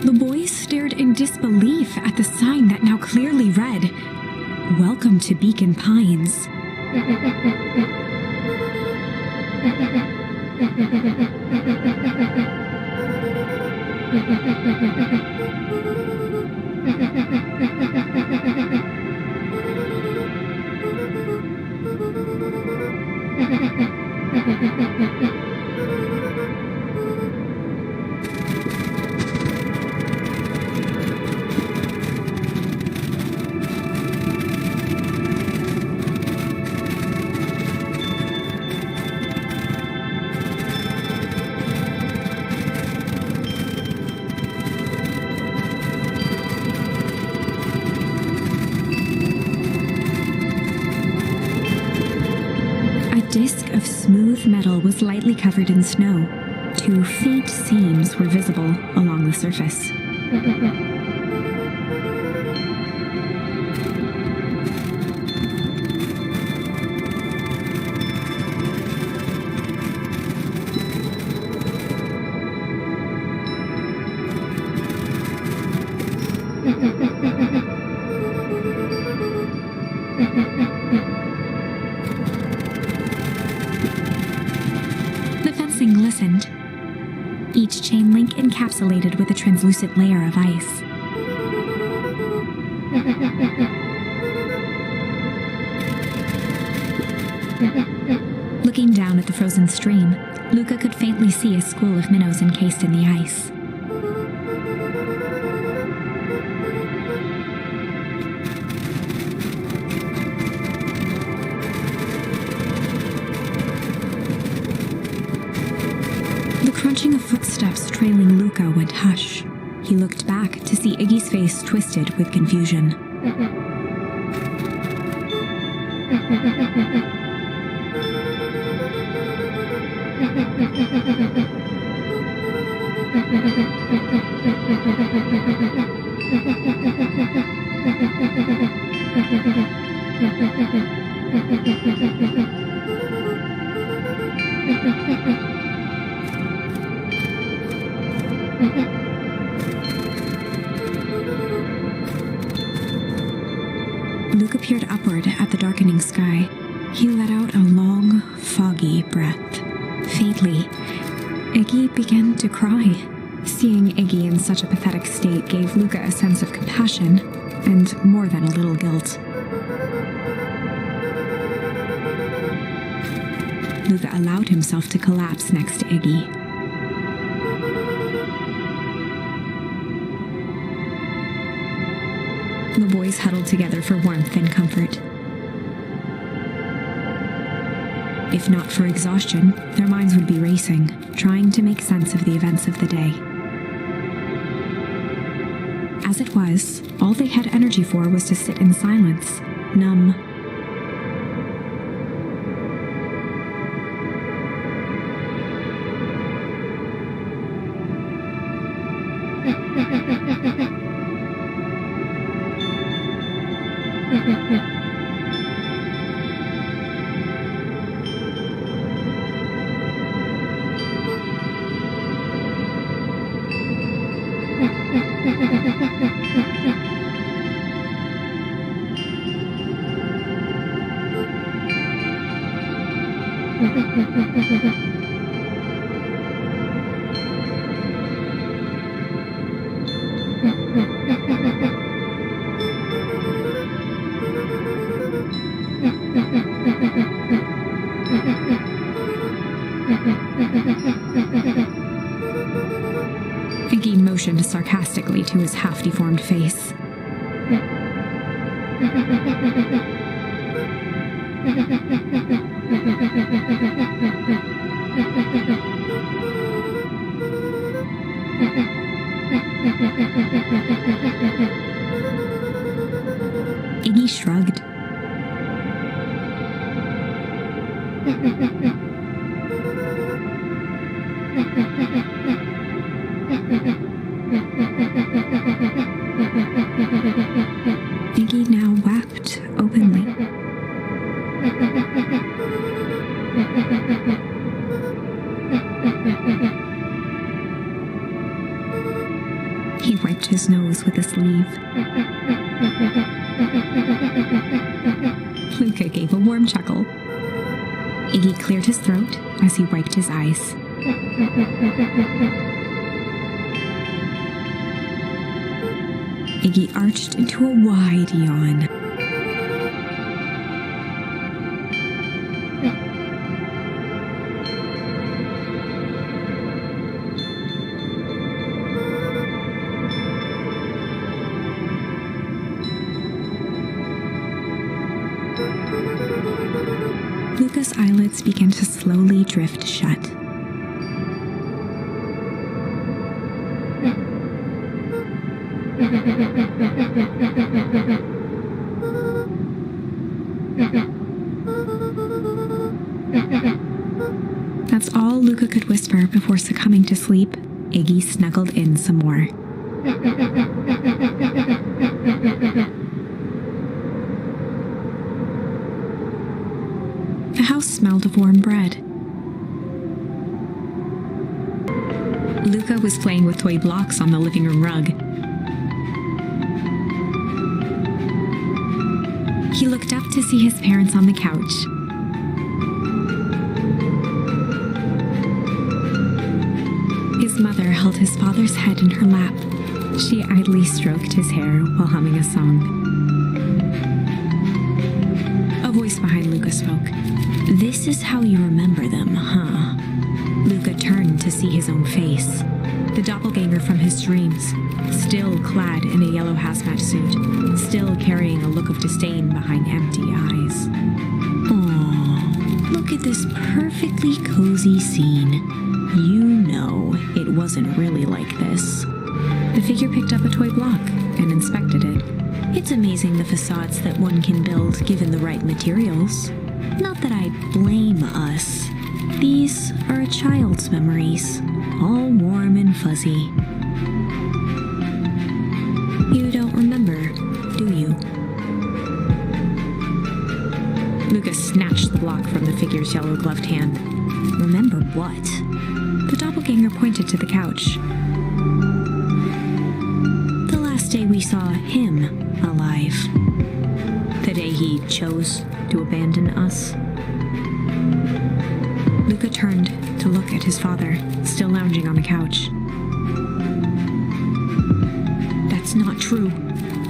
The boys stared in disbelief at the sign that now clearly read, "Welcome to Beacon Pines." A disc of smooth metal was lightly covered in snow. 2 faint seams were visible along the surface. The fencing glistened, each chain link encapsulated with a translucent layer of ice. Looking down at the frozen stream, Luka could faintly see a school of minnows encased in the ice. The crunching of footsteps trailing Luka went hush. He looked back to see Iggy's face twisted with confusion. Luka peered upward at the darkening sky. He let out a long, foggy breath. Faintly, Iggy began to cry. Seeing Iggy in such a pathetic state gave Luka a sense of compassion, and more than a little guilt. Luka allowed himself to collapse next to Iggy. The boys huddled together for warmth and comfort. If not for exhaustion, their minds would be racing, trying to make sense of the events of the day. As it was, all they had energy for was to sit in silence, numb. Iggy motioned sarcastically to his half-deformed face. Iggy shrugged. Iggy now wept openly. He wiped his nose with a sleeve. Luka gave a warm chuckle. Iggy cleared his throat as he wiped his eyes. Iggy arched into a wide yawn. Luka's eyelids began to slowly drift shut. That's all Luka could whisper before succumbing to sleep. Iggy snuggled in some more. The house smelled of warm bread. Luka was playing with toy blocks on the living room rug. He looked up to see his parents on the couch. His mother held his father's head in her lap. She idly stroked his hair while humming a song. A voice behind Luka spoke. "This is how you remember them, huh?" Luka turned to see his own face. The doppelganger from his dreams, still clad in a yellow hazmat suit, still carrying a look of disdain behind empty eyes. Aww, look at this perfectly cozy scene. You know it wasn't really like this. The figure picked up a toy block and inspected it. It's amazing the facades that one can build given the right materials. Not that I blame us. These are a child's memories, all warm and fuzzy. You don't remember, do you? Luka snatched the block from the figure's yellow-gloved hand. Remember what? The doppelganger pointed to the couch. The last day we saw him alive. The day he chose to abandon us. Luka turned to look at his father, still lounging on the couch. That's not true.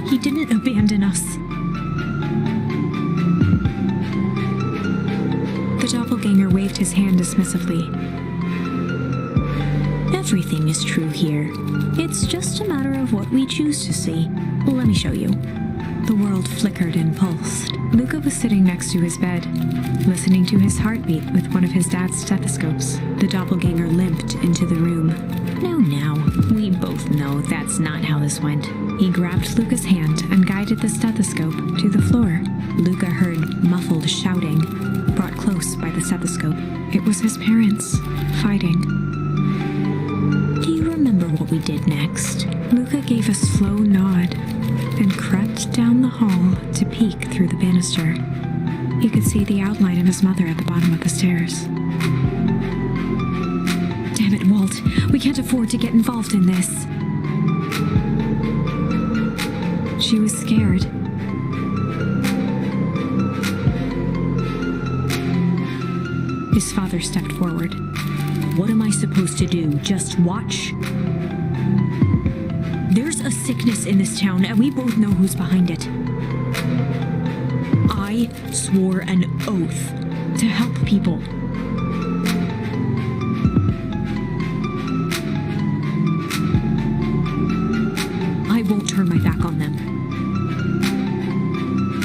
He didn't abandon us. The doppelganger waved his hand dismissively. Everything is true here. It's just a matter of what we choose to see. Let me show you. The world flickered and pulsed. Luka was sitting next to his bed, listening to his heartbeat with one of his dad's stethoscopes. The doppelganger limped into the room. Now, we both know that's not how this went. He grabbed Luka's hand and guided the stethoscope to the floor. Luka heard muffled shouting, brought close by the stethoscope. It was his parents, fighting. Do you remember what we did next? Luka gave a slow nod and crept down the hall to peek through the banister. He could see the outline of his mother at the bottom of the stairs. Damn it, Walt. We can't afford to get involved in this. She was scared. His father stepped forward. What am I supposed to do? Just watch? There's a sickness in this town, and we both know who's behind it. I swore an oath to help people. I won't turn my back on them.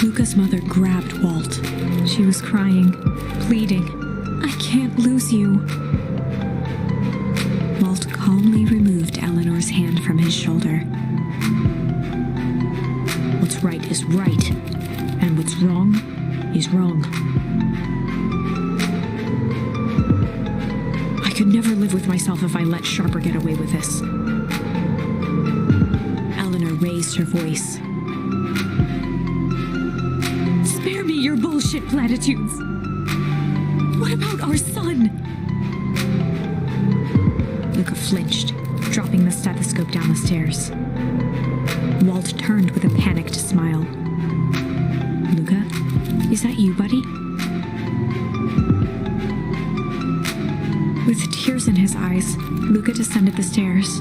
Luka's mother grabbed Walt. She was crying, pleading. I can't lose you. Walt calmly removed Eleanor's hand from his shoulder. What's right is right, and what's wrong is wrong. I could never live with myself if I let Sharper get away with this. Eleanor raised her voice. Spare me your bullshit platitudes. What about our son? Luka flinched, dropping the stethoscope down the stairs. Walt turned with a panicked smile. Luka, is that you, buddy? With tears in his eyes, Luka descended the stairs.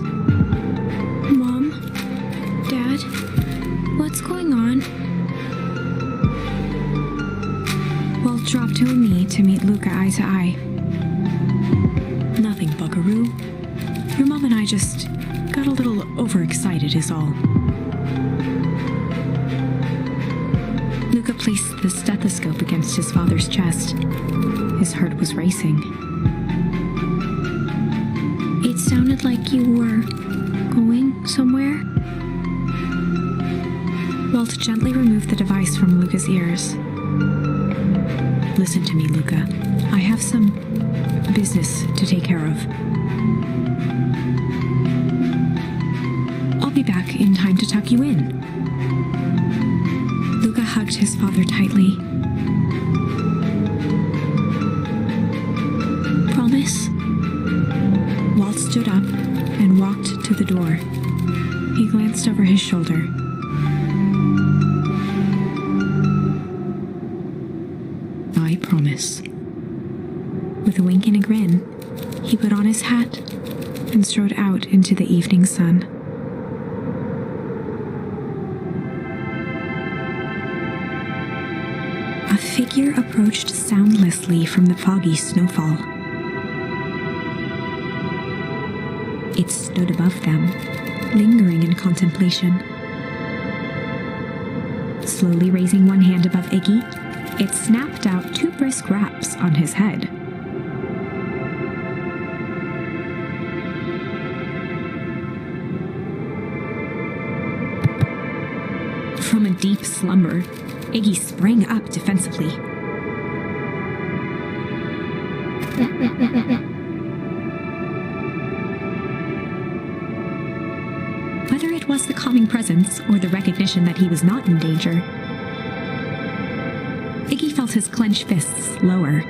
Mom? Dad? What's going on? Walt dropped to a knee to meet Luka eye to eye. Nothing, buckaroo. Your mom and I just got a little overexcited is all. Luka placed the stethoscope against his father's chest. His heart was racing. It sounded like you were going somewhere. Walt gently removed the device from Luka's ears. Listen to me, Luka. I have some business to take care of. I'll be back in time to tuck you in. Luka hugged his father tightly. Promise? Walt stood up and walked to the door. He glanced over his shoulder. I promise. With a wink and a grin, he put on his hat and strode out into the evening sun. A figure approached soundlessly from the foggy snowfall. It stood above them, lingering in contemplation. Slowly raising one hand above Iggy, it snapped out 2 brisk raps on his head. From a deep slumber, Iggy sprang up defensively. Whether it was the calming presence or the recognition that he was not in danger, Iggy felt his clenched fists lower.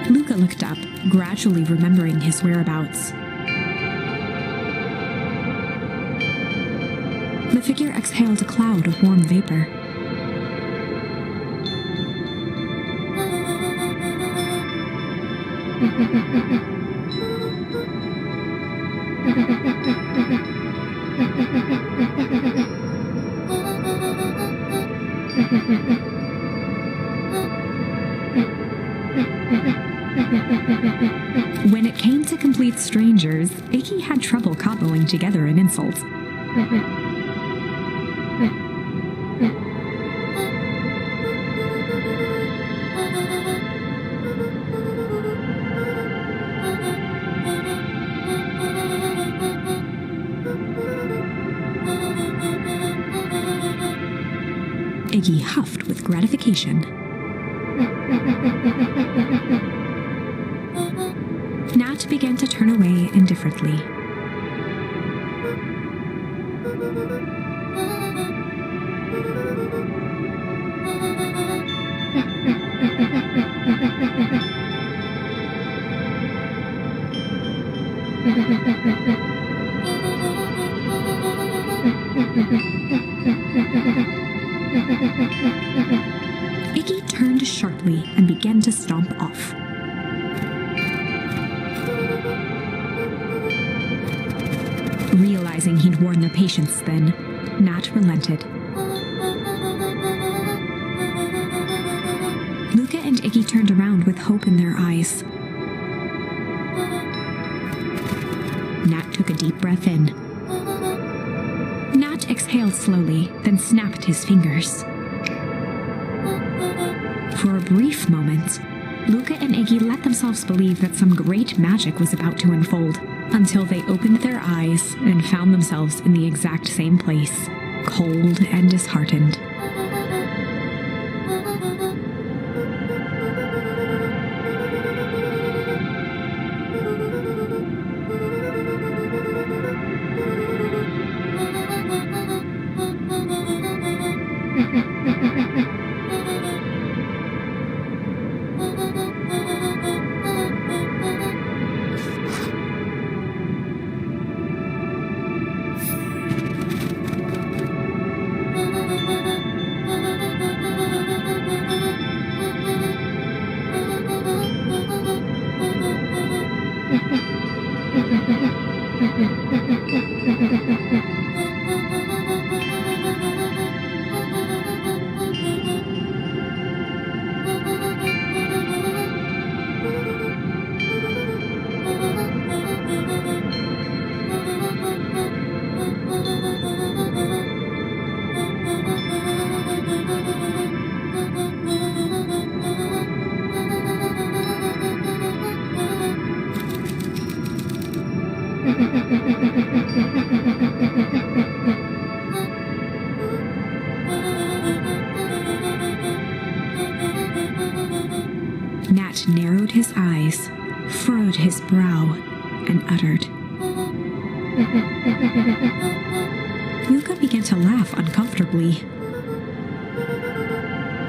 Luka looked up, gradually remembering his whereabouts. The figure exhaled a cloud of warm vapor. When it came to complete strangers, Iggy had trouble cobbling together an insult. Iggy huffed with gratification. Nat began to turn away indifferently. Iggy turned sharply and began to stomp off. Realizing he'd worn their patience then, Nat relented. Luka and Iggy turned around with hope in their eyes. Nat took a deep breath in. Nat exhaled slowly, then snapped his fingers. For a brief moment, Luka and Iggy let themselves believe that some great magic was about to unfold, until they opened their eyes and found themselves in the exact same place, cold and disheartened. Nat narrowed his eyes, furrowed his brow, and uttered. Luka began to laugh uncomfortably.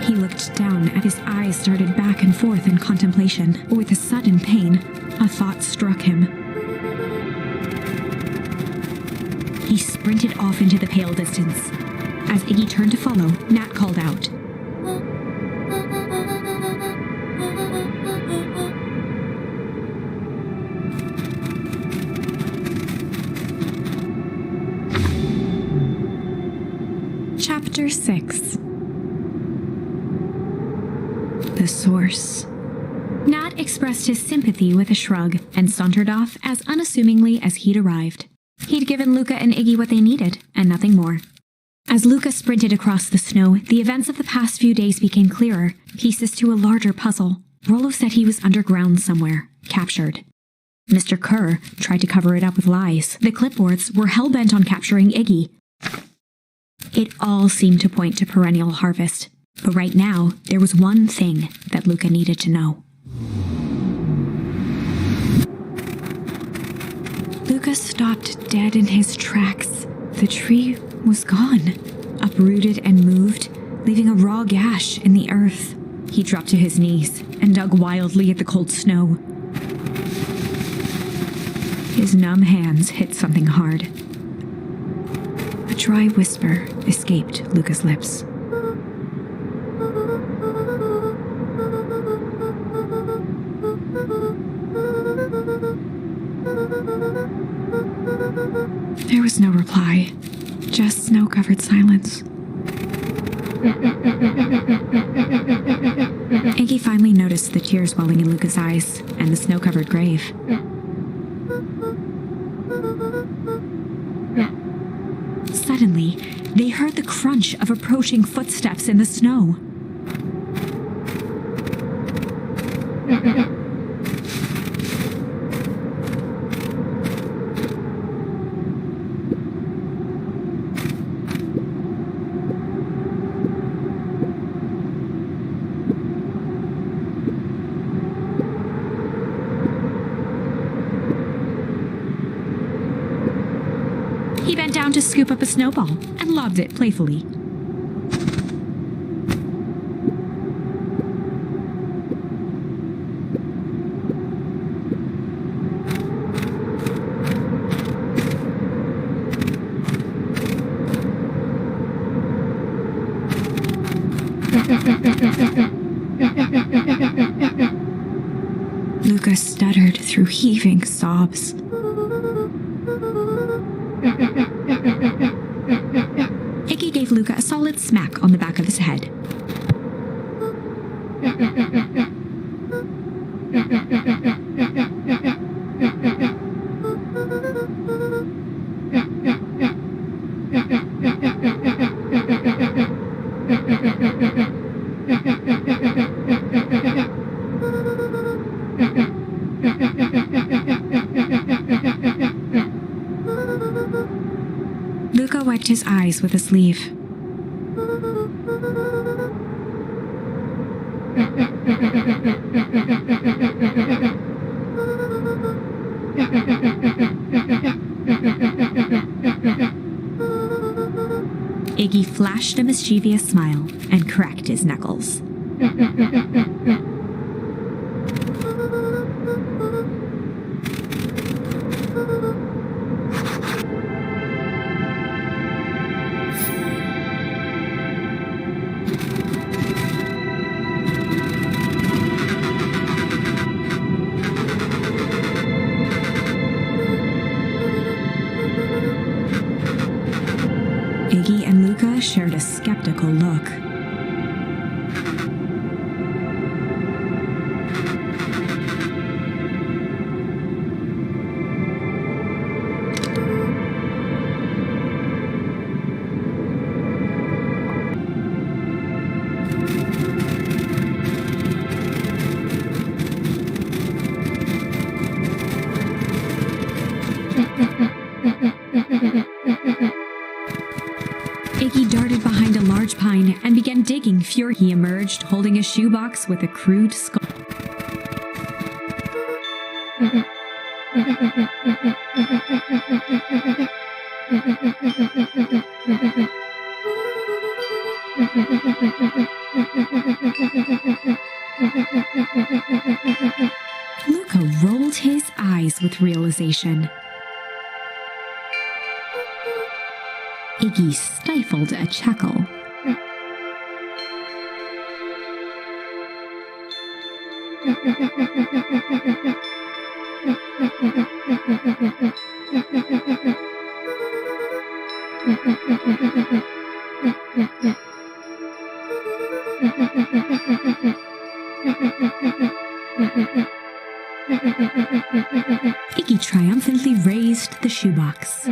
He looked down and his eyes started back and forth in contemplation. With a sudden pain, a thought struck him. He sprinted off into the pale distance. As Iggy turned to follow, Nat called out. Chapter 6. The Source. Nat expressed his sympathy with a shrug and sauntered off as unassumingly as he'd arrived. He'd given Luka and Iggy what they needed, and nothing more. As Luka sprinted across the snow, the events of the past few days became clearer, pieces to a larger puzzle. Rollo said he was underground somewhere, captured. Mr. Kerr tried to cover it up with lies. The clipboards were hell-bent on capturing Iggy. It all seemed to point to perennial harvest, but right now, there was one thing that Luka needed to know. Luka stopped dead in his tracks. The tree was gone, uprooted and moved, leaving a raw gash in the earth. He dropped to his knees and dug wildly at the cold snow. His numb hands hit something hard. A dry whisper escaped Luka's lips. There was no reply, just snow-covered silence. Iggy finally noticed the tears welling in Luka's eyes and the snow-covered grave. Suddenly, they heard the crunch of approaching footsteps in the snow. He bent down to scoop up a snowball and lobbed it playfully. Luka stuttered through heaving sobs. Iggy gave Luka a solid smack on the back of his head. Luka wiped his eyes with a sleeve. Iggy flashed a mischievous smile and cracked his knuckles. Iggy and Luka shared a skeptical look. Iggy darted behind a large pine and began digging. He emerged holding a shoebox with a crude skull. Luka rolled his eyes with realization. Iggy stifled a chuckle. Iggy triumphantly raised the shoebox.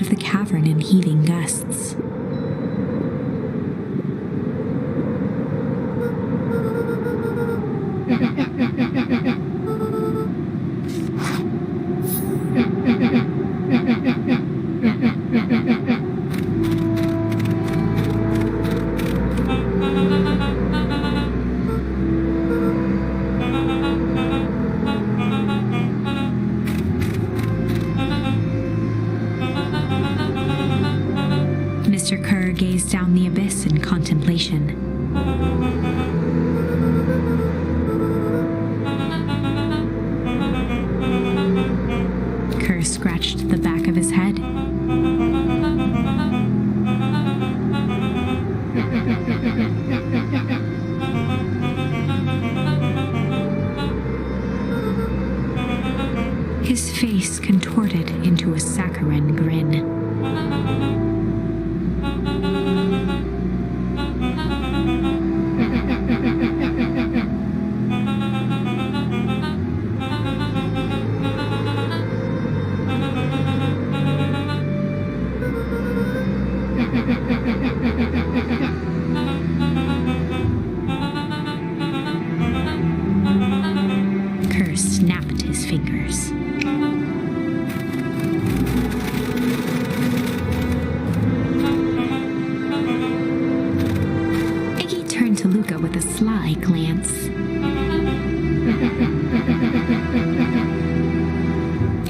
the cavern in heaving gusts. Mr. Kerr gazed down the abyss in contemplation. Kerr scratched the back of his head. His face contorted into a saccharine grin. Kerr snapped his fingers. Iggy turned to Luka with a sly glance.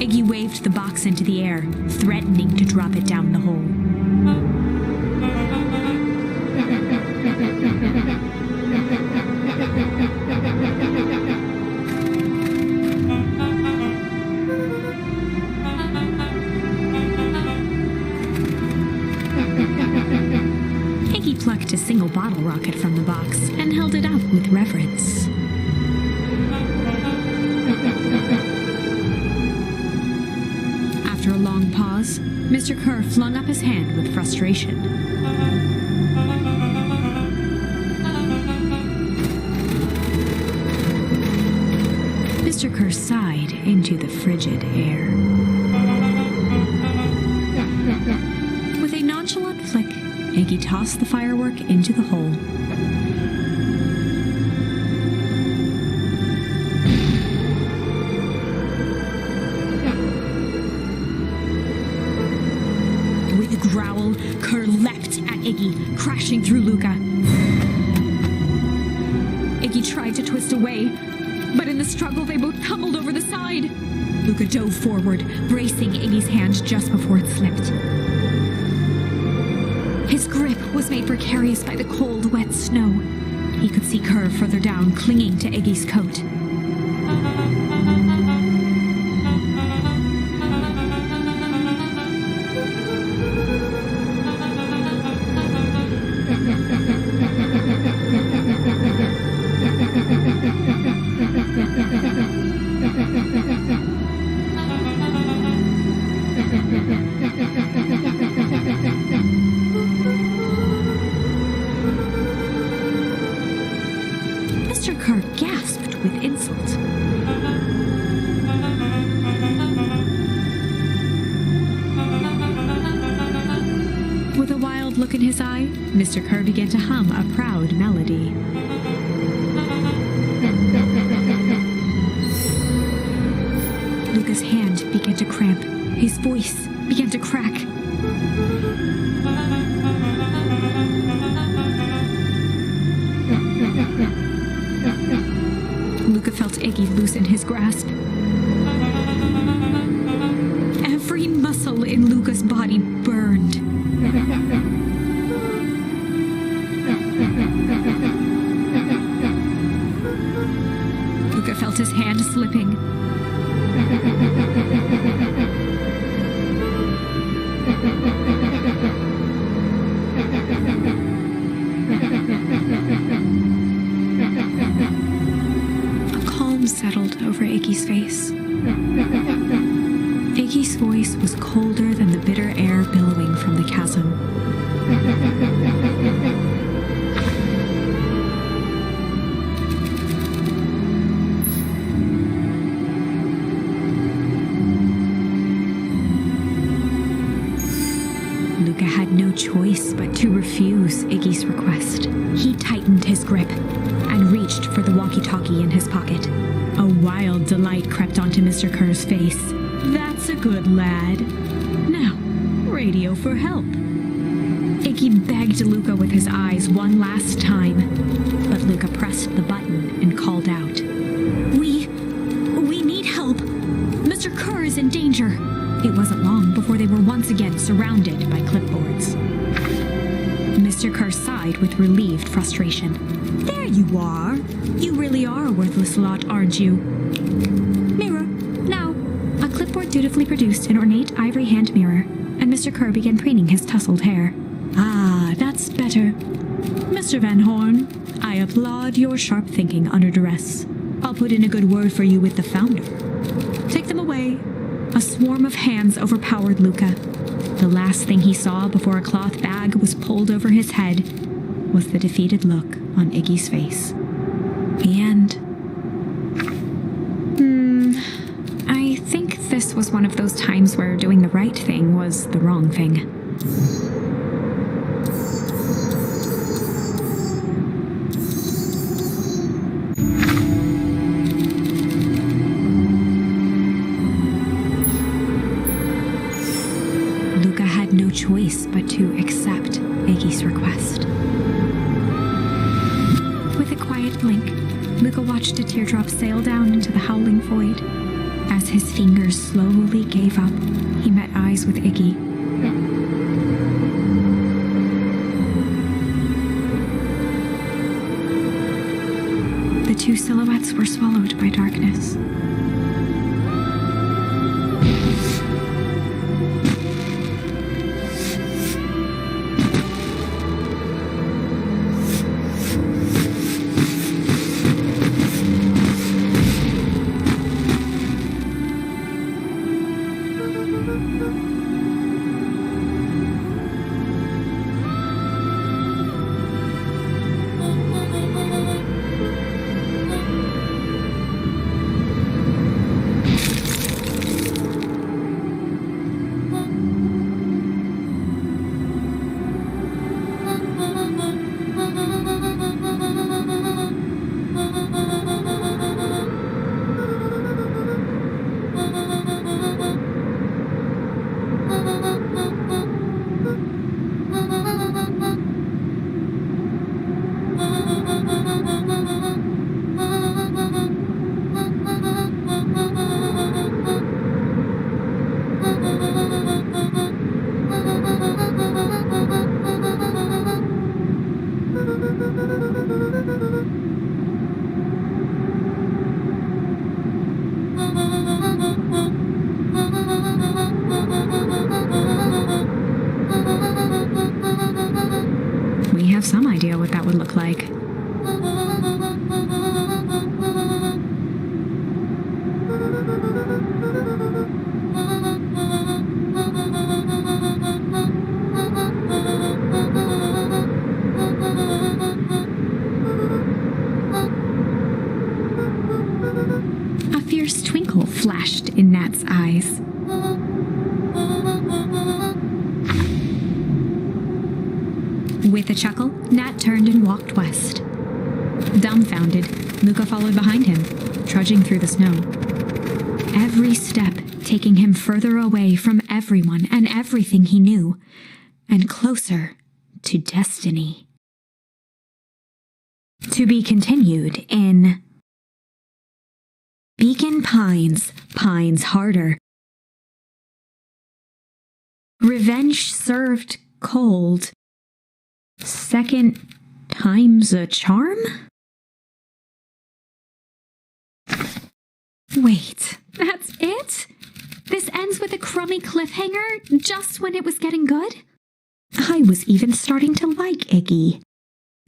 Iggy waved the box into the air, threatening to drop it down the hole. Iggy plucked a single bottle rocket from the box and held it up with reverence. After a long pause, Mr. Kerr flung up his hand with frustration. Mr. Kerr sighed into the frigid air. With a nonchalant flick, Iggy tossed the firework into the hole. With a growl, Kerr leapt at Iggy, crashing through Luka. Iggy tried to twist away, but in the struggle they both tumbled over the side. Luka dove forward, bracing Iggy's hand just before it slipped. His grip was made precarious by the cold, wet snow. He could see Kerr further down, clinging to Iggy's coat. Mr. Kerr gasped with insult. With a wild look in his eye, Mr. Kerr began to hum a proud melody. Luka's hand began to cramp. His voice began to crack. Luka felt Iggy loosen his grasp. Every muscle in Luka's body burned. Luka felt his hand slipping. A calm settled over Iggy's face. Iggy's voice was colder than the bitter air billowing from the chasm. Luka had no choice but to refuse Iggy's request. He tightened his grip and reached for the walkie-talkie in his pocket. A wild delight crept onto Mr. Kerr's face. "That's a good lad. Now, radio for help." Iggy begged Luka with his eyes one last time, but Luka pressed the button and called out, We need help. Mr. Kerr is in danger." It wasn't long before they were once again surrounded by clipboards. Mr. Kerr sighed with relieved frustration. "There you are. You really are a worthless lot, aren't you? Mirror, now." A clipboard dutifully produced an ornate ivory hand mirror, and Mr. Kerr began preening his tousled hair. "Ah, that's better. Mr. Van Horn, I applaud your sharp thinking under duress. I'll put in a good word for you with the founder. Take them away." A swarm of hands overpowered Luka. The last thing he saw before a cloth bag was pulled over his head was the defeated look on Iggy's face. The end. I think this was one of those times where doing the right thing was the wrong thing. Luka had no choice but to accept Iggy's request. With a quiet blink, Luka watched a teardrop sail down into the howling void. As his fingers slowly gave up, he met eyes with Iggy. The two silhouettes were swallowed by darkness. We have some idea what that would look like. A fierce twinkle flashed in Nat's eyes. With a chuckle, Nat turned and walked west. Dumbfounded, Luka followed behind him, trudging through the snow. Every step taking him further away from everyone and everything he knew, and closer to destiny. To be continued in Beacon Pines, Pines Harder. Revenge served cold. Second time's a charm? Wait, that's it? This ends with a crummy cliffhanger just when it was getting good? I was even starting to like Iggy.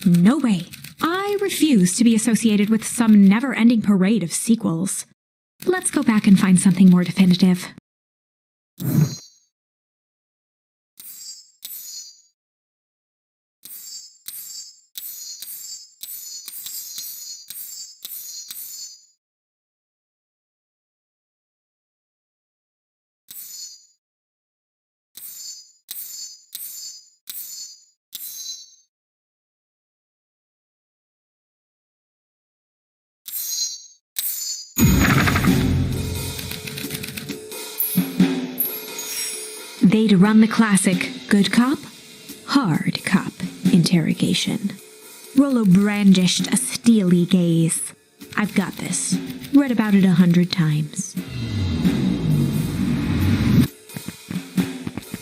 No way. I refuse to be associated with some never-ending parade of sequels. Let's go back and find something more definitive. they'd run the classic good cop, hard cop interrogation. Rollo brandished a steely gaze. I've got this. Read about it 100 times.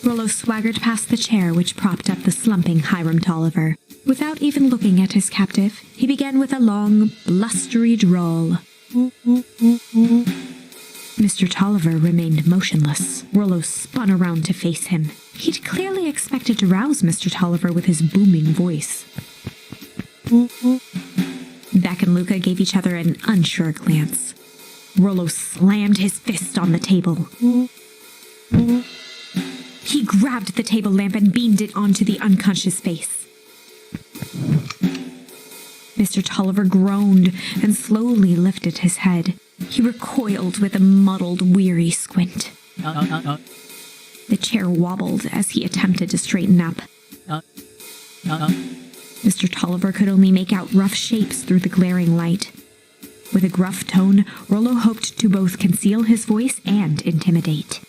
Rollo swaggered past the chair which propped up the slumping Hiram Tolliver. Without even looking at his captive, he began with a long, blustery drawl. Mr. Tolliver remained motionless. Rollo spun around to face him. He'd clearly expected to rouse Mr. Tolliver with his booming voice. Beck and Luka gave each other an unsure glance. Rollo slammed his fist on the table. He grabbed the table lamp and beamed it onto the unconscious face. Mr. Tolliver groaned and slowly lifted his head. He recoiled with a muddled, weary squint. The chair wobbled as he attempted to straighten up. Mr. Tolliver could only make out rough shapes through the glaring light. With a gruff tone, Rollo hoped to both conceal his voice and intimidate.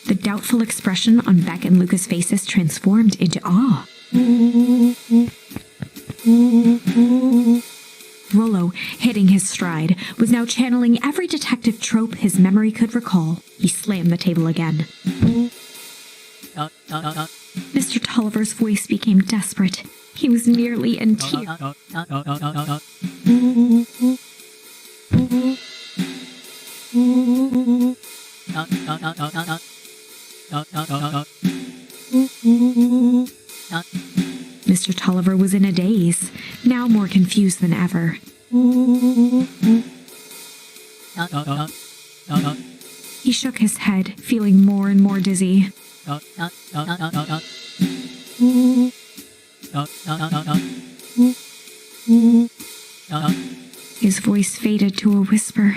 The doubtful expression on Beck and Luka's faces transformed into awe. Rollo, hitting his stride, was now channeling every detective trope his memory could recall. He slammed the table again. Mr. Tolliver's voice became desperate. He was nearly in tears. Mr. Tolliver was in a daze, now more confused than ever. He shook his head, feeling more and more dizzy. His voice faded to a whisper.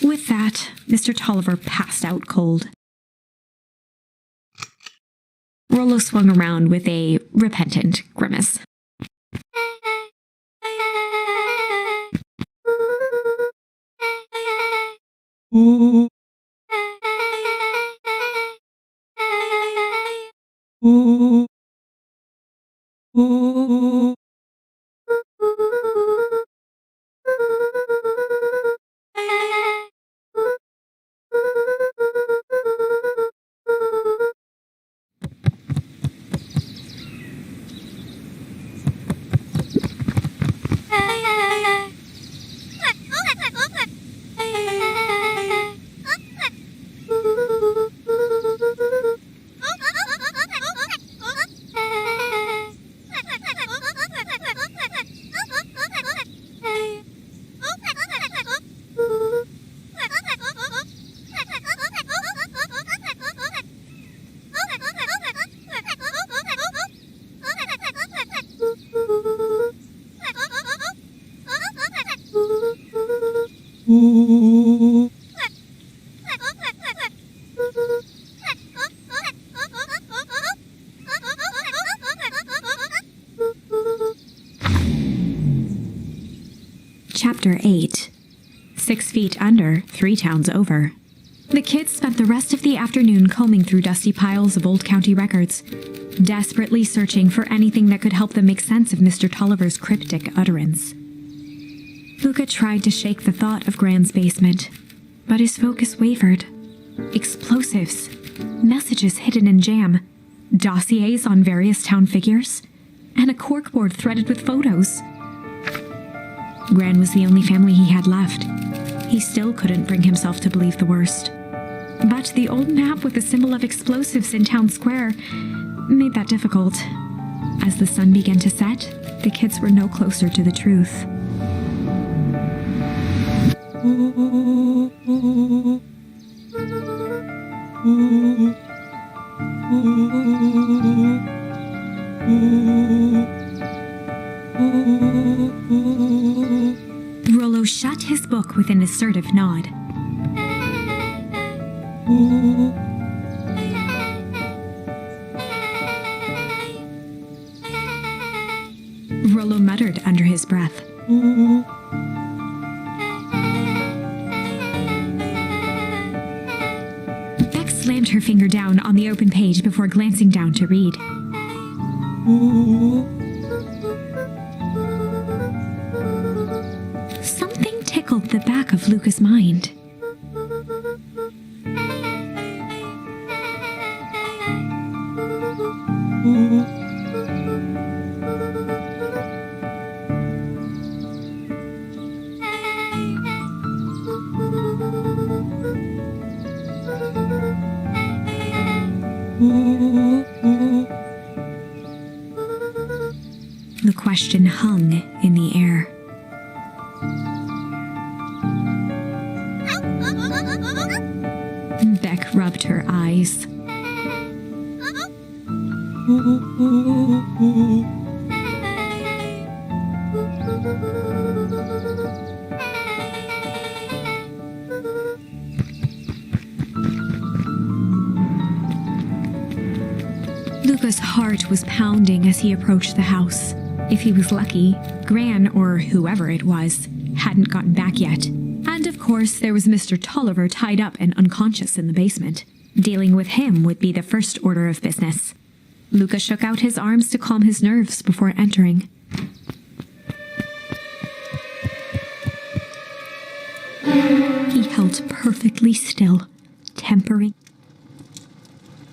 With that, Mr. Tolliver passed out cold. Rollo swung around with a repentant grimace. Chapter 8. 6 feet under, 3 towns over. The kids spent the rest of the afternoon combing through dusty piles of old county records, desperately searching for anything that could help them make sense of Mr. Tolliver's cryptic utterance. Luka tried to shake the thought of Gran's basement, but his focus wavered. Explosives, messages hidden in jam, dossiers on various town figures, and a corkboard threaded with photos. Gran was the only family he had left. He still couldn't bring himself to believe the worst. But the old map with the symbol of explosives in town square made that difficult. As the sun began to set, the kids were no closer to the truth. Rollo shut his book with an assertive nod. Rollo muttered under his breath. Beck slammed her finger down on the open page before glancing down to read. Something tickled the back of Luka's mind. The question hung in the air. Beck rubbed her eyes. Luka's heart was pounding as he approached the house. If he was lucky, Gran, or whoever it was, hadn't gotten back yet. And of course, there was Mr. Tolliver tied up and unconscious in the basement. Dealing with him would be the first order of business. Luka shook out his arms to calm his nerves before entering. He held perfectly still, tempering.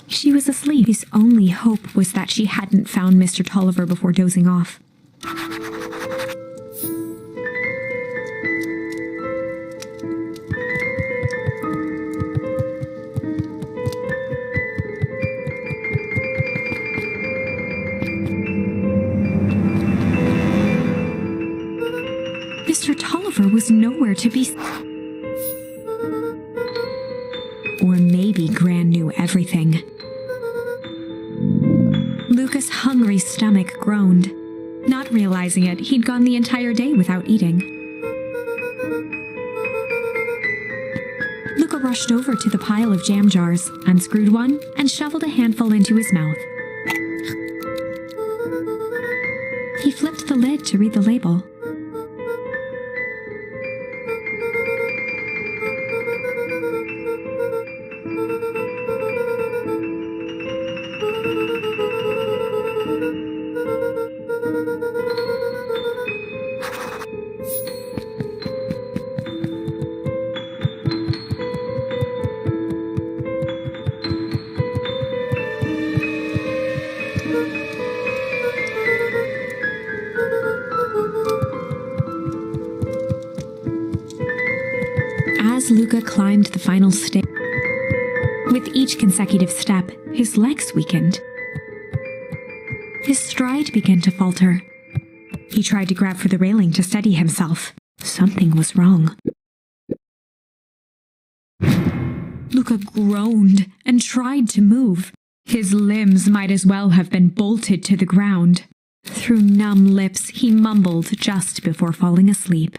She was asleep. His only hope was that she hadn't found Mr. Tolliver before dozing off. Mr. Tolliver was nowhere to be. Or maybe Gran knew everything. Luka's hungry stomach groaned. Not realizing it, he'd gone the entire day without eating. Luka rushed over to the pile of jam jars, unscrewed one, and shoveled a handful into his mouth. He flipped the lid to read the label. As Luka climbed the final stair, with each consecutive step, his legs weakened. His stride began to falter. He tried to grab for the railing to steady himself. Something was wrong. Luka groaned and tried to move. His limbs might as well have been bolted to the ground. Through numb lips, he mumbled just before falling asleep.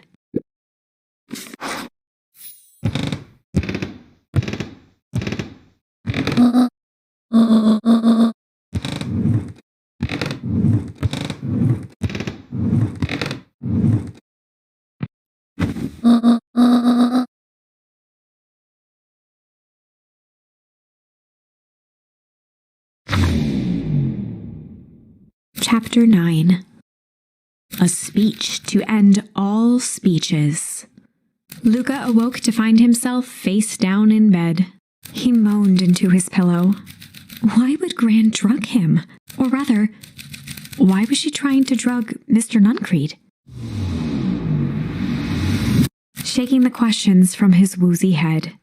Chapter 9. A speech to end all speeches. Luka awoke to find himself face down in bed. He moaned into his pillow. Why would Gran drug him? Or rather, why was she trying to drug Mr. Nuncreed? Shaking the questions from his woozy head.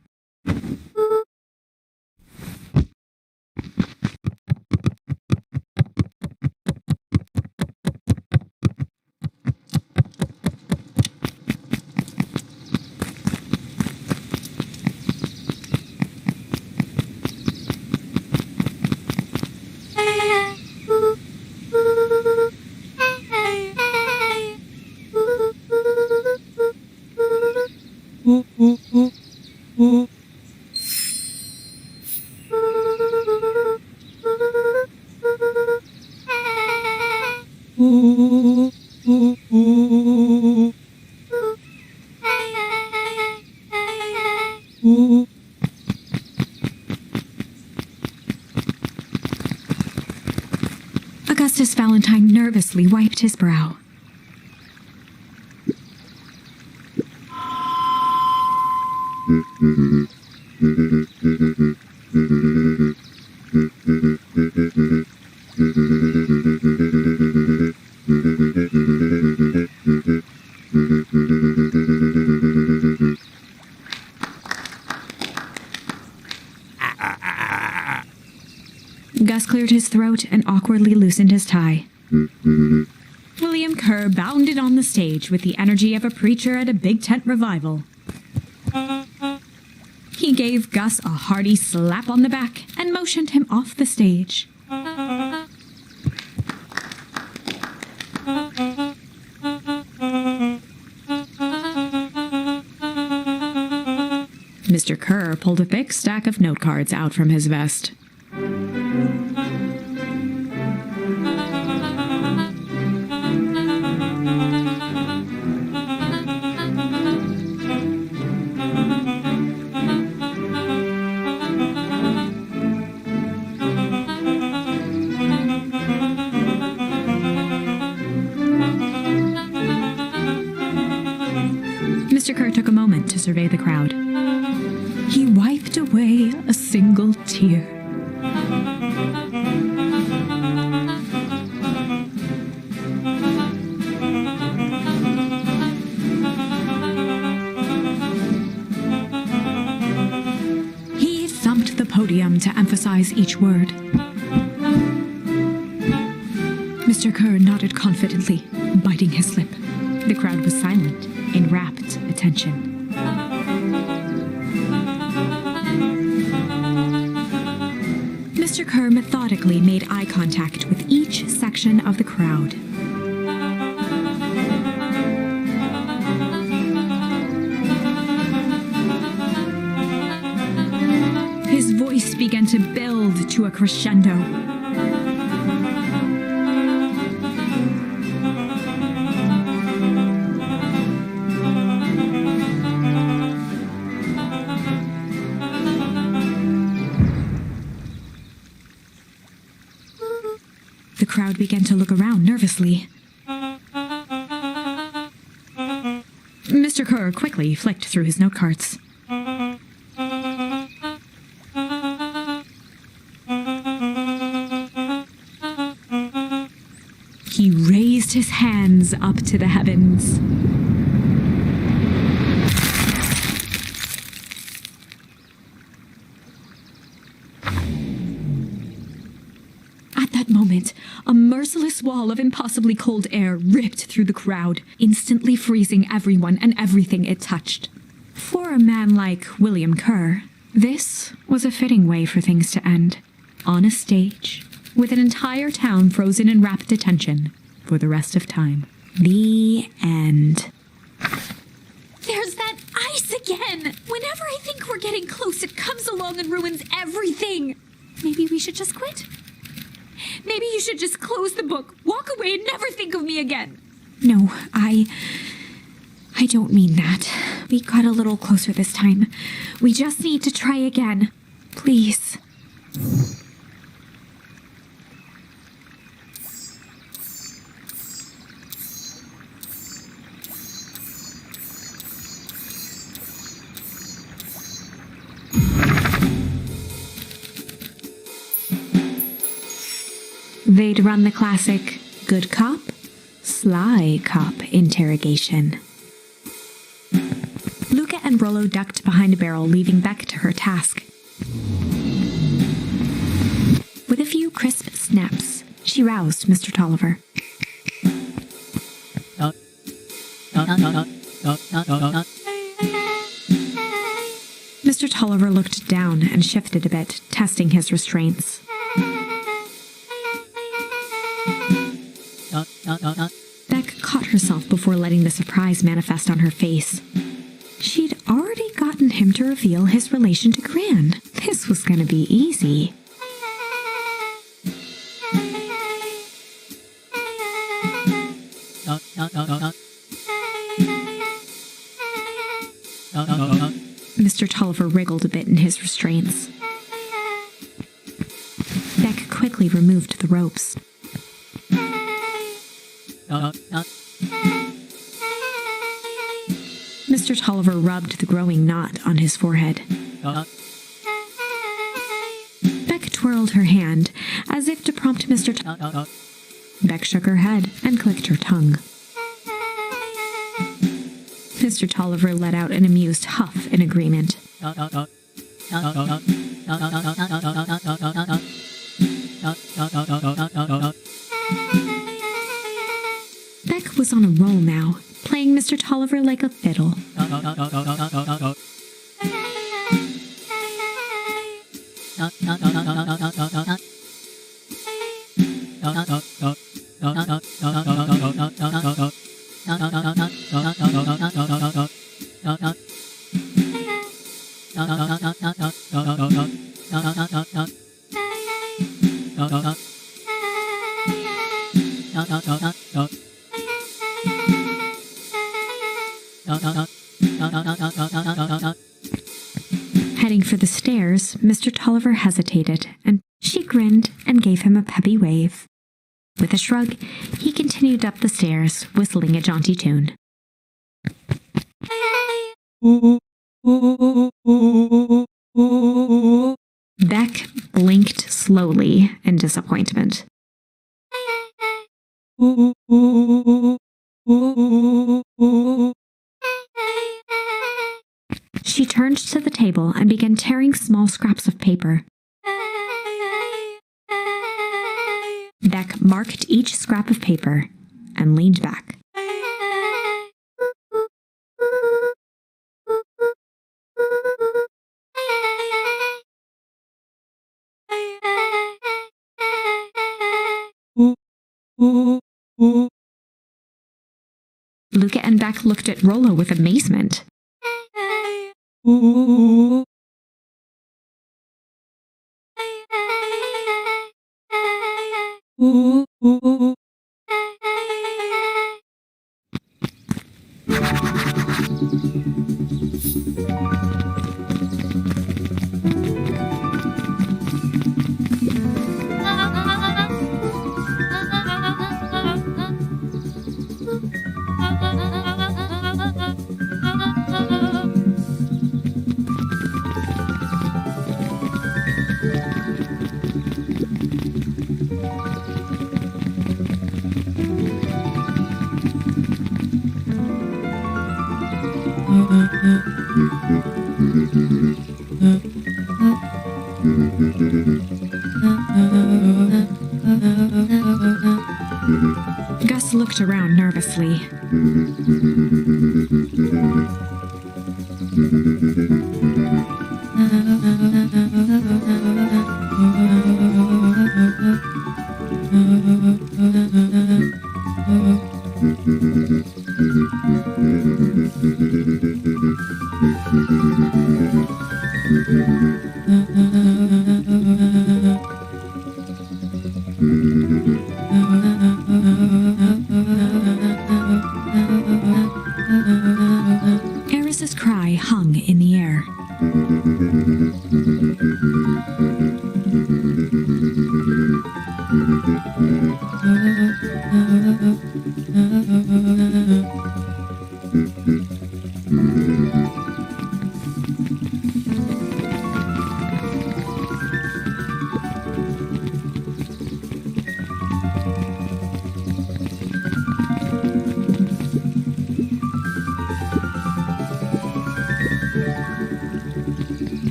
Ooh. Augustus Valentine nervously wiped his brow. Gus cleared his throat and awkwardly loosened his tie. William Kerr bounded on the stage with the energy of a preacher at a big tent revival. He gave Gus a hearty slap on the back and motioned him off the stage. Mr. Kerr pulled a thick stack of note cards out from his vest. Mr. Kerr took a moment to survey the crowd. He wiped away a single tear. He thumped the podium to emphasize each word. Mr. Kerr nodded confidently, biting his lip. The crowd was silent, in rapt attention. Mr. Kerr methodically made eye contact with each section of the crowd. His voice began to build to a crescendo. The crowd began to look around nervously. Mr. Kerr quickly flicked through his note cards. He raised his hands up to the heavens. At that moment, a merciless wall of impossibly cold air ripped through the crowd, instantly freezing everyone and everything it touched. For a man like William Kerr, this was a fitting way for things to end. On a stage, with an entire town frozen in rapt attention for the rest of time. The end. There's that ice again! Whenever I think we're getting close, it comes along and ruins everything! Maybe we should just quit? Maybe you should just close the book, walk away, and never think of me again. No, I don't mean that. We got a little closer this time. We just need to try again. Please. They'd run the classic good cop, sly cop interrogation. Luka and Rollo ducked behind a barrel, leaving Beck to her task. With a few crisp snaps, she roused Mr. Tolliver. Mr. Tolliver looked down and shifted a bit, testing his restraints. Beck caught herself before letting the surprise manifest on her face. She'd already gotten him to reveal his relation to Gran. This was going to be easy. Mr. Tolliver wriggled a bit in his restraints. Beck quickly removed the ropes. Mr. Tolliver rubbed the growing knot on his forehead. Beck twirled her hand, as if to prompt Mr. Beck shook her head and clicked her tongue. Mr. Tolliver let out an amused huff in agreement. Beck was on a roll now, playing Mr. Tolliver like a fiddle. Heading for the stairs, Mr. Tolliver hesitated, and she grinned and gave him a peppy wave. With a shrug, he continued up the stairs, whistling a jaunty tune. Beck blinked slowly in disappointment. She turned to the table and began tearing small scraps of paper. Beck marked each scrap of paper and leaned back. Luka and Beck looked at Rollo with amazement. Gus looked around nervously. Eris's cry hung in the air.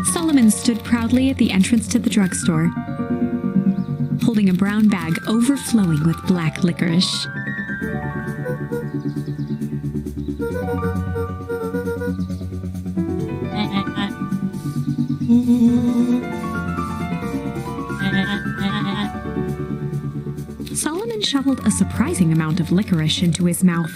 Solomon stood proudly at the entrance to the drugstore, holding a brown bag overflowing with black licorice. Solomon shoveled a surprising amount of licorice into his mouth.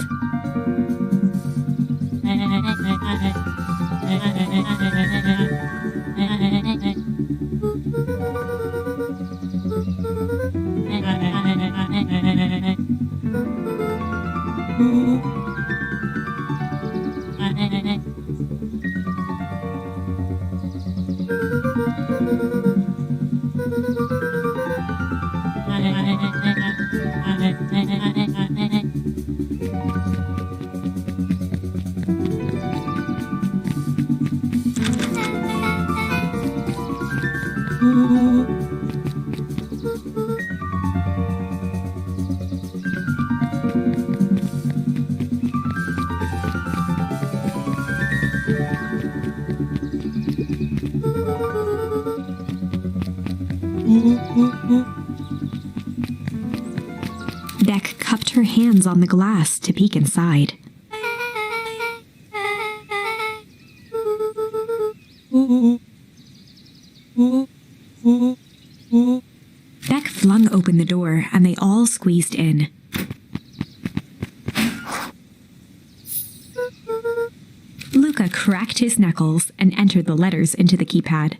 Beck cupped her hands on the glass to peek inside. Beck flung open the door and they all squeezed in. Luka cracked his knuckles and entered the letters into the keypad.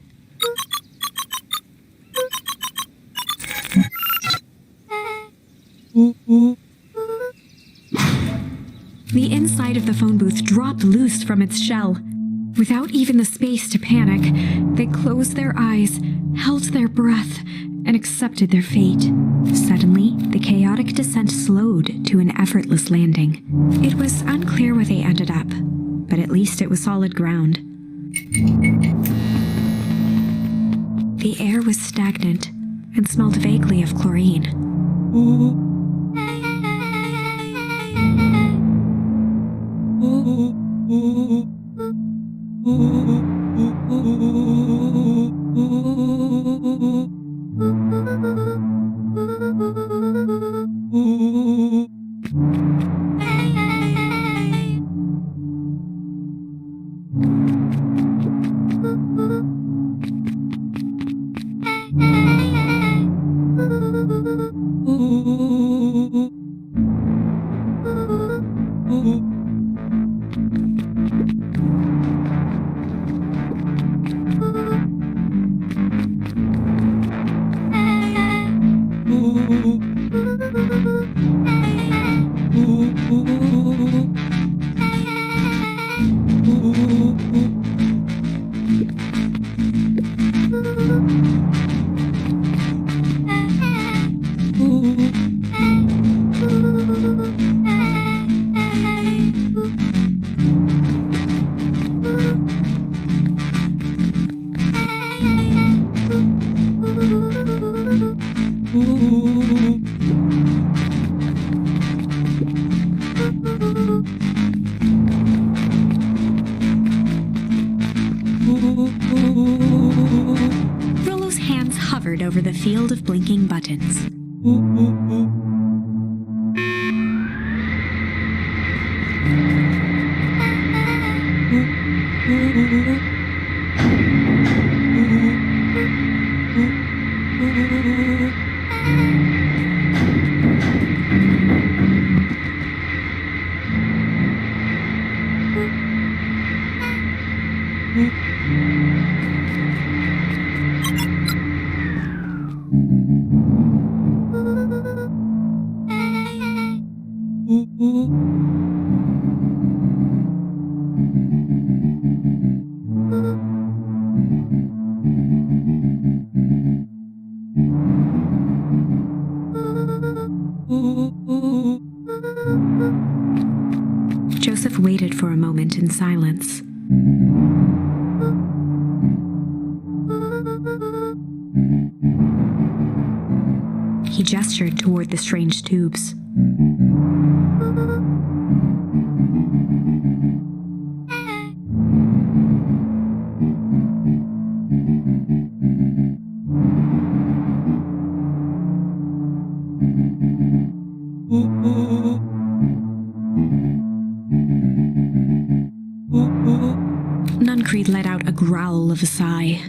The inside of the phone booth dropped loose from its shell. Without even the space to panic, they closed their eyes, held their breath, and accepted their fate. Suddenly, the chaotic descent slowed to an effortless landing. It was unclear where they ended up, but at least it was solid ground. The air was stagnant and smelled vaguely of chlorine. Rollo's hands hovered over the field of blinking buttons. Joseph waited for a moment in silence. He gestured toward the strange tubes. Nuncreed let out a growl of a sigh.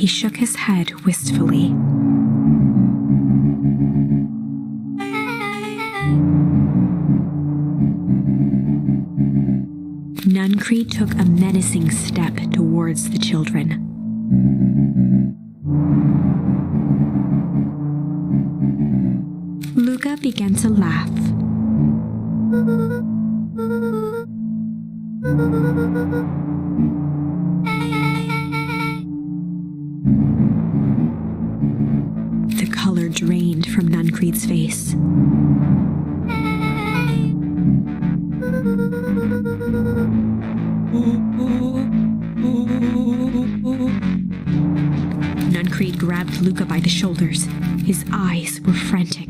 He shook his head wistfully. Nuncreed took a menacing step towards the children. Luka began to laugh. The color drained from Nuncreed's face. Nuncreed grabbed Luka by the shoulders. His eyes were frantic.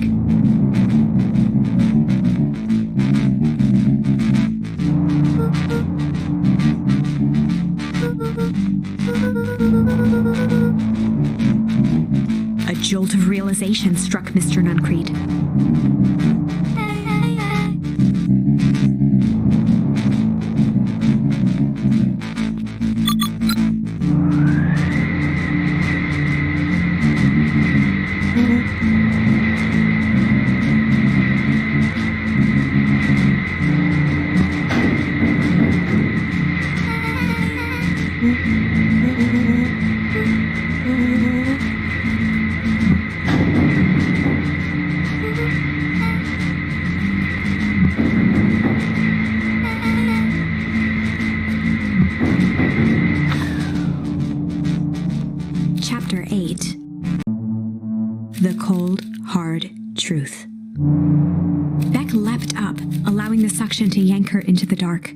A jolt of realization struck Mr. Nuncreed. Chapter 8. The Cold, Hard Truth. Beck leapt up, allowing the suction to yank her into the dark.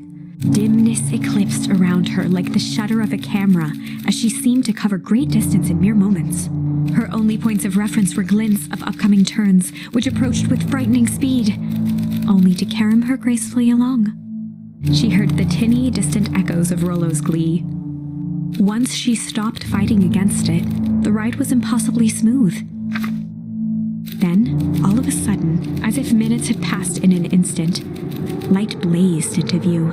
Dimness eclipsed around her like the shutter of a camera as she seemed to cover great distance in mere moments. Her only points of reference were glints of upcoming turns, which approached with frightening speed, only to carry her gracefully along. She heard the tinny, distant echoes of Rollo's glee. Once she stopped fighting against it, the ride was impossibly smooth. Then, all of a sudden, as if minutes had passed in an instant, light blazed into view.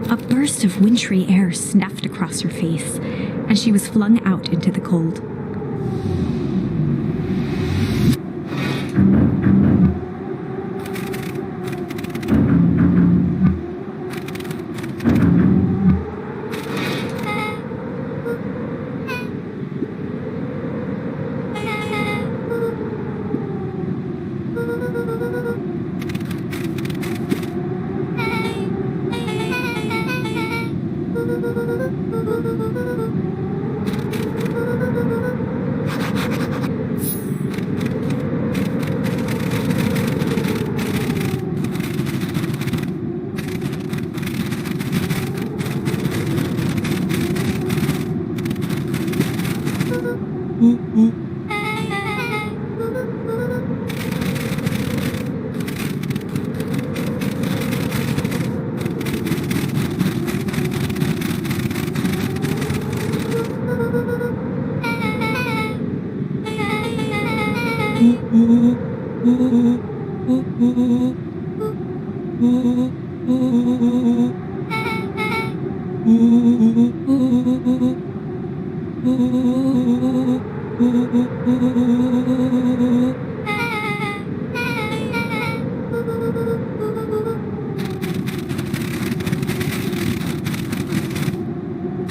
A burst of wintry air snuffed across her face, and she was flung out into the cold.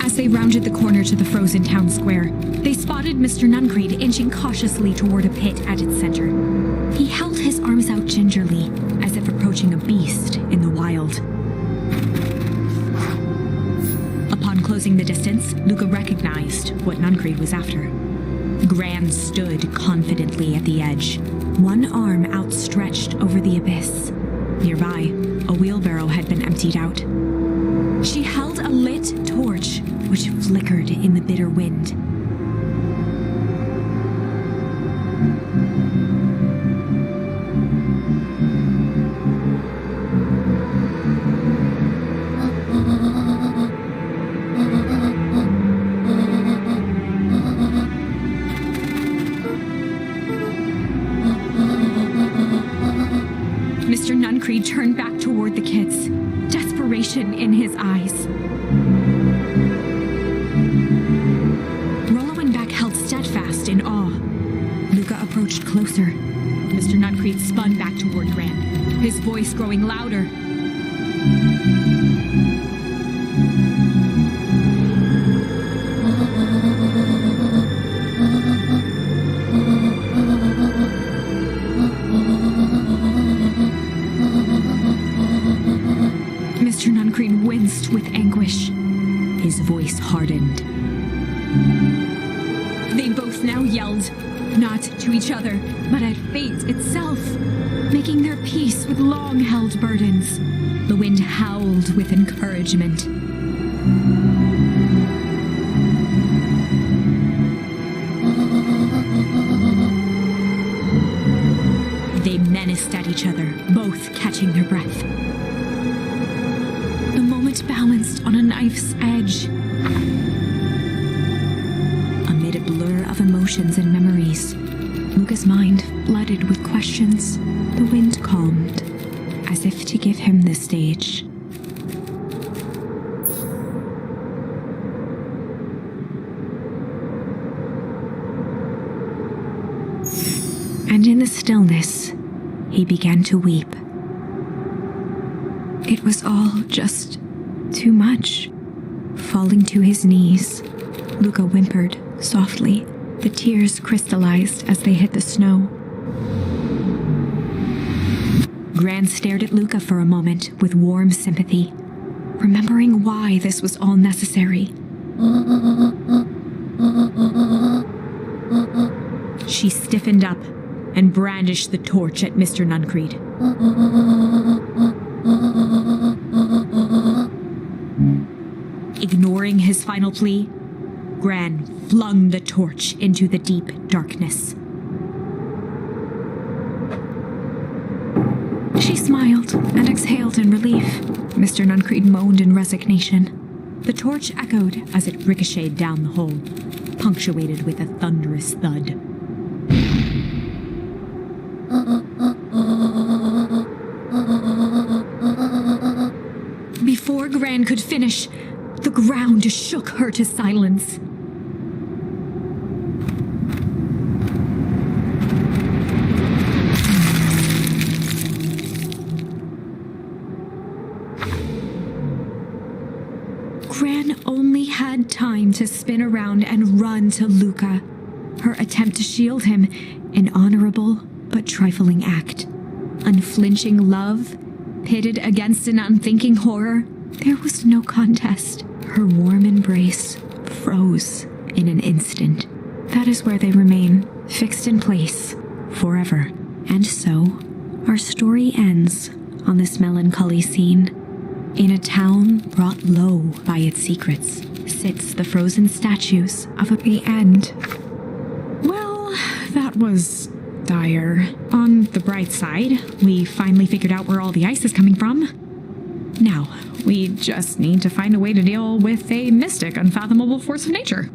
As they rounded the corner to the frozen town square, they spotted Mr. Nuncreed inching cautiously toward a pit at its center. He held his arms out gingerly, as if approaching a beast in the wild. Upon closing the distance, Luka recognized what Nuncreed was after. Gran stood confidently at the edge, one arm outstretched over the abyss. Nearby, a wheelbarrow had been emptied out. She held a lit torch, which flickered in the bitter wind. Mr. Nuncreed turned back toward the kids, desperation in his eyes. Rollo and Beck held Luka approached closer. Mr. Nuncreed spun back toward Gran, his voice growing louder. Mr. Nuncreed winced with anguish. His voice hardened. They both now yelled, not to each other, but at fate itself, making their peace with long-held burdens. The wind howled with encouragement. They menaced at each other, both catching their breath. The moment balanced on a knife's edge. Amid a blur of emotions and memories, Luka's mind flooded with questions. The wind calmed, as if to give him the stage. And in the stillness, he began to weep. It was all just too much. Falling to his knees, Luka whimpered softly. The tears crystallized as they hit the snow. Gran stared at Luka for a moment with warm sympathy, remembering why this was all necessary. She stiffened up and brandished the torch at Mr. Nuncreed. Ignoring his final plea, Gran flung the torch into the deep darkness. She smiled and exhaled in relief. Mr. Nuncreed moaned in resignation. The torch echoed as it ricocheted down the hole, punctuated with a thunderous thud. Before Gran could finish, the ground shook her to silence. Gran only had time to spin around and run to Luka. Her attempt to shield him, an honorable but trifling act. Unflinching love, pitted against an unthinking horror, there was no contest. Her warm embrace froze in an instant. That is where they remain, fixed in place, forever. And so, our story ends on this melancholy scene. In a town brought low by its secrets, sits the frozen statues of the end. Well, that was dire. On the bright side, we finally figured out where all the ice is coming from. Now, we just need to find a way to deal with a mystic, unfathomable force of nature.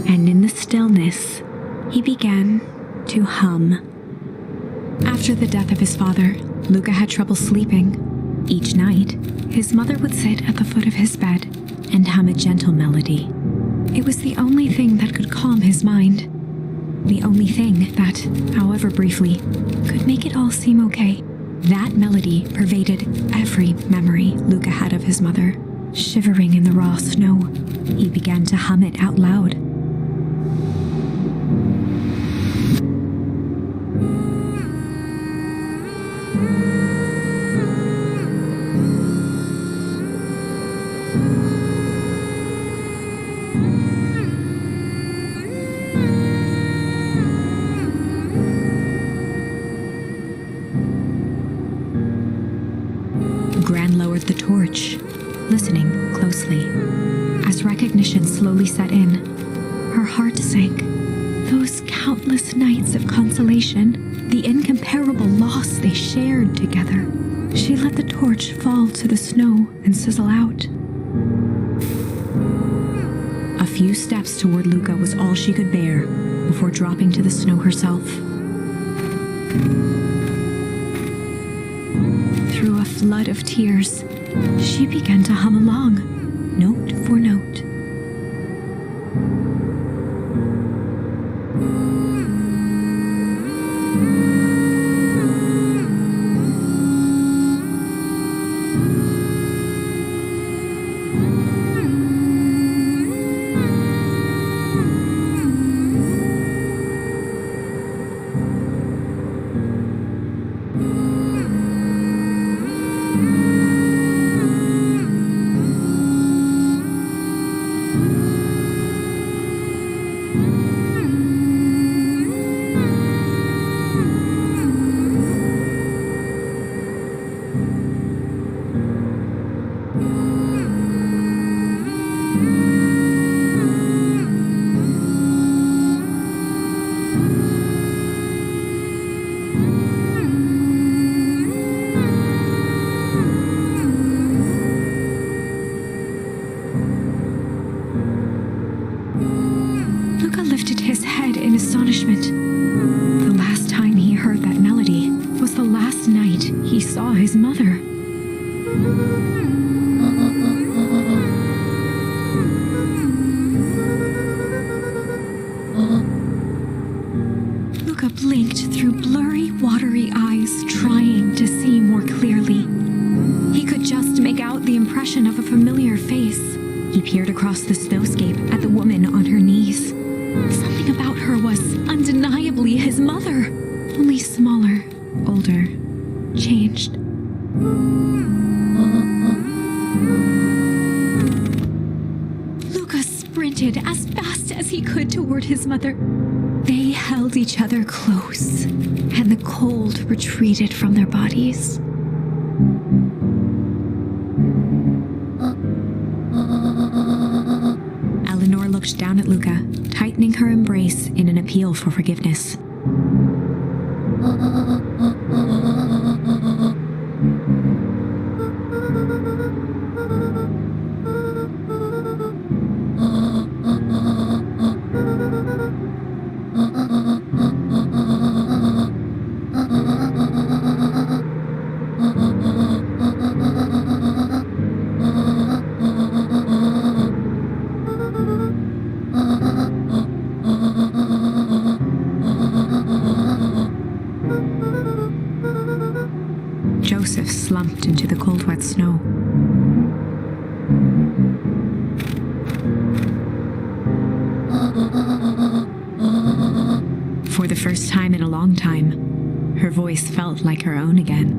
And in the stillness, he began to hum. After the death of his father, Luka had trouble sleeping. Each night, his mother would sit at the foot of his bed and hum a gentle melody. It was the only thing that could calm his mind. The only thing that, however briefly, could make it all seem okay. That melody pervaded every memory Luka had of his mother. Shivering in the raw snow, he began to hum it out loud. Gran lowered the torch, listening closely. As recognition slowly set in, her heart sank. Those countless nights of consolation, the incomparable loss they shared together. She let the torch fall to the snow and sizzle out. A few steps toward Luka was all she could bear before dropping to the snow herself. Through a flood of tears, she began to hum along, note for note. Luka lifted his head in astonishment. The last time he heard that melody was the last night he saw his mother. Luka blinked through blurry, watery eyes, trying to see more clearly. He could just make out the impression of a familiar face. He peered across the snowscape at the woman on her knees. Something about her was undeniably his mother, only smaller, older, changed. Luka sprinted as fast as he could toward his mother. They held each other close, and the cold retreated from their bodies. Eleanor looked down at Luka, tightening her embrace in an appeal for forgiveness. Joseph slumped into the cold, wet snow. For the first time in a long time, her voice felt like her own again.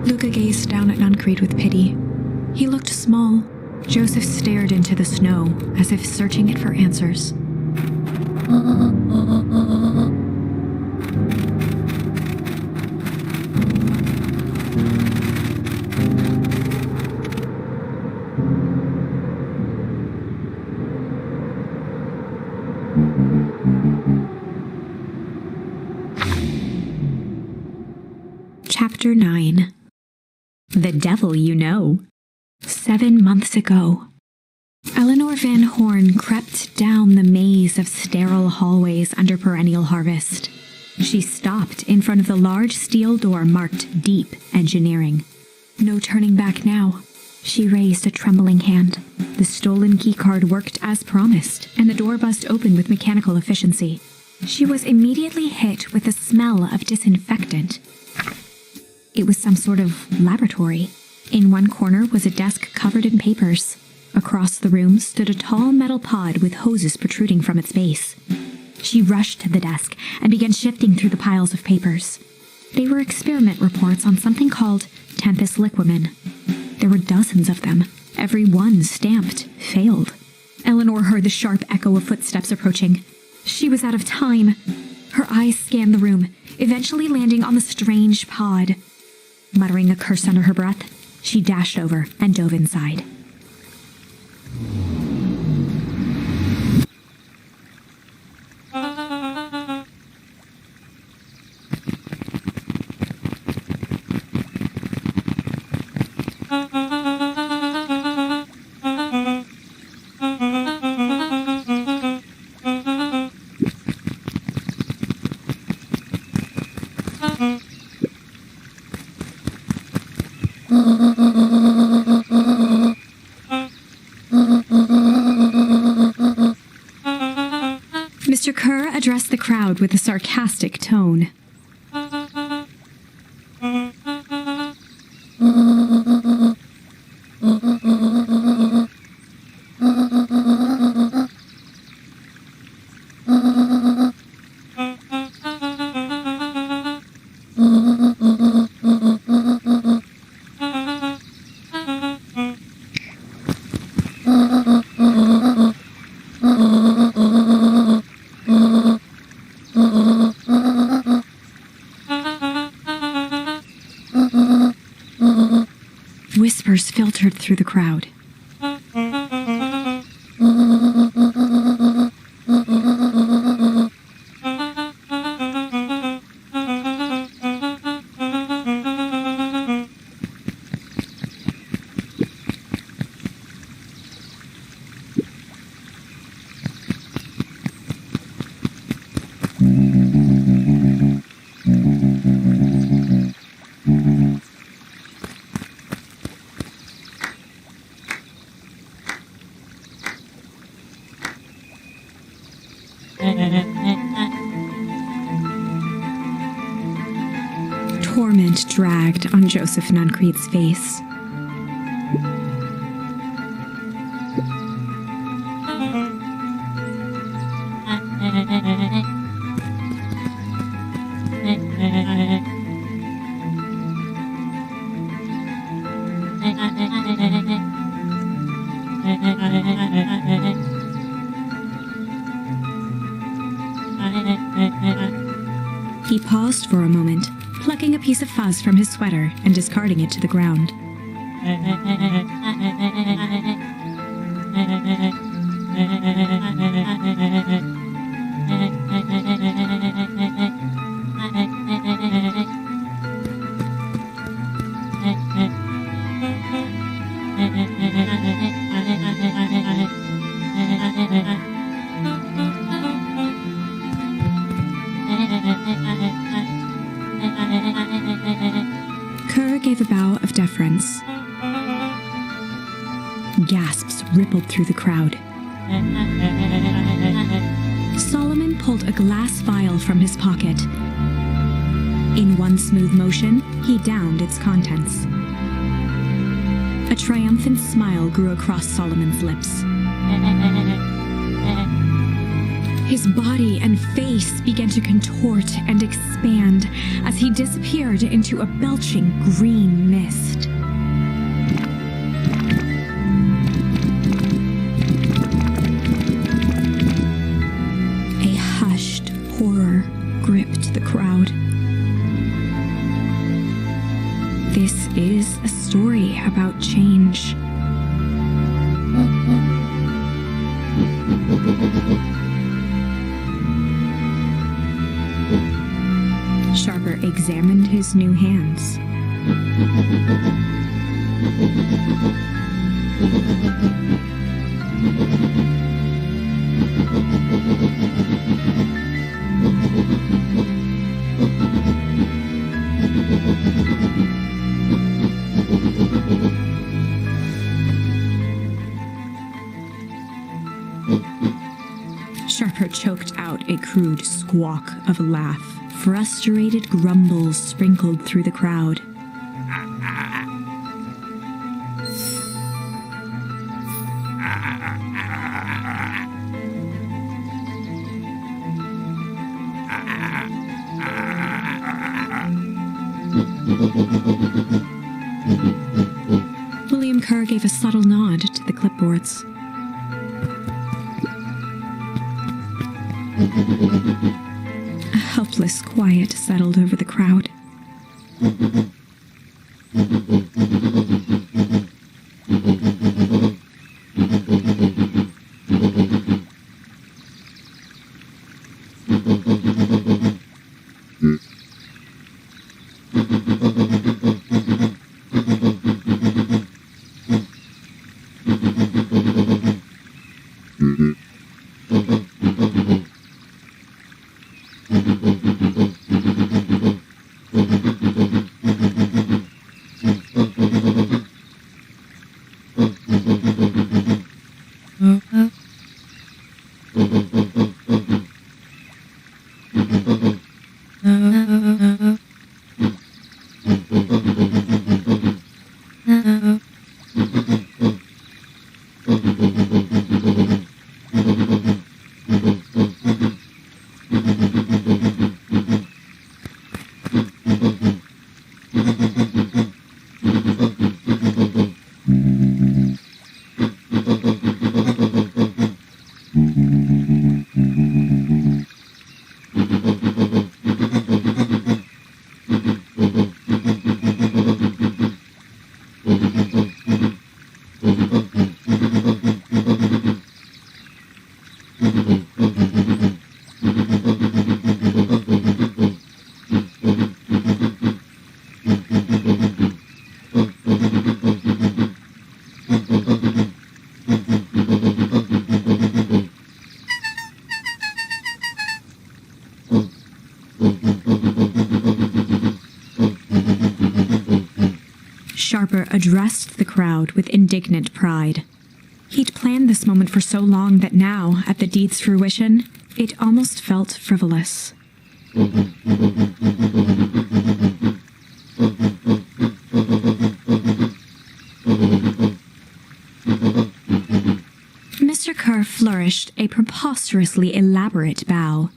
Luka gazed down at Nuncreed with pity. He looked small. Joseph stared into the snow, as if searching it for answers. Chapter 9. The Devil You Know. 7 months ago. Eleanor Van Horn crept down the maze of sterile hallways under perennial harvest. She stopped in front of the large steel door marked Deep Engineering. No turning back now. She raised a trembling hand. The stolen keycard worked as promised, and the door buzzed open with mechanical efficiency. She was immediately hit with the smell of disinfectant. It was some sort of laboratory. In one corner was a desk covered in papers. Across the room stood a tall metal pod with hoses protruding from its base. She rushed to the desk and began shifting through the piles of papers. They were experiment reports on something called Tempus liquamen. There were dozens of them, every one stamped failed. Eleanor heard the sharp echo of footsteps approaching. She was out of time. Her eyes scanned the room, eventually landing on the strange pod. Muttering a curse under her breath, she dashed over and dove inside. Mr. Kerr addressed the crowd with a sarcastic tone. Whispers filtered through the crowd. Torment dragged on Joseph Nuncreed's face. He paused for a moment, plucking a piece of fuzz from his sweater and discarding it to the ground. Kerr gave a bow of deference. Gasps rippled through the crowd. Solomon pulled a glass vial from his pocket. In one smooth motion, he downed its contents. A triumphant smile grew across Solomon's lips. His body and face began to contort and expand as he disappeared into a belching green mist. A hushed horror gripped the crowd. This is a story about change. Sharper examined his new hands. Sharper choked out a crude squawk of a laugh. Frustrated grumbles sprinkled through the crowd. William Kerr gave a subtle nod to the clipboards. A helpless quiet settled over the crowd. addressed the crowd with indignant pride. He'd planned this moment for so long that now, at the deed's fruition, it almost felt frivolous. Mr. Kerr flourished a preposterously elaborate bow.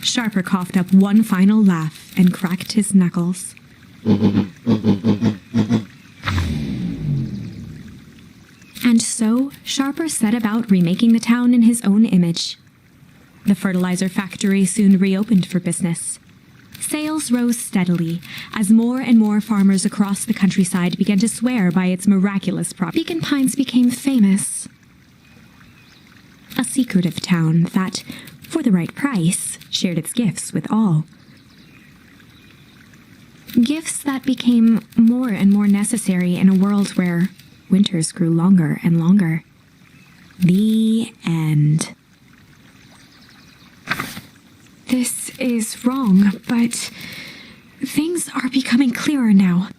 Sharper coughed up one final laugh and cracked his knuckles. And so, Sharper set about remaking the town in his own image. The fertilizer factory soon reopened for business. Sales rose steadily as more and more farmers across the countryside began to swear by its miraculous property. Beacon Pines became famous. A secretive town that, for the right price, shared its gifts with all. Gifts that became more and more necessary in a world where winters grew longer and longer. The end. This is wrong, but things are becoming clearer now.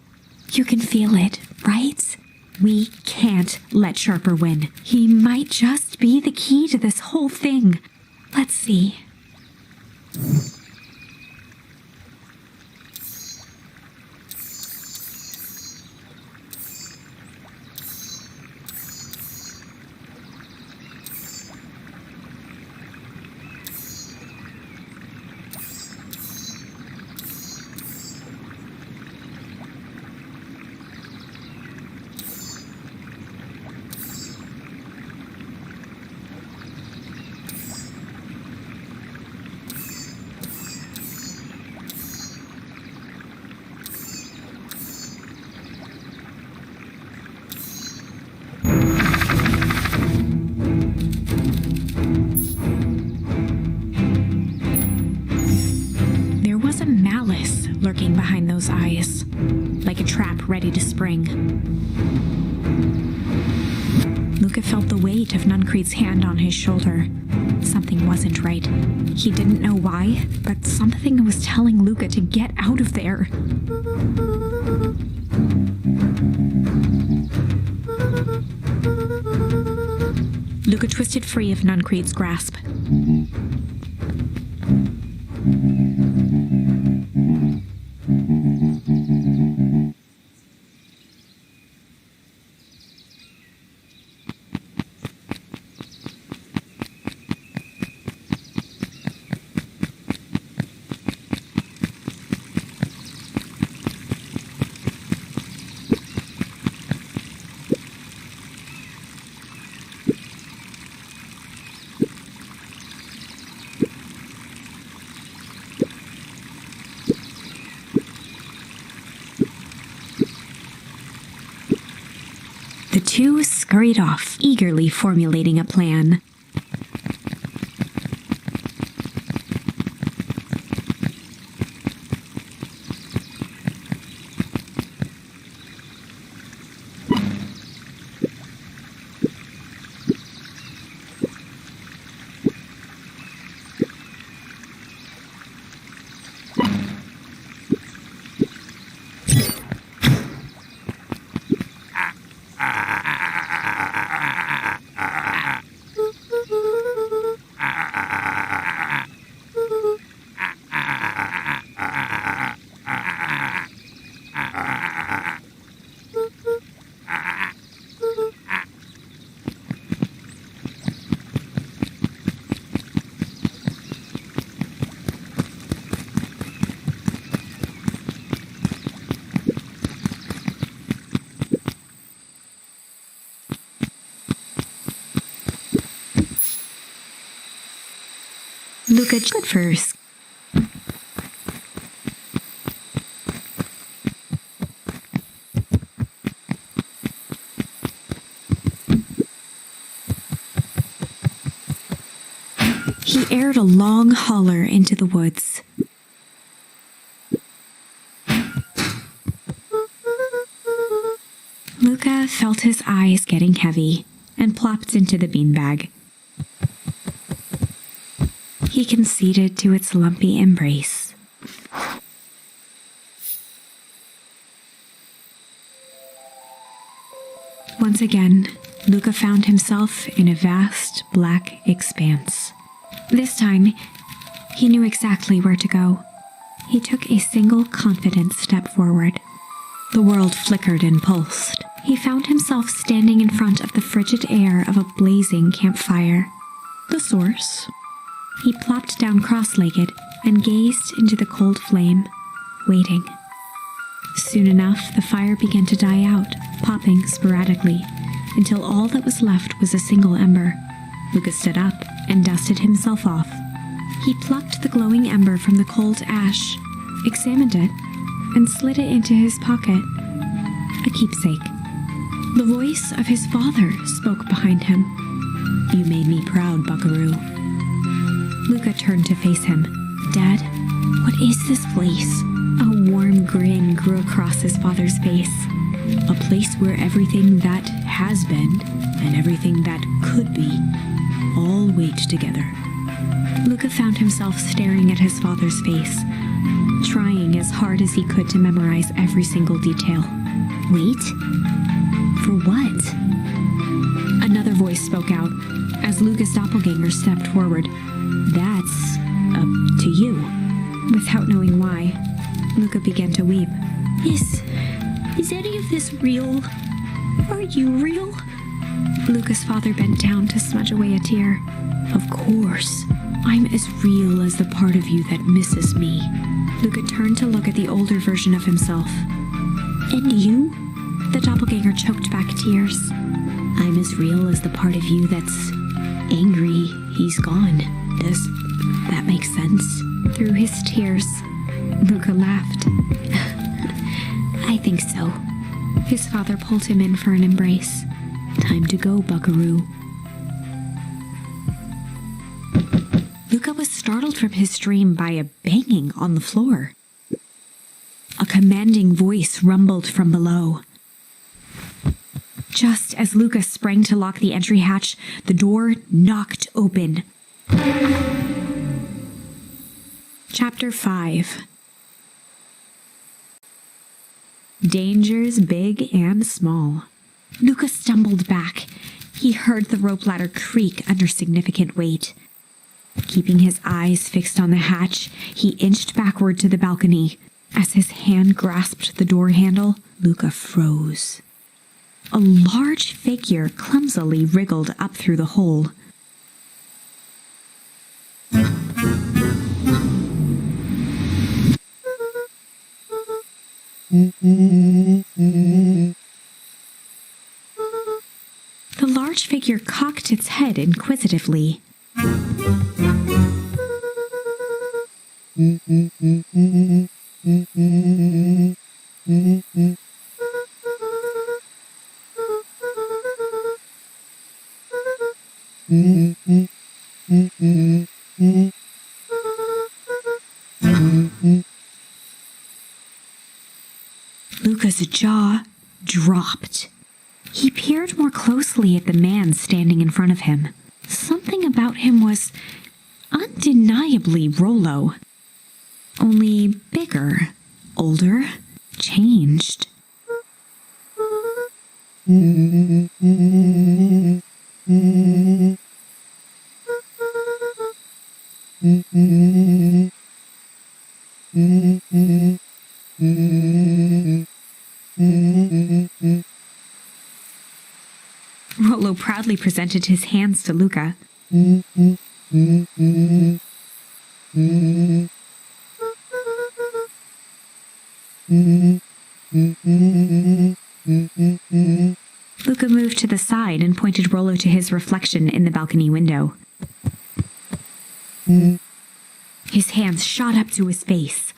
You can feel it, right? We can't let Sharper win. He might just be the key to this whole thing. Let's see. Lurking behind those eyes, like a trap ready to spring. Luka felt the weight of Nuncreed's hand on his shoulder. Something wasn't right. He didn't know why, but something was telling Luka to get out of there. Luka twisted free of Nuncreed's grasp. The two scurried off, eagerly formulating a plan. Luka good first. He aired a long holler into the woods. Luka felt his eyes getting heavy and plopped into the beanbag. He conceded to its lumpy embrace. Once again, Luka found himself in a vast black expanse. This time, he knew exactly where to go. He took a single confident step forward. The world flickered and pulsed. He found himself standing in front of the frigid air of a blazing campfire. The source. He plopped down cross-legged and gazed into the cold flame, waiting. Soon enough, the fire began to die out, popping sporadically, until all that was left was a single ember. Luka stood up and dusted himself off. He plucked the glowing ember from the cold ash, examined it, and slid it into his pocket. A keepsake. The voice of his father spoke behind him. "You made me proud, Buckaroo." Luka turned to face him. "Dad, what is this place?" A warm grin grew across his father's face. "A place where everything that has been and everything that could be all wait together." Luka found himself staring at his father's face, trying as hard as he could to memorize every single detail. Wait? For what? Another voice spoke out as Luka's doppelganger stepped forward. "That's up to you." Without knowing why, Luka began to weep. Is any of this real? Are you real?" Luka's father bent down to smudge away a tear. "Of course. I'm as real as the part of you that misses me." Luka turned to look at the older version of himself. "And you?" The doppelganger choked back tears. "I'm as real as the part of you that's angry he's gone. Does that make sense?" Through his tears, Luka laughed. "I think so." His father pulled him in for an embrace. "Time to go, Buckaroo." Luka was startled from his dream by a banging on the floor. A commanding voice rumbled from below. Just as Luka sprang to lock the entry hatch, the door knocked open. Chapter 5. Dangers big and small. Luka stumbled back. He heard the rope ladder creak under significant weight. Keeping his eyes fixed on the hatch, he inched backward to the balcony. As his hand grasped the door handle, Luka froze. A large figure clumsily wriggled up through the hole. The large figure cocked its head inquisitively. Luka's jaw dropped. He peered more closely at the man standing in front of him. Something about him was undeniably Rollo. Only bigger, older, changed. Rollo proudly presented his hands to Luka. Luka moved to the side and pointed Rollo to his reflection in the balcony window. His hands shot up to his face.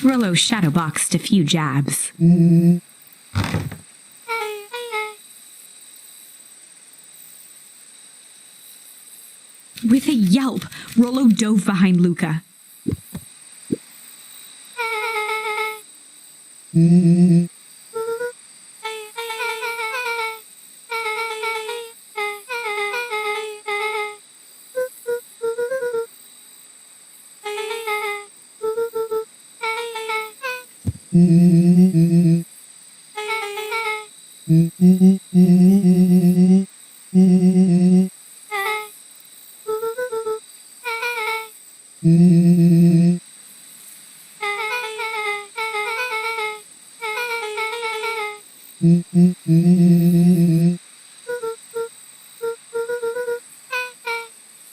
Rollo shadowboxed a few jabs. With a yelp, Rollo dove behind Luka.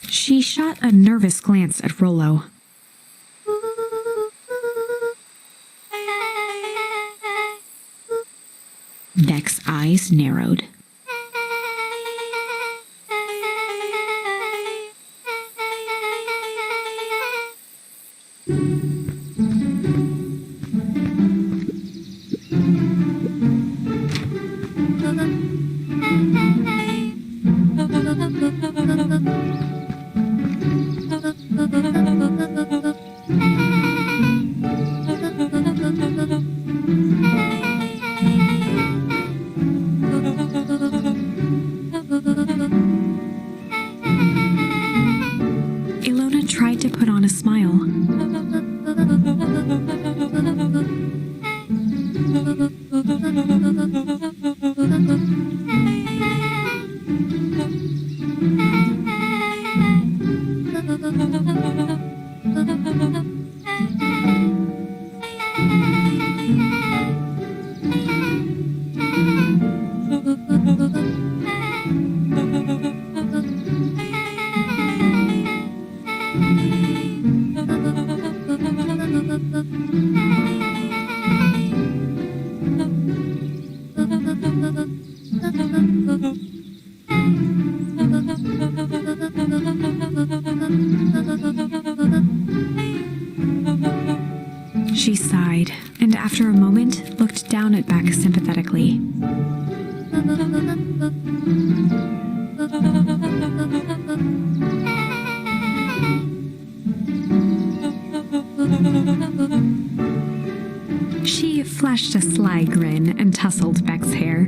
She shot a nervous glance at Rollo. Beck's eyes narrowed. Ilona tried to put on a smile. She sighed, and after a moment, looked down at Beck sympathetically. She flashed a sly grin and tousled Beck's hair.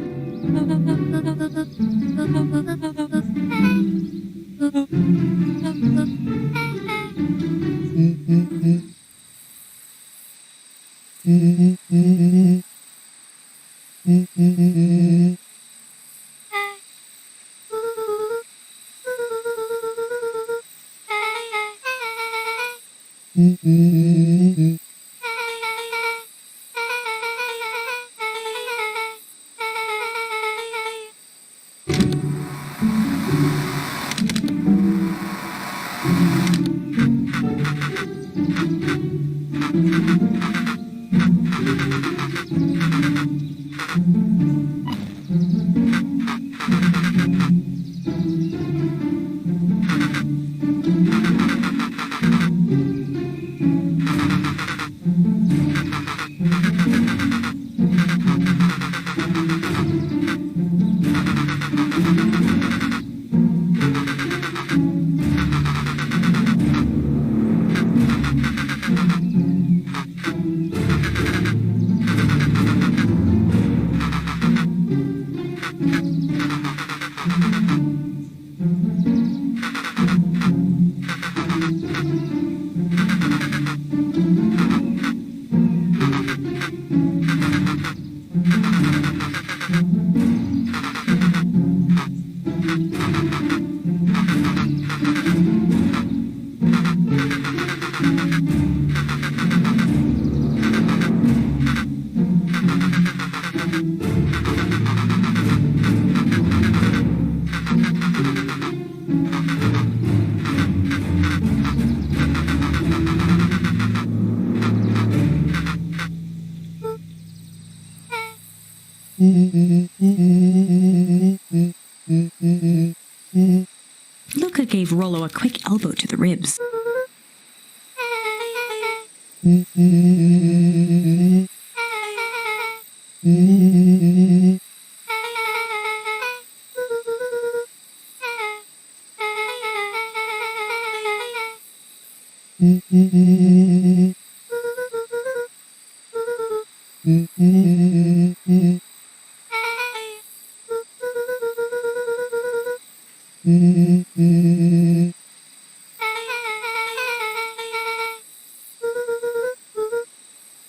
Luka gave Rollo a quick elbow to the ribs.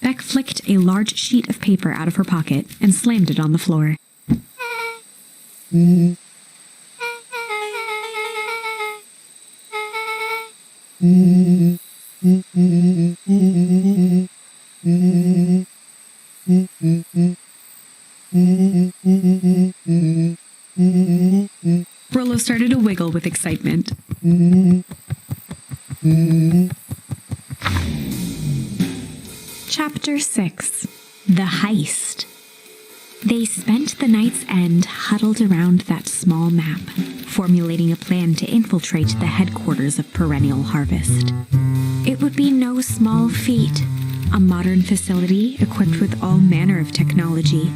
Beck flicked a large sheet of paper out of her pocket and slammed it on the floor. Rollo started to wiggle with excitement. Chapter 6. The Heist. They spent the night's end huddled around that small map, formulating a plan to infiltrate the headquarters of Perennial Harvest. It would be no small feat, a modern facility equipped with all manner of technology.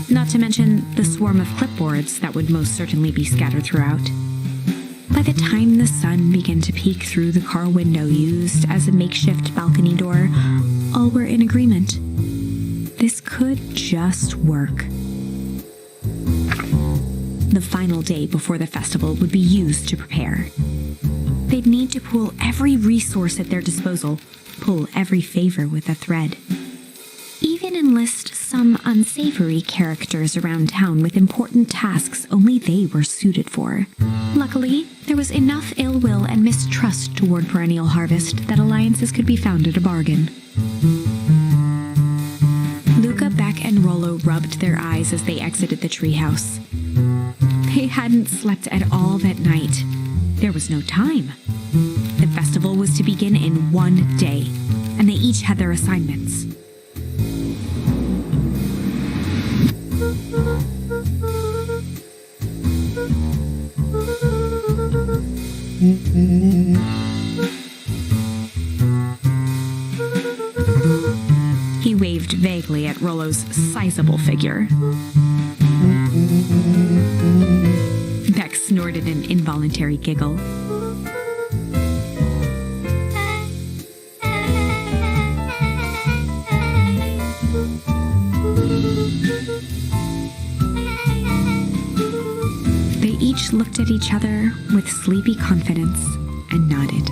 Not to mention the swarm of clipboards that would most certainly be scattered throughout. By the time the sun began to peek through the car window used as a makeshift balcony door, all were in agreement. This could just work. The final day before the festival would be used to prepare. They'd need to pool every resource at their disposal, pull every favor with a thread. Even enlist some unsavory characters around town with important tasks only they were suited for. Luckily, there was enough ill will and mistrust toward Perennial Harvest that alliances could be found at a bargain. Luka, Beck, and Rollo rubbed their eyes as they exited the treehouse. They hadn't slept at all that night. There was no time. The festival was to begin in one day, and they each had their assignments. He waved vaguely at Rollo's sizable figure. Beck snorted an involuntary giggle. They each looked at each other with sleepy confidence and nodded.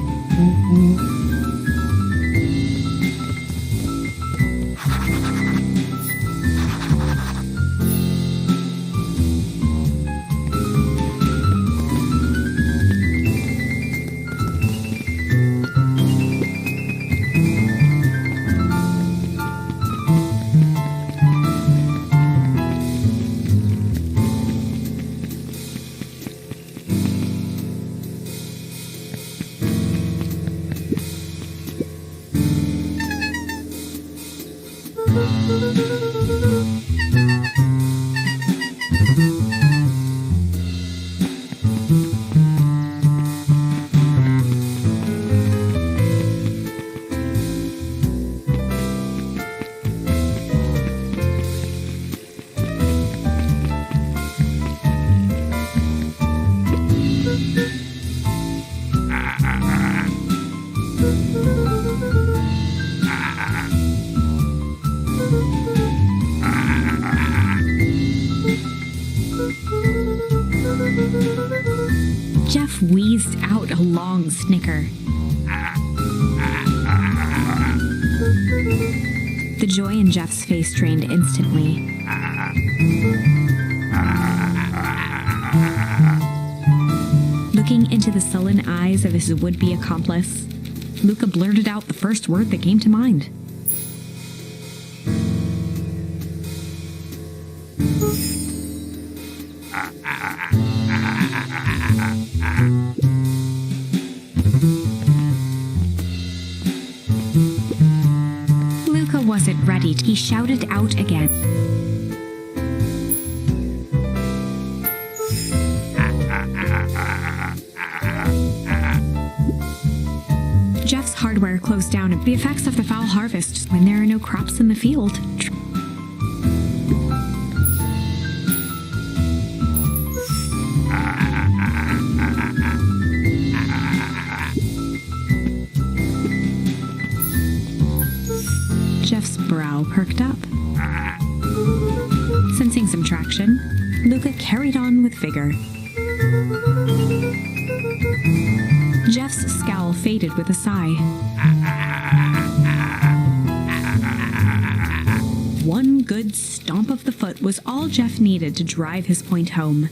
Jeff wheezed out a long snicker. The joy in Jeff's face drained instantly. Looking into the sullen eyes of his would-be accomplice, Luka blurted out the first word that came to mind. Luka wasn't ready. He shouted out again. hardware closed down. The effects of the foul harvest when there are no crops in the field. Jeff's brow perked up. Sensing some traction, Luka carried on with vigor. Jeff's scowl faded with a sigh. One good stomp of the foot was all Jeff needed to drive his point home.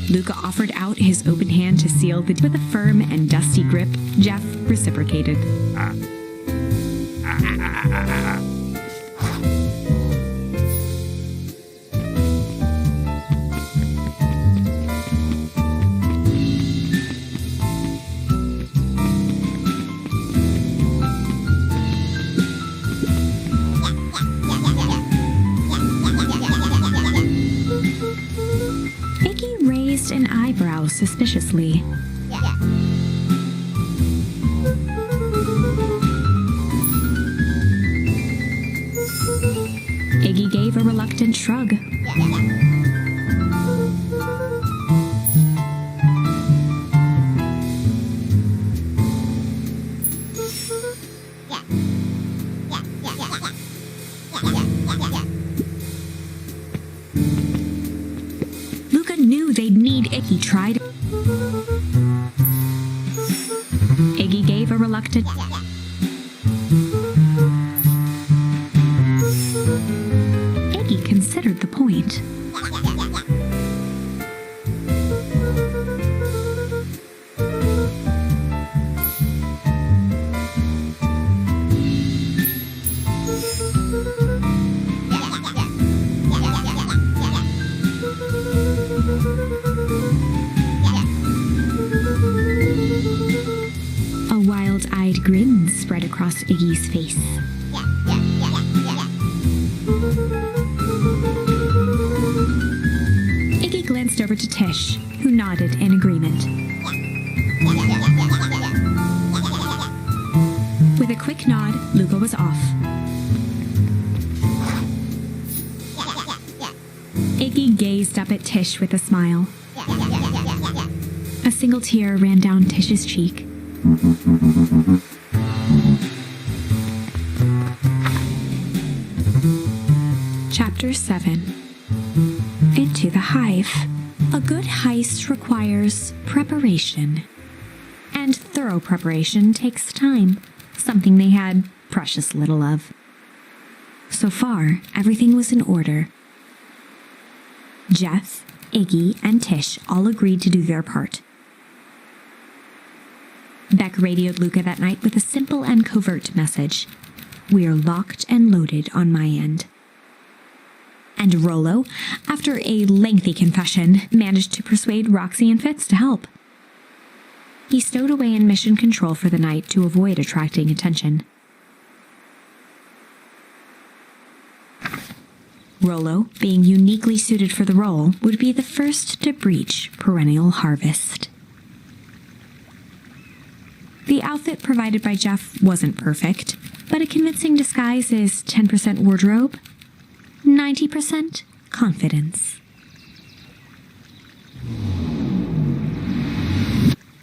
Luka offered out his open hand to seal the with a firm and dusty grip. Jeff reciprocated. Iggy raised an eyebrow suspiciously. Iggy gave a reluctant shrug. Luka knew they'd need Iggy. Tried. Iggy gave a reluctant. Iggy considered the point. A wild-eyed grin spread across Iggy's face. Iggy glanced over to Tish, who nodded in agreement. With a quick nod, Luka was off. Iggy gazed up at Tish with a smile. A single tear ran down Tish's cheek. Chapter 7. Into the Hive. A good heist requires preparation. And thorough preparation takes time, something they had precious little of. So far, everything was in order. Jeff, Iggy, and Tish all agreed to do their part. Beck radioed Luka that night with a simple and covert message. "We're locked and loaded on my end." And Rollo, after a lengthy confession, managed to persuade Roxy and Fitz to help. He stowed away in mission control for the night to avoid attracting attention. Rollo, being uniquely suited for the role, would be the first to breach perennial harvest. The outfit provided by Jeff wasn't perfect, but a convincing disguise is 10% wardrobe, 90% confidence.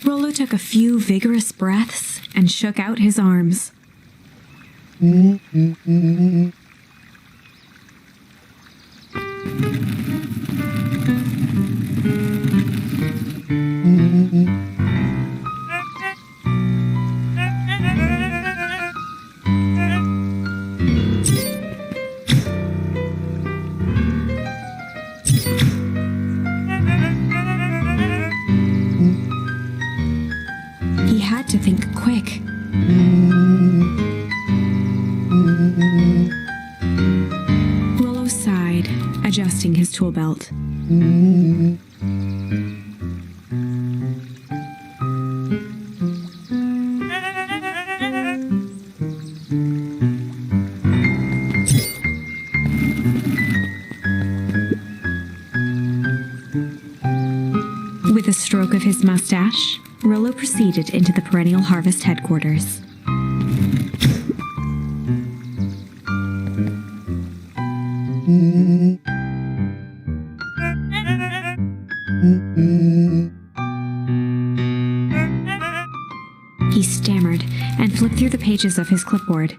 Rollo took a few vigorous breaths and shook out his arms. He had to think quick. Rollo sighed, adjusting his tool belt. mustache, Rollo proceeded into the Perennial Harvest headquarters. He stammered and flipped through the pages of his clipboard.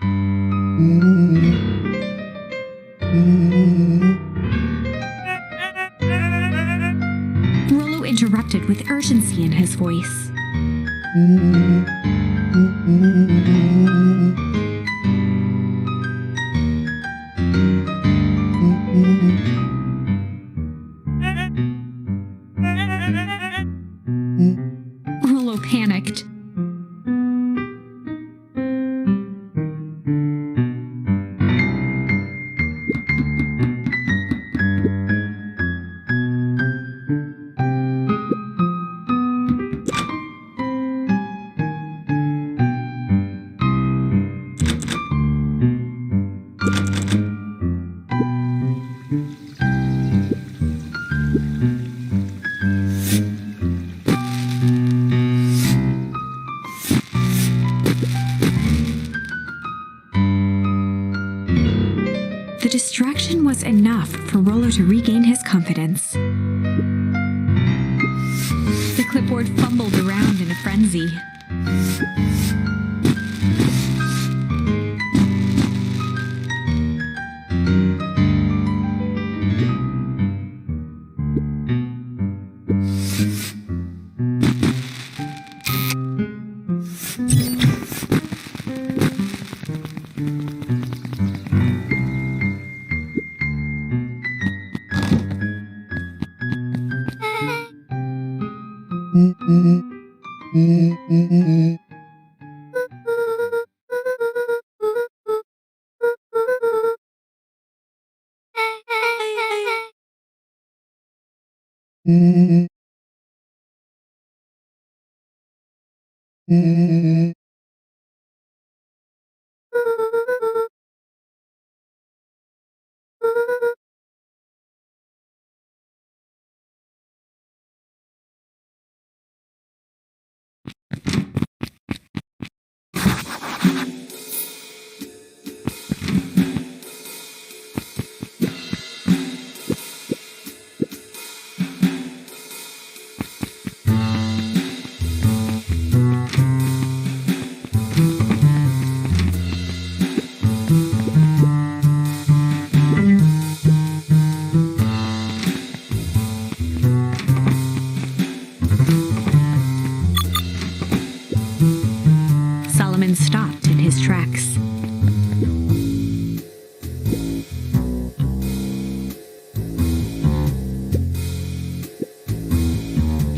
Rollo interrupted with urgency in his voice. Rollo panicked. The distraction was enough for Rollo to regain his confidence. The clipboard fumbled around in a frenzy. Solomon stopped in his tracks.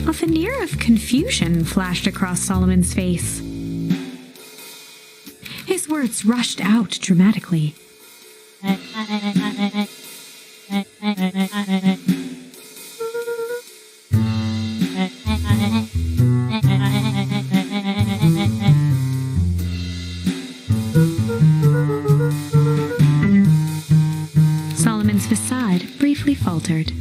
A veneer of confusion flashed across Solomon's face. His words rushed out dramatically. Solomon's facade briefly faltered.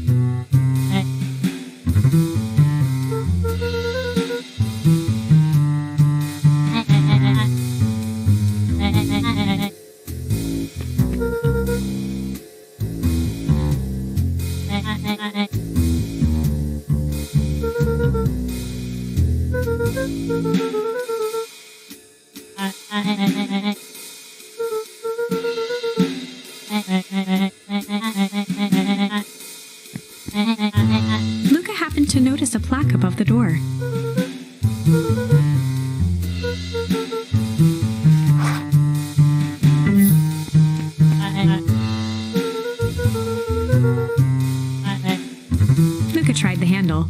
Luka happened to notice a plaque above the door. Luka tried the handle.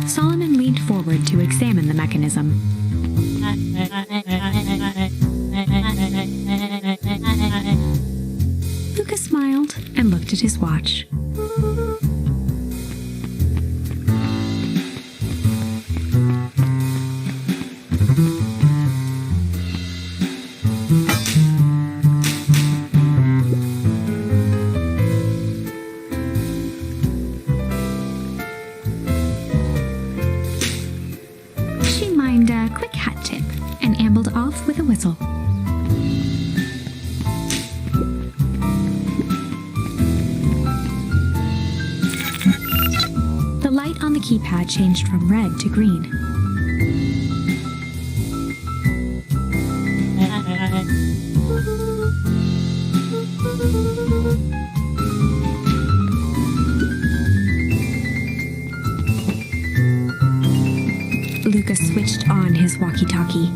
Solomon leaned forward to examine the mechanism. Luka smiled and looked at his watch. She mimed a quick hat tip and ambled off with a whistle. The light on the keypad changed from red to green. Luka switched on his walkie-talkie.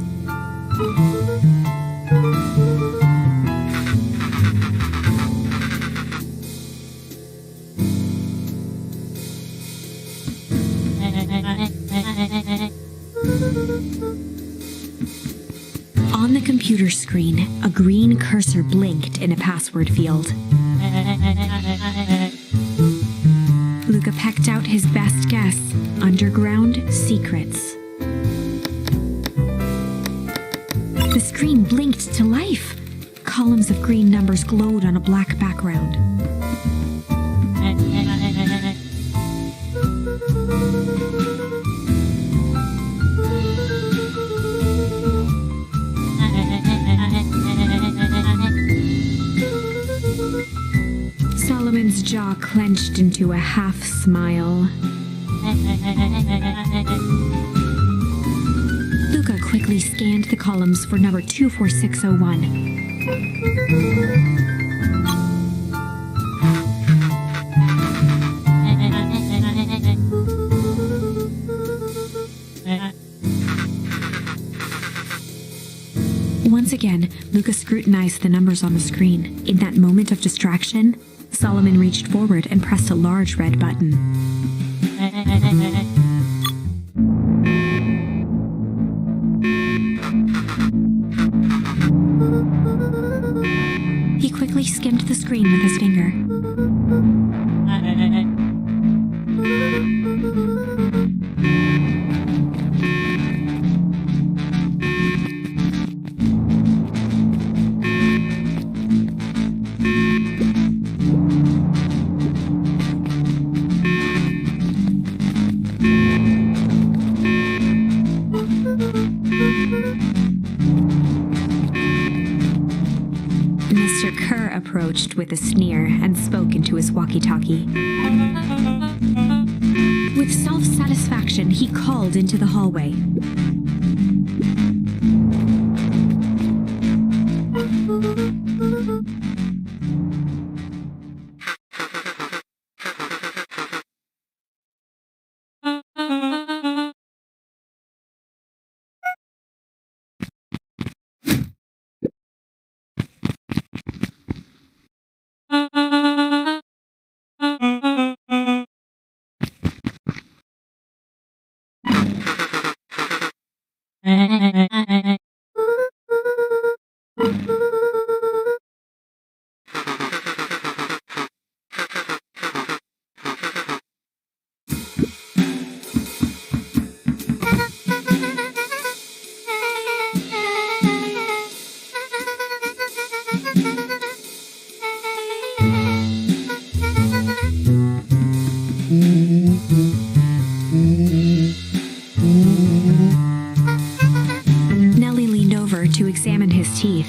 On the computer screen, a green cursor blinked in a password field. Luka pecked out his best guess: underground secrets. The screen blinked to life. Columns of green numbers glowed on a black background. Solomon's jaw clenched into a half smile. Luka quickly scanned the columns for number 24601. Once again, Luka scrutinized the numbers on the screen. In that moment of distraction, Solomon reached forward and pressed a large red button. He quickly skimmed the screen with his finger. Mr. Kerr approached with a sneer and spoke into his walkie-talkie. With self-satisfaction, he called into the hallway. Nellie leaned over to examine his teeth.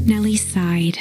Nellie sighed.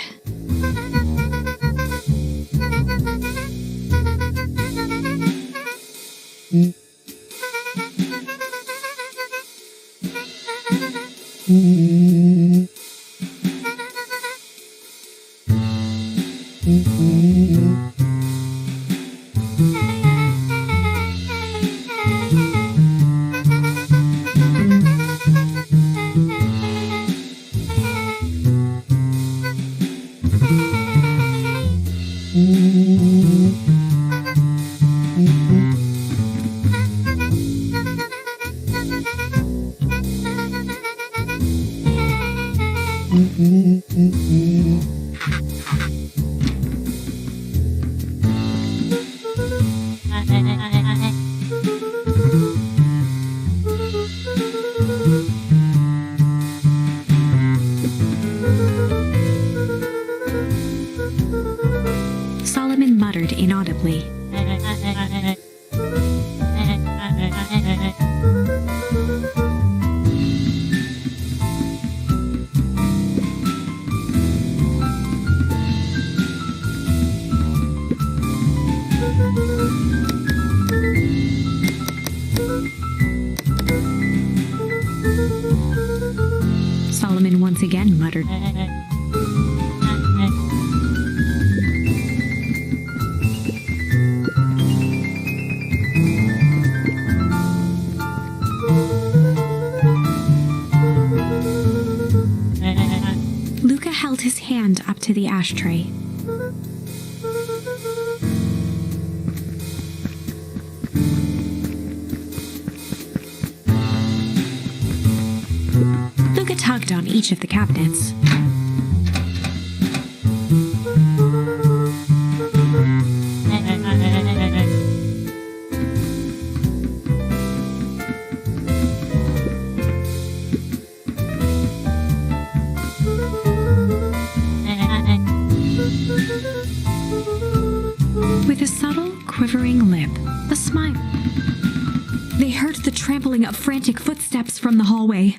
Solomon muttered inaudibly. Solomon once again muttered. Luka held his hand up to the ashtray. Luka tugged on each of the cabinets. With a subtle, quivering lip, a smile. They heard the trampling of frantic footsteps from the hallway.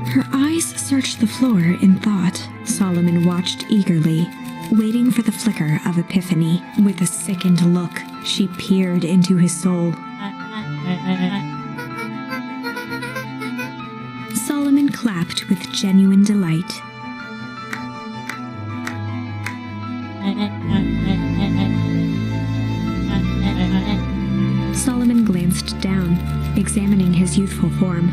Her eyes searched the floor in thought. Solomon watched eagerly, waiting for the flicker of epiphany. With a sickened look, she peered into his soul. Solomon clapped with genuine delight. Solomon glanced down, examining his youthful form.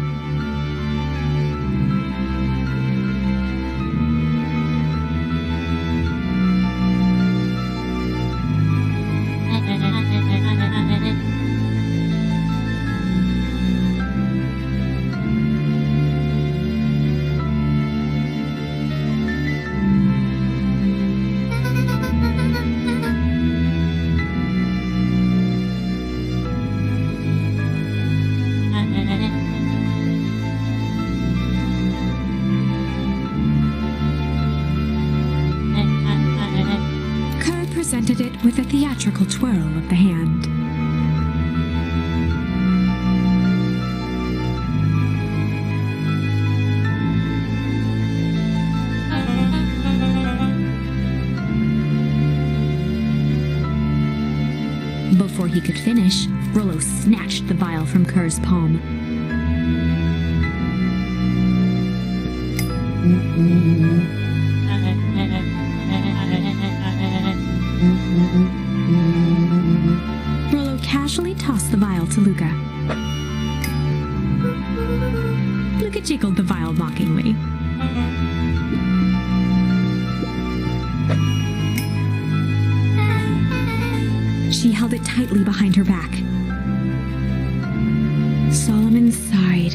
Presented it with a theatrical twirl of the hand. Before he could finish, Rollo snatched the vial from Kerr's palm. Rollo casually tossed the vial to Luka. Luka jiggled the vial mockingly. held it tightly behind her back. Solomon sighed,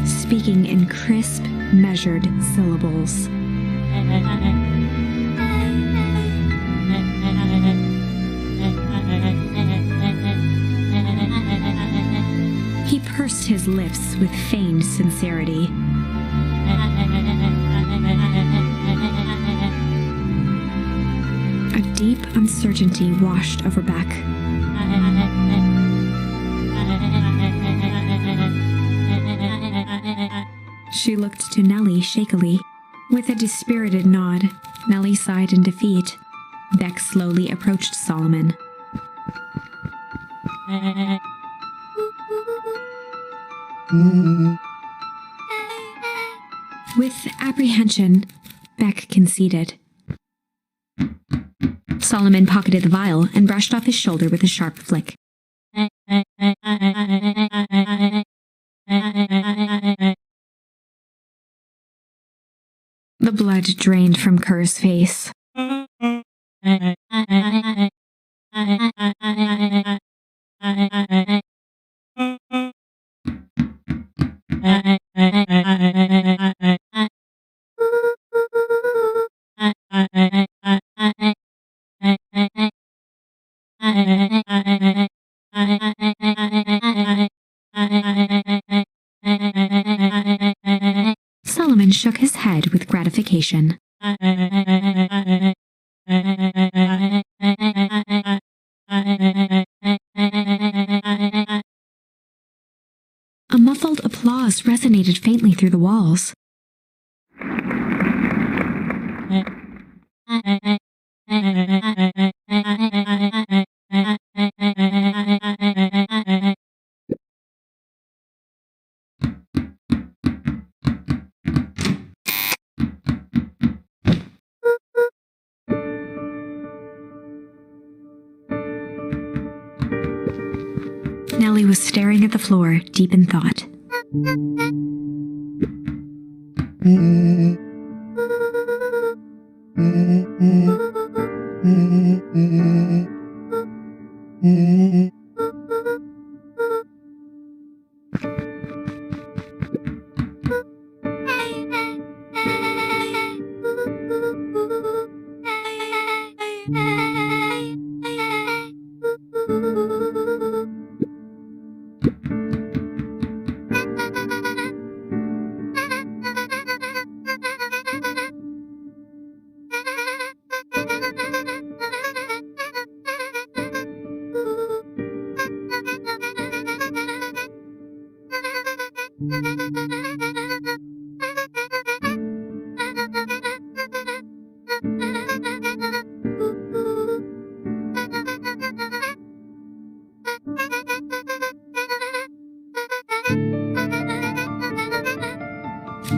speaking in crisp, measured syllables. He pursed his lips with feigned sincerity. A deep uncertainty washed over Beck. She looked to Nellie shakily. With a dispirited nod, Nellie sighed in defeat. Beck slowly approached Solomon. With apprehension, Beck conceded. Solomon pocketed the vial and brushed off his shoulder with a sharp flick. The blood drained from Kerr's face. Solomon shook his head with gratification. A muffled applause resonated faintly through the walls. Nellie was staring at the floor, deep in thought.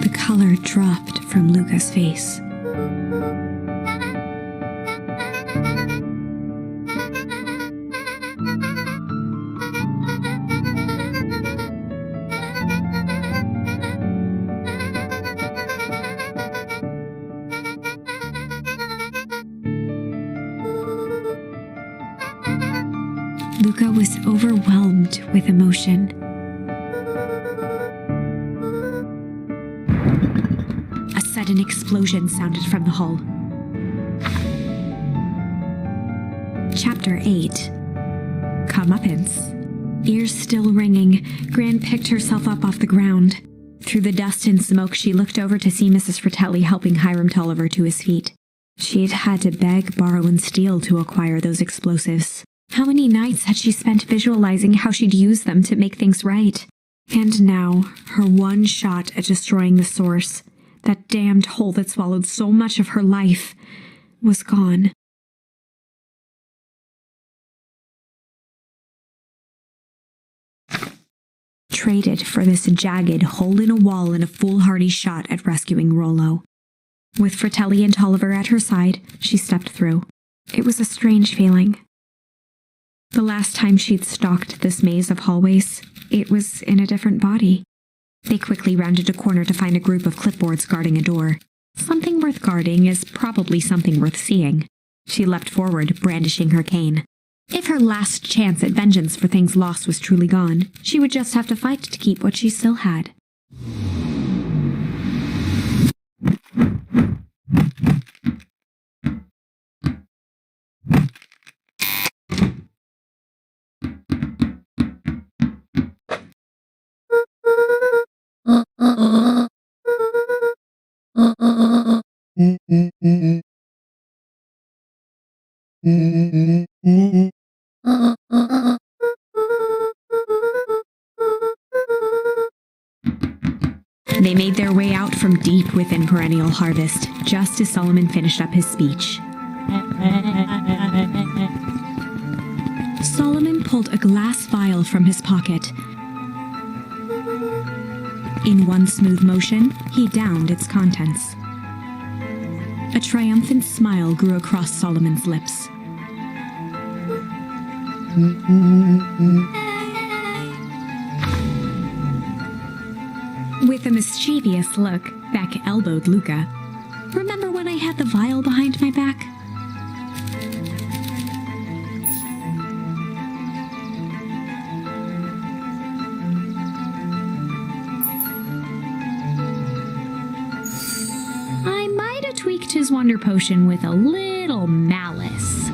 The color dropped from Luka's face. Luka was overwhelmed with emotion. A sudden explosion sounded from the hull. Chapter 8. Comeuppance. Ears still ringing, Gran picked herself up off the ground. Through the dust and smoke, she looked over to see Mrs. Fratelli helping Hiram Tolliver to his feet. She'd had to beg, borrow, and steal to acquire those explosives. How many nights had she spent visualizing how she'd use them to make things right? And now, her one shot at destroying the source, that damned hole that swallowed so much of her life, was gone. Traded for this jagged hole in a wall and a foolhardy shot at rescuing Rollo. With Fratelli and Tolliver at her side, she stepped through. It was a strange feeling. The last time she'd stalked this maze of hallways, it was in a different body. They quickly rounded a corner to find a group of clipboards guarding a door. Something worth guarding is probably something worth seeing. She leapt forward, brandishing her cane. If her last chance at vengeance for things lost was truly gone, she would just have to fight to keep what she still had. They made their way out from deep within Perennial Harvest, just as Solomon finished up his speech. Solomon pulled a glass vial from his pocket. In one smooth motion, he downed its contents. A triumphant smile grew across Solomon's lips. With a mischievous look, Beck elbowed Luka. "Remember when I had the vial behind my back?" I might have tweaked his wonder potion with a little malice.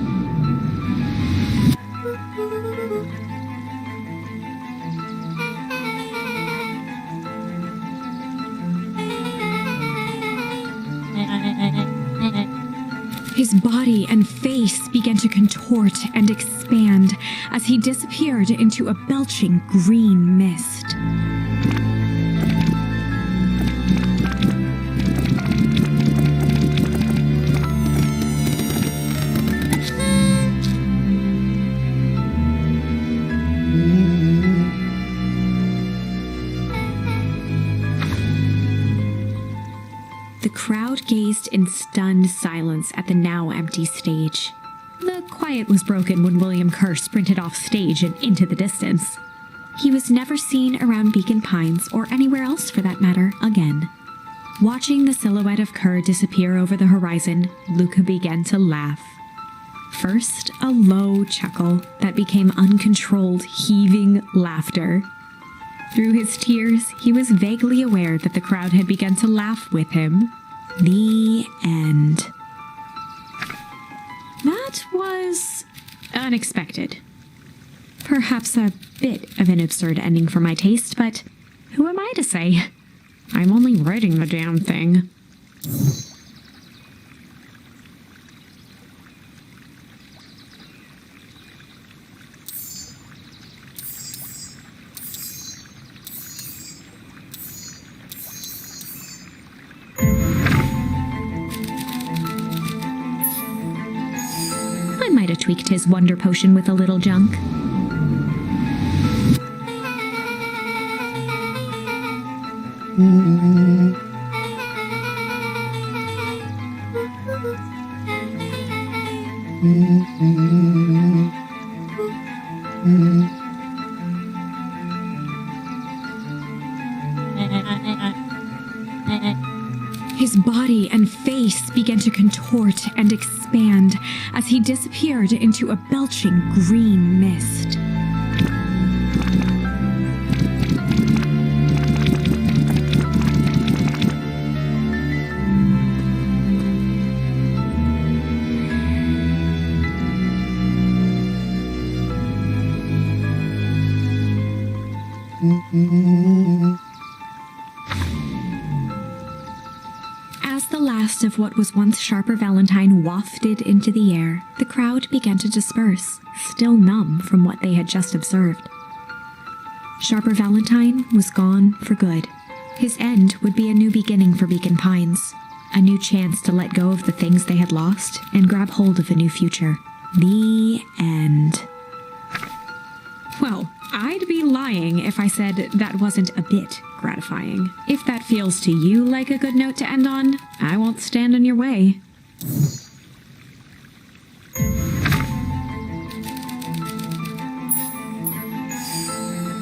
His body and face began to contort and expand as he disappeared into a belching green mist. The crowd gazed in stunned silence at the now empty stage. The quiet was broken when William Kerr sprinted off stage and into the distance. He was never seen around Beacon Pines, or anywhere else for that matter, again. Watching the silhouette of Kerr disappear over the horizon, Luka began to laugh. First, a low chuckle that became uncontrolled, heaving laughter. Through his tears, he was vaguely aware that the crowd had begun to laugh with him. The end. That was unexpected. Perhaps a bit of an absurd ending for my taste, but who am I to say? I'm only writing the damn thing. I might have tweaked his wonder potion with a little junk. His body and face began to contort and expand as he disappeared into a belching green mist. As the last of what was once Sharper Valentine wafted into the air, the crowd began to disperse, still numb from what they had just observed. Sharper Valentine was gone for good. His end would be a new beginning for Beacon Pines, a new chance to let go of the things they had lost and grab hold of a new future. The end. Well, I'd be lying if I said that wasn't a bit gratifying. If that feels to you like a good note to end on, I won't stand in your way.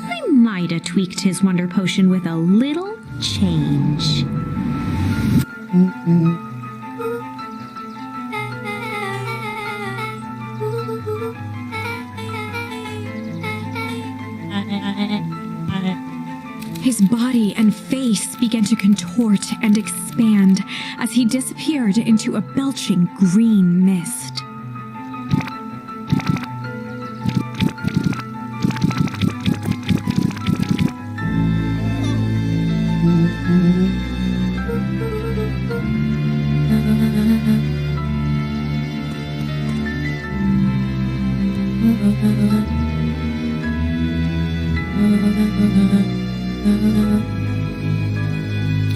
I might have tweaked his wonder potion with a little change. His body and face began to contort and expand as he disappeared into a belching green mist.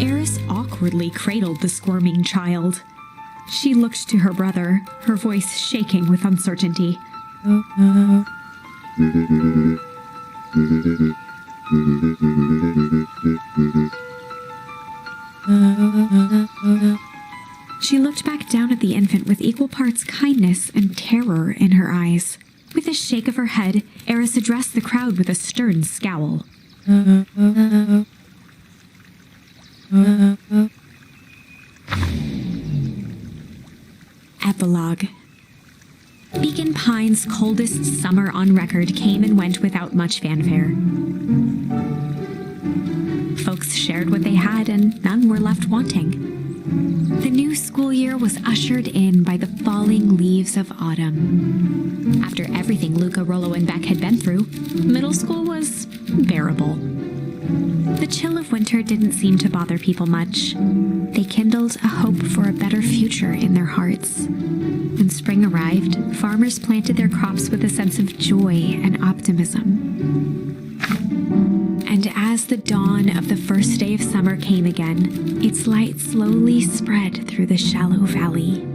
Eris awkwardly cradled the squirming child. She looked to her brother, her voice shaking with uncertainty. She looked back down at the infant with equal parts kindness and terror in her eyes. With a shake of her head, Eris addressed the crowd with a stern scowl. Epilogue. Beacon Pines' coldest summer on record came and went without much fanfare. Folks shared what they had, and none were left wanting. The new school year was ushered in by the falling leaves of autumn. After everything Luka, Rollo, and Beck had been through, middle school was bearable. The chill of winter didn't seem to bother people much. They kindled a hope for a better future in their hearts. When spring arrived, farmers planted their crops with a sense of joy and optimism. And as the dawn of the first day of summer came again, its light slowly spread through the shallow valley.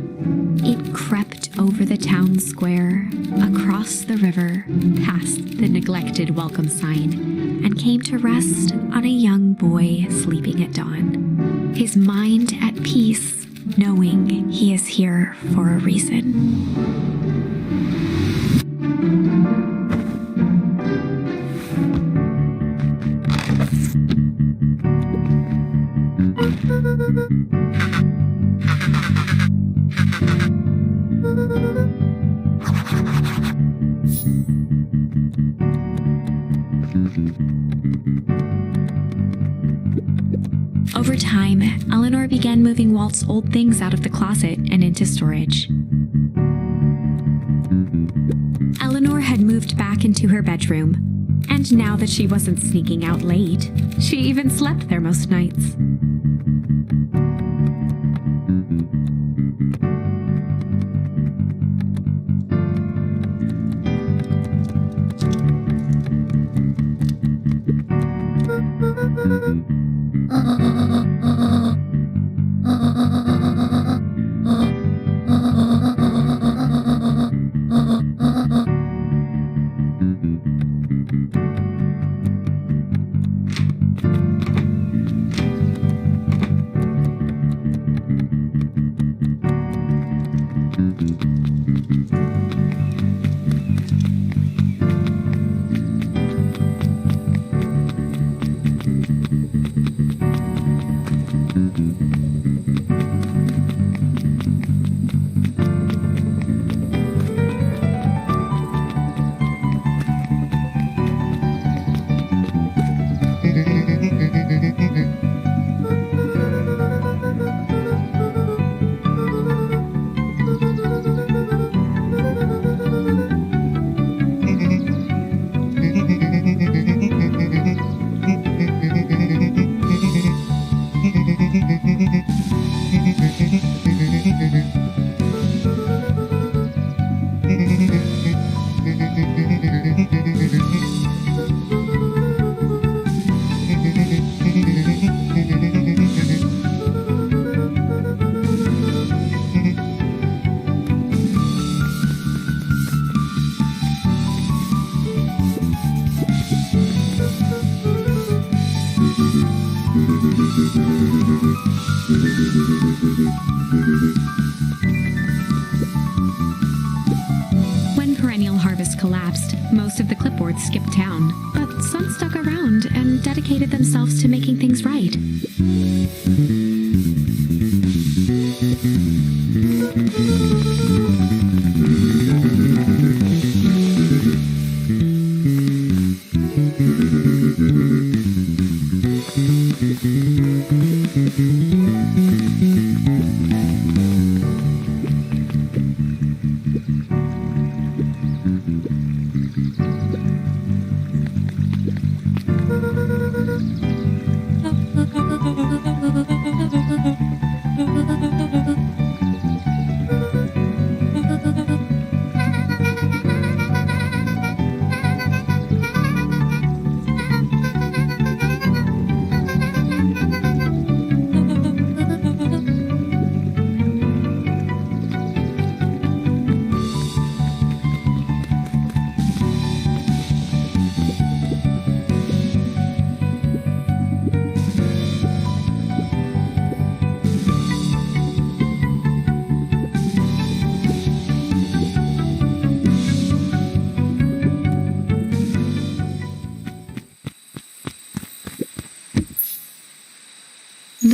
It crept over the town square, across the river, past the neglected welcome sign, and came to rest on a young boy sleeping at dawn, his mind at peace, knowing he is here for a reason. Over time, Eleanor began moving Walt's old things out of the closet and into storage. Eleanor had moved back into her bedroom, and now that she wasn't sneaking out late, she even slept there most nights. When Perennial Harvest collapsed, most of the clipboards skipped town, but some stuck around and dedicated themselves to making things right.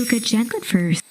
Luka gently first.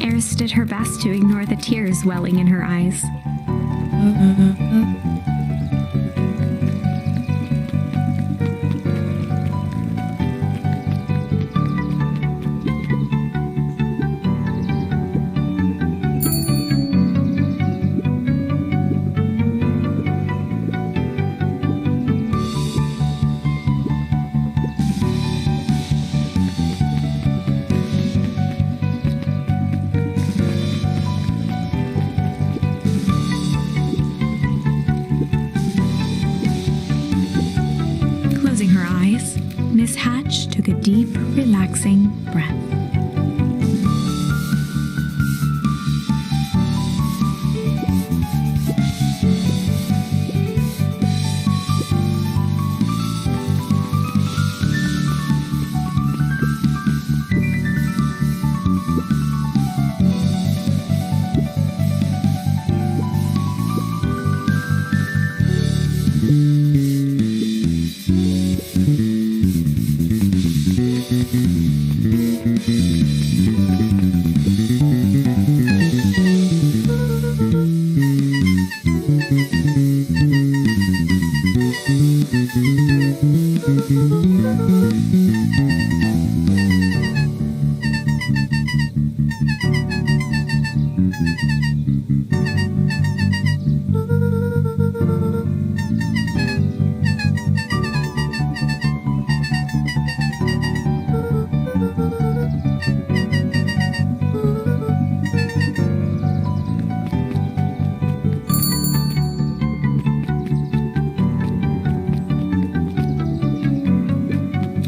Eris did her best to ignore the tears welling in her eyes. Closing her eyes, Miss Hatch took a deep, relaxing breath.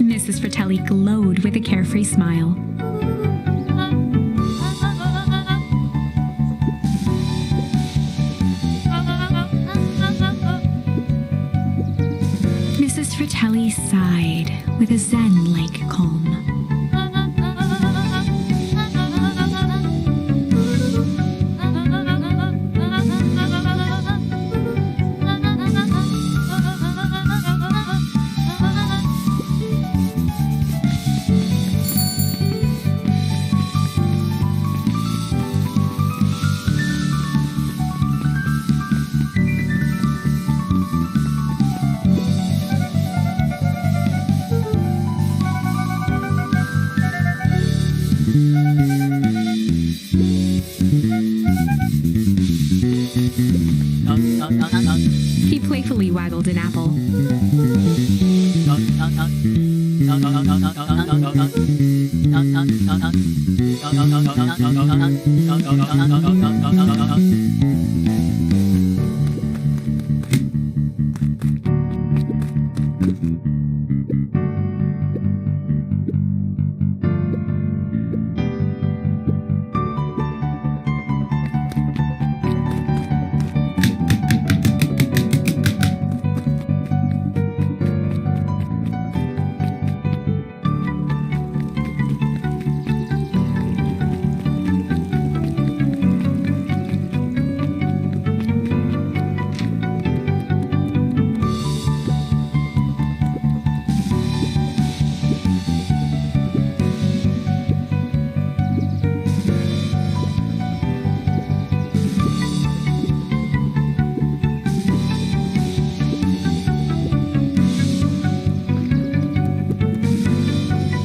Mrs. Fratelli glowed with a carefree smile. Mrs. Fratelli sighed with a zen-like calm. He playfully waggled an apple.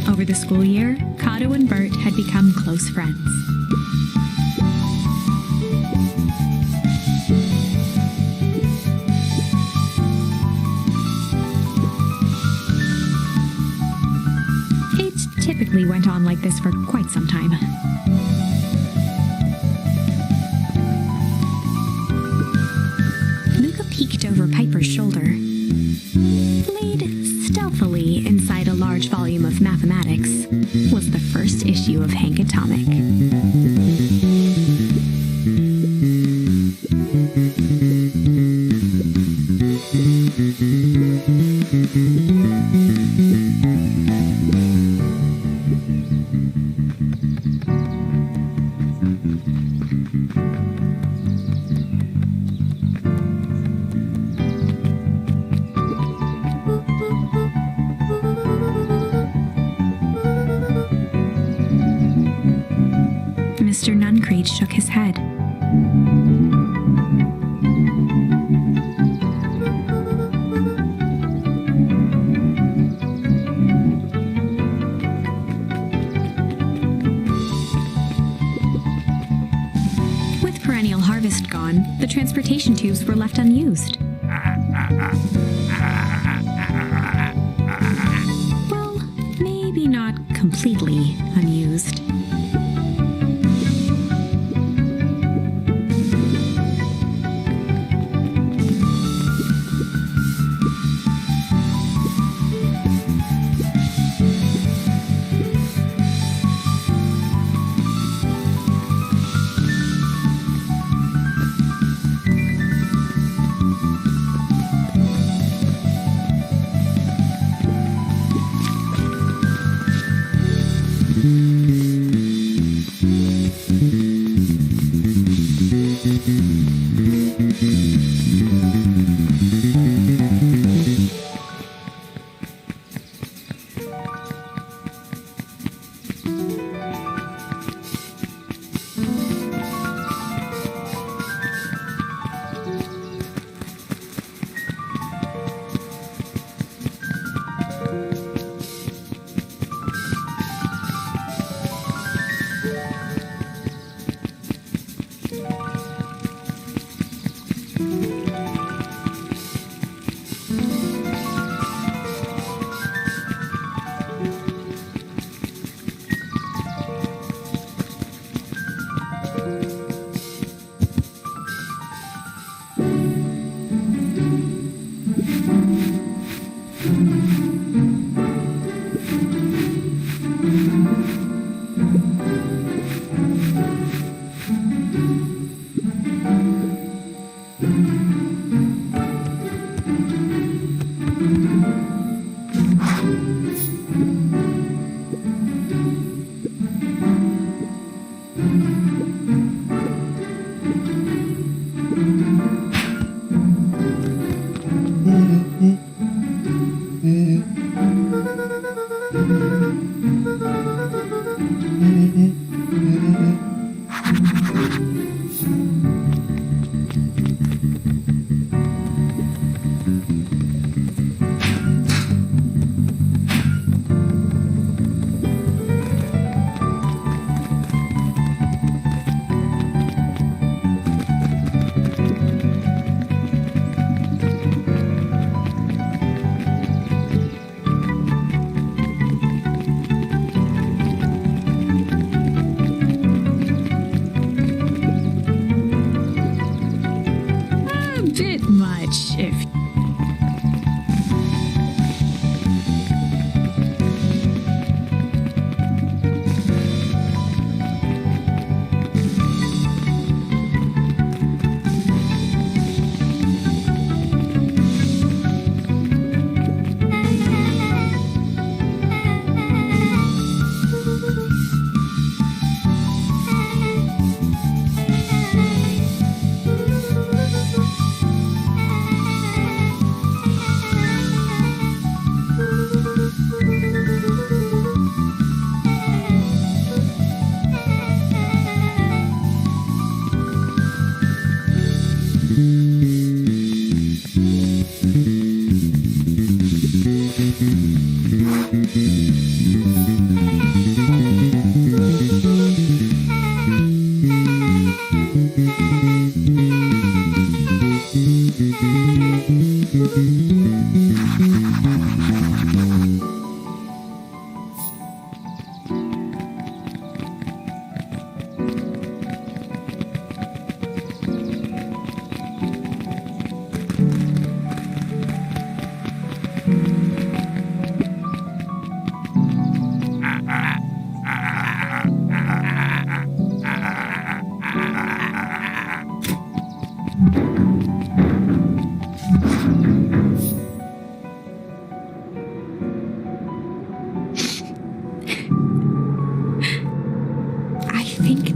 Over the school year, Kato and Bert had become close friends. apparently went on like this for quite some time. Luka peeked over Piper's shoulder. Laid stealthily inside a large volume of mathematics was the first issue of Hank Atomic. Mr. Nuncreed shook his head. With perennial harvest gone, the transportation tubes were left unused. Well, maybe not completely unused.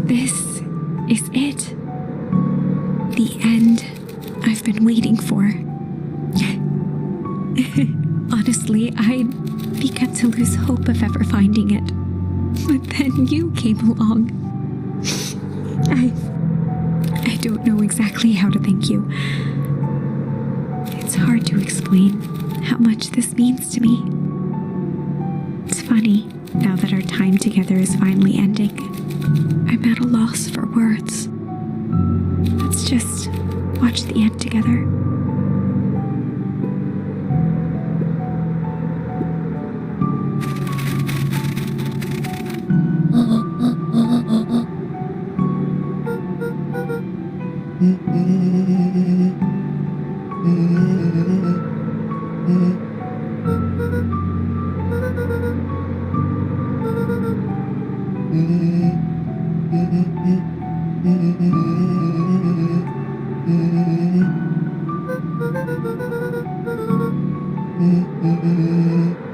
This is it. The end I've been waiting for. Honestly, I'd begun to lose hope of ever finding it. But then you came along. I don't know exactly how to thank you. It's hard to explain how much this means to me. It's funny, now that our time together is finally ending, I'm at a loss for words. Let's just watch the end together. Mm-hmm.